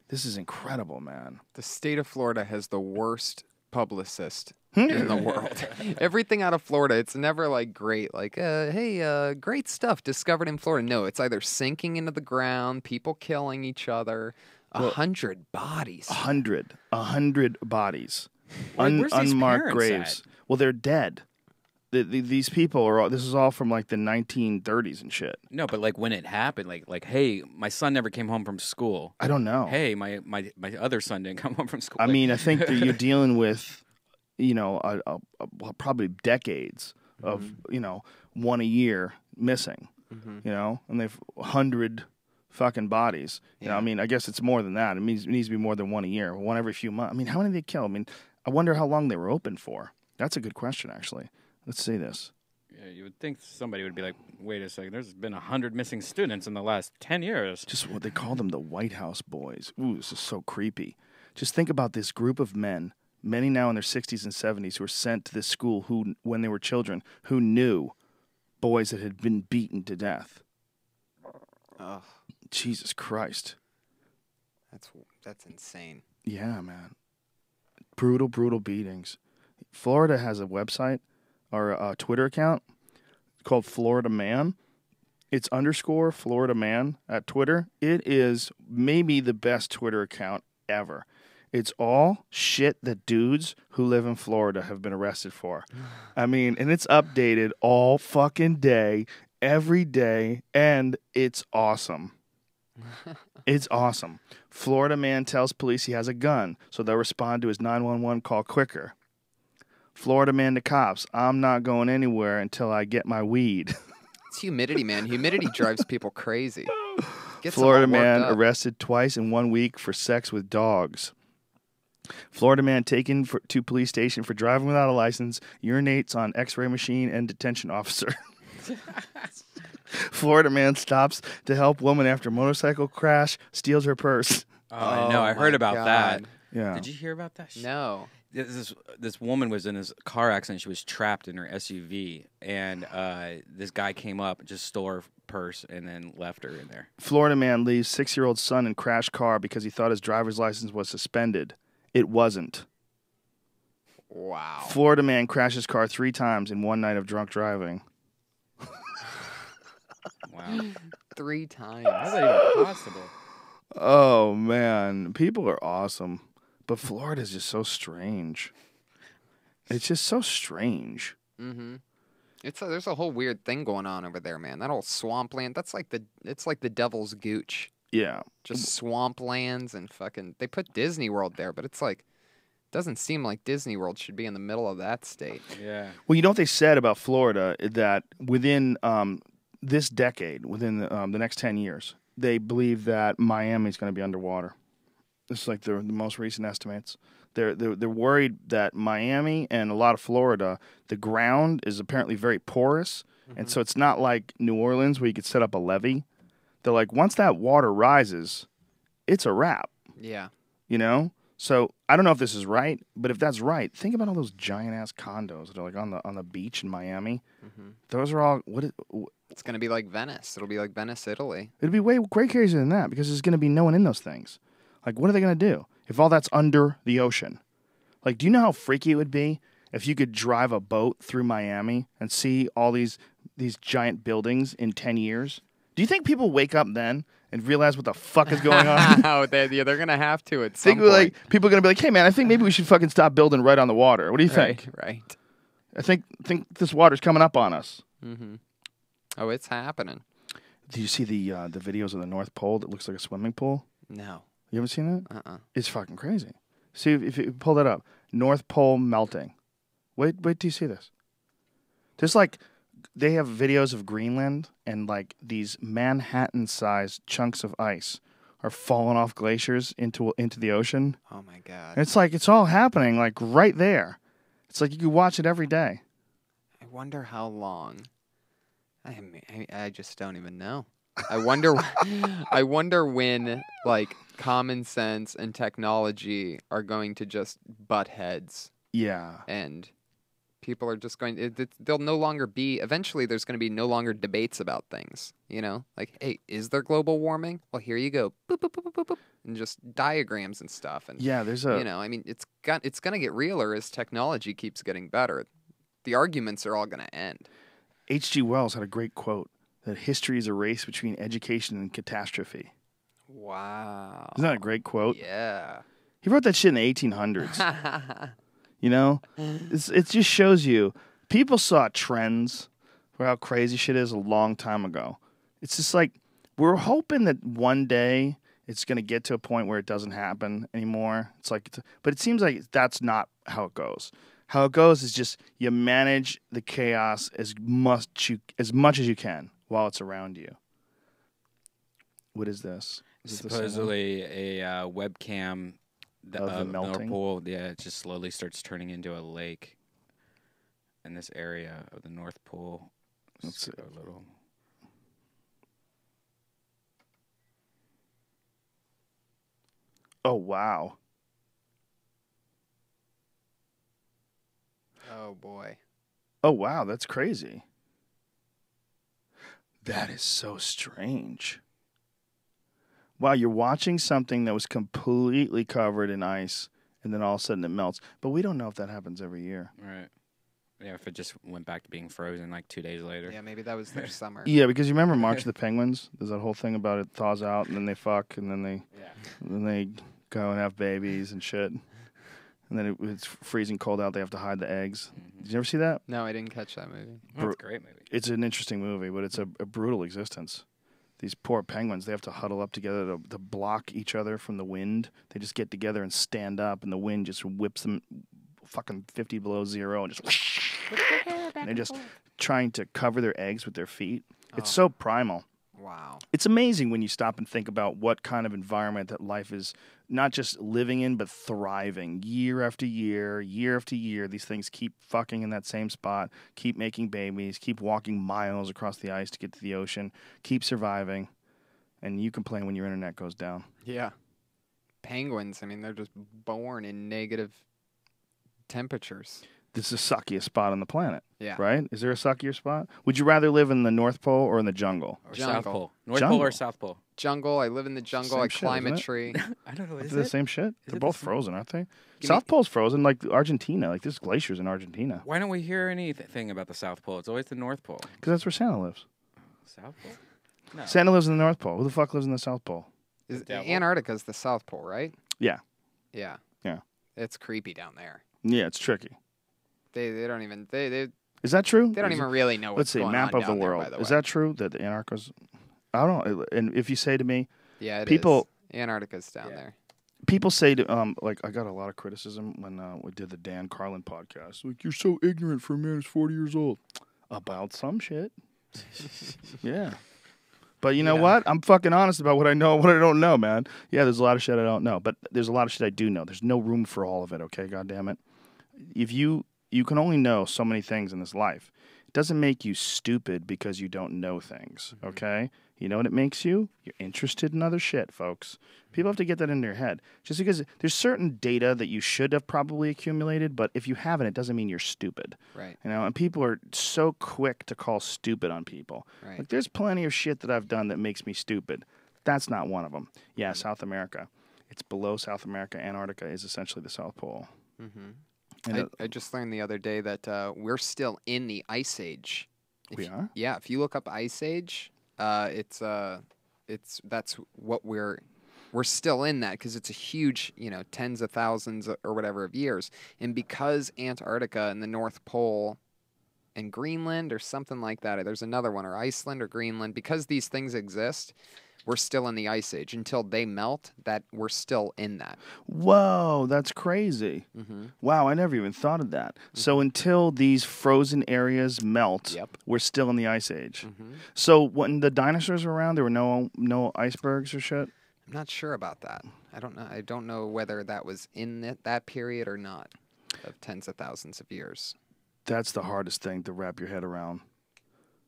This is incredible, man. The state of Florida has the worst publicist in the world. Everything out of Florida, it's never great. Hey, great stuff discovered in Florida. No, it's either sinking into the ground, people killing each other. 100 bodies. 100 bodies. Where's these Unmarked parents graves. at? Well, they're dead. These people are all. This is all from the 1930s and shit. No, but when it happened, hey, my son never came home from school. I don't know. Hey, my other son didn't come home from school. I mean, I think that you're dealing with, probably decades of, one a year missing, and they've 100 fucking bodies. Yeah. I mean, I guess it's more than that. It needs to be more than one a year, one every few months. I mean, how many did they kill? I mean, I wonder how long they were open for. That's a good question, actually. Let's see this. Yeah, you would think somebody would be like, wait a second, there's been 100 missing students in the last 10 years. Just what they call them, the White House boys. Ooh, this is so creepy. Just think about this group of men, many now in their 60s and 70s, who were sent to this school who, when they were children, who knew boys that had been beaten to death. Ugh. Jesus Christ. That's insane. Yeah, man. Brutal, brutal beatings. Florida has a website or a Twitter account called Florida Man. It's _ Florida Man at Twitter. It is maybe the best Twitter account ever. It's all shit that dudes who live in Florida have been arrested for. I mean, and it's updated all fucking day, every day, and it's awesome. It's awesome. Florida man tells police he has a gun, so they'll respond to his 911 call quicker. Florida man to cops, I'm not going anywhere until I get my weed. It's humidity, man. Humidity drives people crazy. Gets Florida them all worked man up. arrested twice in 1 week for sex with dogs. Florida man taken to police station for driving without a license, urinates on x-ray machine and detention officer. Florida man stops to help woman after motorcycle crash, steals her purse. Oh, I know. I heard about that. Yeah. Did you hear about that? No. This woman was in this car accident. She was trapped in her SUV, and this guy came up, just stole her purse, and then left her in there. Florida man leaves 6-year-old son in crash car because he thought his driver's license was suspended. It wasn't. Wow. Florida man crashes car 3 times in one night of drunk driving. Wow. 3 times. How's that even possible? Oh, man. People are awesome. But Florida's just so strange. It's just so strange. Mm-hmm. There's a whole weird thing going on over there, man. That whole swampland, it's like the devil's gooch. Yeah. Just swamplands and fucking, they put Disney World there, but it's doesn't seem like Disney World should be in the middle of that state. Yeah. Well, you know what they said about Florida, that within this decade, within the next 10 years, they believe that Miami's going to be underwater. It's like the most recent estimates. They're worried that Miami and a lot of Florida, the ground is apparently very porous, and so it's not like New Orleans where you could set up a levee. They're like, once that water rises, it's a wrap. Yeah. You know? So I don't know if this is right, but if that's right, think about all those giant ass condos that are on the beach in Miami. Mm-hmm. Those are all It's gonna be like Venice. It'll be like Venice, Italy. It'd be way crazier than that because there's going to be no one in those things. Like, what are they going to do if all that's under the ocean? Like, do you know how freaky it would be if you could drive a boat through Miami and see all these giant buildings in 10 years? Do you think people wake up then and realize what the fuck is going on? Oh, they're going to have to at some point. Like, people are going to be like, hey, man, I think maybe we should fucking stop building right on the water. What do you think? Right. I think this water's coming up on us. Mm-hmm. Oh, it's happening. Do you see the videos of the North Pole that looks like a swimming pool? No. You ever seen that? Uh-uh. It's fucking crazy. See, if you pull that up. North Pole melting. Wait till you see this. There's like, they have videos of Greenland and like these Manhattan-sized chunks of ice are falling off glaciers into the ocean. Oh my God. And it's like, it's all happening like right there. It's like you could watch it every day. I wonder how long. I just don't even know. I wonder when like common sense and technology are going to just butt heads. Yeah. And people are just going. They'll no longer be. Eventually, there's going to be no longer debates about things. You know, like, hey, is there global warming? Well, here you go, boop, boop, boop, boop, boop, boop, and just diagrams and stuff. And yeah, there's a. You know, I mean, it's going to get realer as technology keeps getting better. The arguments are all going to end. H.G. Wells had a great quote that history is a race between education and catastrophe. Wow. Isn't that a great quote? Yeah. He wrote that shit in the 1800s. You know? It just shows you, people saw trends for how crazy shit is a long time ago. It's just like, we're hoping that one day it's going to get to a point where it doesn't happen anymore. It's like, but it seems like that's not how it goes. How it goes is just you manage the chaos as much as you can while it's around you. What is this? Supposedly a webcam of the North melting? Pole. Yeah, it just slowly starts turning into a lake in this area of the North Pole. Let's see. A little. Oh, wow. Oh boy. Oh, wow, that's crazy. That is so strange. Wow, you're watching something that was completely covered in ice, and then all of a sudden it melts. But we don't know if that happens every year. Right. Yeah, if it just went back to being frozen like 2 days later. Yeah, maybe that was their summer. Yeah, because you remember March of the Penguins? There's that whole thing about it thaws out, and then they fuck, and then they go and have babies and shit. And then it's freezing cold out. They have to hide the eggs. Mm-hmm. Did you ever see that? No, I didn't catch that movie. Oh, it's a great movie. It's an interesting movie, but it's a brutal existence. These poor penguins, they have to huddle up together to block each other from the wind. They just get together and stand up, and the wind just whips them fucking 50 below zero, and just and they're just trying to cover their eggs with their feet. It's so primal. Wow. It's amazing when you stop and think about what kind of environment that life is not just living in, but thriving year after year, year after year. These things keep fucking in that same spot, keep making babies, keep walking miles across the ice to get to the ocean, keep surviving. And you complain when your internet goes down. Yeah. Penguins, I mean, they're just born in negative temperatures. This is the suckiest spot on the planet. Yeah. Right? Is there a suckier spot? Would you rather live in the North Pole or in the jungle? Or Jungle. South Pole. North Jungle. Pole or South Pole? Jungle, I live in the jungle, Same I shit, climb a isn't it? tree. I don't know. Is it the same shit? They're it both the same? frozen, aren't they? Give South me- Pole's frozen, like Argentina. Like there's glaciers in Argentina. Why don't we hear anything about the South Pole? It's always the North Pole. Because that's where Santa lives. South Pole? No. Santa lives in the North Pole. Who the fuck lives in the South Pole? Antarctica's the South Pole, right? Yeah. Yeah. Yeah. It's creepy down there. Yeah, it's tricky. They don't even they Is that true? don't even really know what's Let's see, going map on of the down there, world. by the Is way. that true that the Antarctica's? I don't know. And if you say to me, Yeah, it people is. Antarctica's down there. people say to like I got a lot of criticism when we did the Dan Carlin podcast. Like you're so ignorant for a man who's 40 years old about some shit. Yeah. But you know what? I'm fucking honest about what I know and what I don't know, man. Yeah, there's a lot of shit I don't know, but there's a lot of shit I do know. There's no room for all of it, okay? God damn it. If you can only know so many things in this life. It doesn't make you stupid because you don't know things, okay? You know what it makes you? You're interested in other shit, folks. People have to get that into their head. Just because there's certain data that you should have probably accumulated, but if you haven't, it doesn't mean you're stupid. Right. You know, and people are so quick to call stupid on people. Right. Like, there's plenty of shit that I've done that makes me stupid. That's not one of them. Yeah, South America. It's below South America. Antarctica is essentially the South Pole. Mm-hmm. And I just learned the other day that we're still in the Ice Age. We are? Yeah, if you look up Ice Age, that's what we're still in that because it's a huge, tens of thousands or whatever of years. And because Antarctica and the North Pole and Greenland or something like that, there's another one, or Iceland or Greenland, because these things exist, we're still in the Ice Age. Until they melt, that we're still in that. Whoa, that's crazy. Wow, I never even thought of that. So until these frozen areas melt, we're still in the Ice Age. So when the dinosaurs were around, there were no icebergs or shit? I'm not sure about that. I don't know. I don't know whether that was in that period or not of tens of thousands of years. That's the hardest thing to wrap your head around.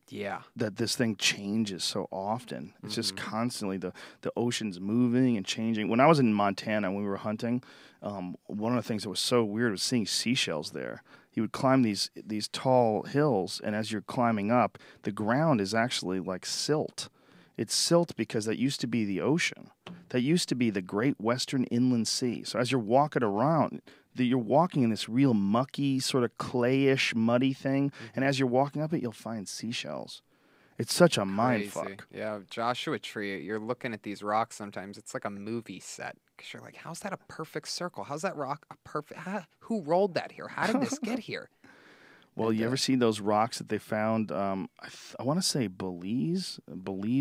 Yeah. That this thing changes so often. It's just constantly the ocean's moving and changing. When I was in Montana when we were hunting, one of the things that was so weird was seeing seashells there. You would climb these tall hills, and as you're climbing up, the ground is actually like silt. It's silt because that used to be the ocean. That used to be the Great Western Inland Sea. So as you're walking around, you're walking in this real mucky, sort of clayish, muddy thing, and as you're walking up it, you'll find seashells. It's such a mind fuck. Yeah, Joshua Tree, you're looking at these rocks sometimes. It's like a movie set. Because you're like, how's that a perfect circle? How's that rock a perfect... who rolled that here? How did this get here? Well, you ever see those rocks that they found? I want to say Belize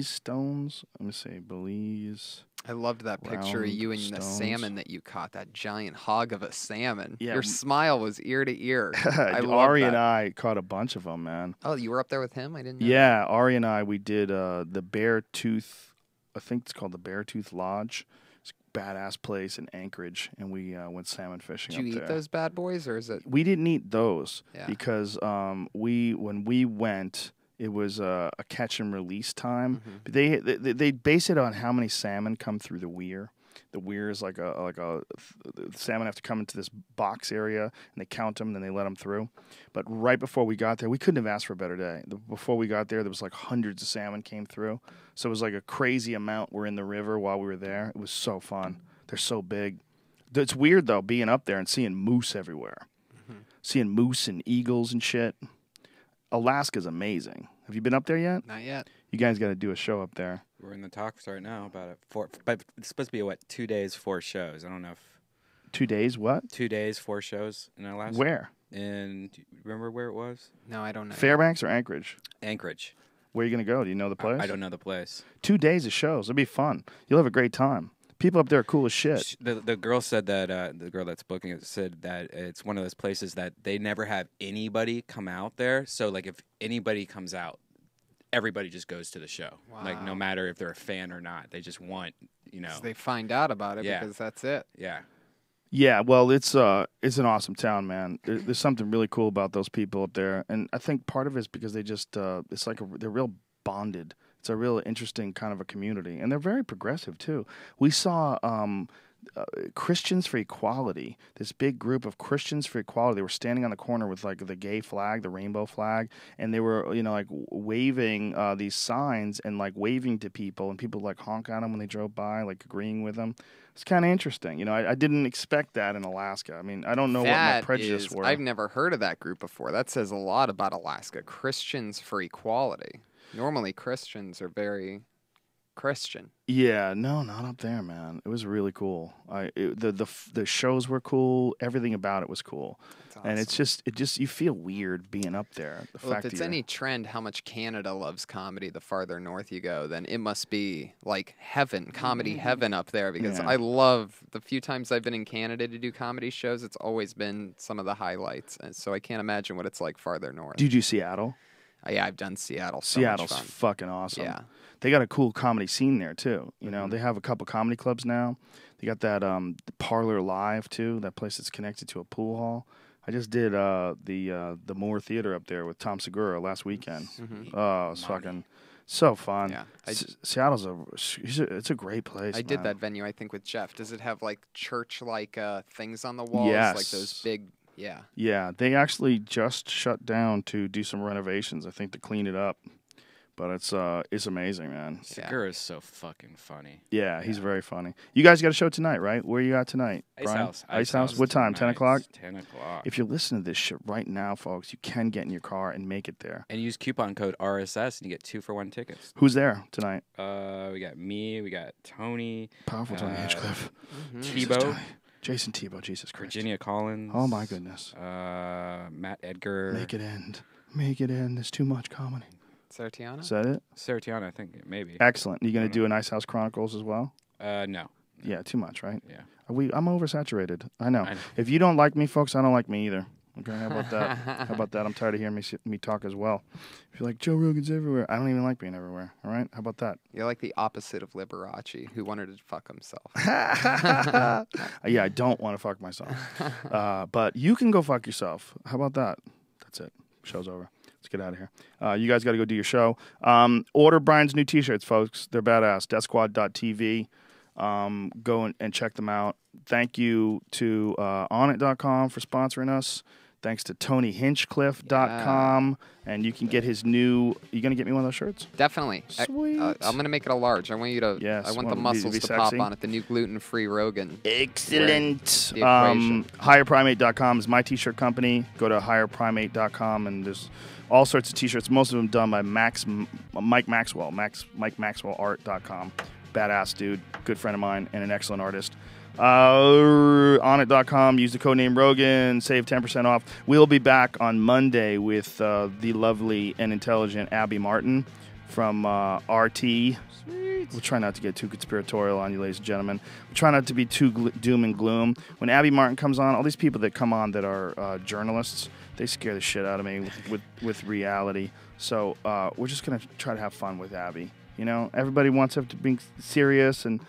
stones. Let me say Belize. I loved that picture of you and the salmon that you caught, that giant hog of a salmon. Yeah. Your smile was ear to ear. Ari and I caught a bunch of them, man. Oh, you were up there with him? I didn't know. Yeah, Ari and I, we did the Beartooth, I think it's called the Beartooth Lodge. It's a badass place in Anchorage, and we went salmon fishing up there. Did you eat those bad boys, or is it? We didn't eat those because when we went... It was a catch and release time. But they base it on how many salmon come through the weir. The weir is like the salmon have to come into this box area, and they count them, and then they let them through. But right before we got there, we couldn't have asked for a better day. Before we got there was like hundreds of salmon came through. So it was like a crazy amount were in the river while we were there. It was so fun. They're so big. It's weird, though, being up there and seeing moose everywhere. Seeing moose and eagles and shit. Alaska's amazing. Have you been up there yet? Not yet. You guys got to do a show up there. We're in the talks right now about it. But it's supposed to be 2 days, 4 shows. I don't know if 2 days. What? 2 days, 4 shows in Alaska. Where? Do you remember where it was? No, I don't know. Fairbanks or Anchorage? Anchorage. Where are you gonna go? Do you know the place? I don't know the place. 2 days of shows. It'll be fun. You'll have a great time. People up there are cool as shit. The girl said that the girl that's booking it said that it's one of those places that they never have anybody come out there. So like if anybody comes out, everybody just goes to the show. Wow. Like no matter if they're a fan or not, they just want So they find out about it because that's it. Yeah. Yeah, well, it's an awesome town, man. There's something really cool about those people up there, and I think part of it is because they just it's like they're real bonded. It's a real interesting kind of a community, and they're very progressive too. We saw Christians for Equality, this big group of Christians for Equality. They were standing on the corner with like the gay flag, the rainbow flag, and they were like waving these signs and like waving to people, and people like honk at them when they drove by, like agreeing with them. It's kind of interesting. I didn't expect that in Alaska. I mean, I don't know what my prejudice were. I've never heard of that group before. That says a lot about Alaska. Christians for Equality. Normally, Christians are very Christian. Yeah, no, not up there, man. It was really cool. The shows were cool. Everything about it was cool. That's awesome. And it's just you feel weird being up there. If it's any trend how much Canada loves comedy, the farther north you go, then it must be like heaven, comedy heaven up there. Because I love the few times I've been in Canada to do comedy shows. It's always been some of the highlights, and so I can't imagine what it's like farther north. Did you do Seattle? Yeah, I've done Seattle. Seattle's fucking awesome. Yeah. They got a cool comedy scene there, too. They have a couple comedy clubs now. They got that Parlor Live, too, that place that's connected to a pool hall. I just did the Moore Theater up there with Tom Segura last weekend. Oh, it was fucking so fun. Yeah, Seattle's it's a great place. I did that venue, I think, with Jeff. Does it have, like, church-like things on the walls? Yes. Like those big... Yeah. Yeah, they actually just shut down to do some renovations, I think, to clean it up. But it's amazing, man. Segura is so fucking funny. Yeah, he's very funny. You guys got a show tonight, right? Where you at tonight? Ice Brian? House. Ice House. What time? 10 o'clock? 10 o'clock. If you're listening to this shit right now, folks, you can get in your car and make it there. And use coupon code RSS and you get 2 for 1 tickets. Who's there tonight? We got me, we got Tony. Powerful Tony Hinchcliffe. Tebow. Jason Tebow, Jesus Christ. Virginia Collins. Oh, my goodness. Matt Edgar. Make it end. Make it end. There's too much comedy. Sartiana? Is that it? Sartiana, I think, maybe. Excellent. You going to do an Ice House Chronicles as well? No. Yeah, too much, right? Yeah. I'm oversaturated. I know. If you don't like me, folks, I don't like me either. Okay, how about that? How about that? I'm tired of hearing me talk as well. If you're like, Joe Rogan's everywhere, I don't even like being everywhere. All right? How about that? You're like the opposite of Liberace, who wanted to fuck himself. Yeah, I don't want to fuck myself. But you can go fuck yourself. How about that? That's it. Show's over. Let's get out of here. You guys got to go do your show. Order Brian's new T-shirts, folks. They're badass. DeathSquad.tv. Go and check them out. Thank you to onit.com for sponsoring us. Thanks to TonyHinchcliffe.com. And you can get his new... You going to get me one of those shirts? Definitely. Sweet. I'm going to make it a large. I want you to... Yes, I want the want it to muscles be to sexy. pop on it. The new gluten-free Rogan. Excellent. The equation. HigherPrimate.com is my T-shirt company. Go to HigherPrimate.com and there's all sorts of T-shirts. Most of them done by Mike Maxwell. MikeMaxwellArt.com. Badass dude, good friend of mine, and an excellent artist. Onit.com, use the code name Rogan, save 10% off. We'll be back on Monday with the lovely and intelligent Abby Martin from RT. Sweet. We'll try not to get too conspiratorial on you, ladies and gentlemen. We'll try not to be too doom and gloom. When Abby Martin comes on, all these people that come on that are journalists, they scare the shit out of me with reality. So we're just going to try to have fun with Abby. You know, everybody wants us to be serious and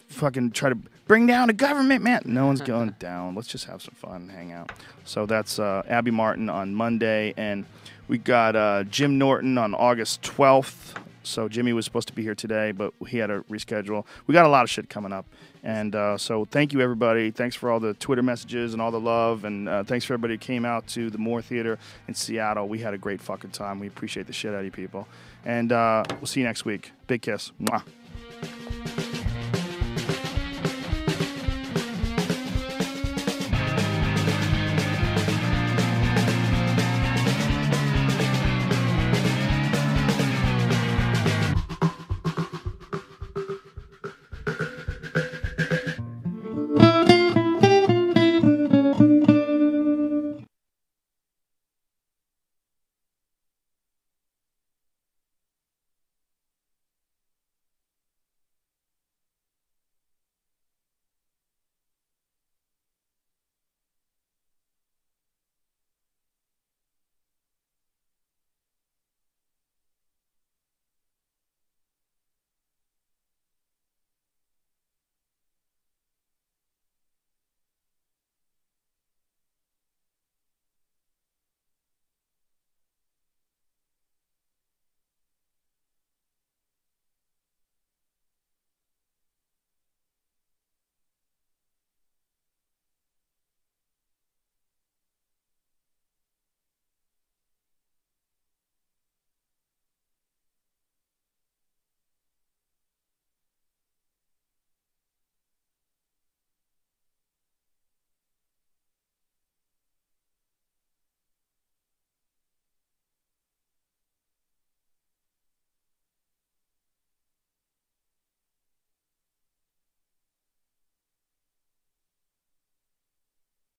fucking try to bring down the government, man. No one's going down. Let's just have some fun and hang out. So that's Abby Martin on Monday. And we got Jim Norton on August 12th. So Jimmy was supposed to be here today, but he had to reschedule. We got a lot of shit coming up. And so thank you, everybody. Thanks for all the Twitter messages and all the love. And thanks for everybody who came out to the Moore Theater in Seattle. We had a great fucking time. We appreciate the shit out of you people. And we'll see you next week. Big kiss. Mwah.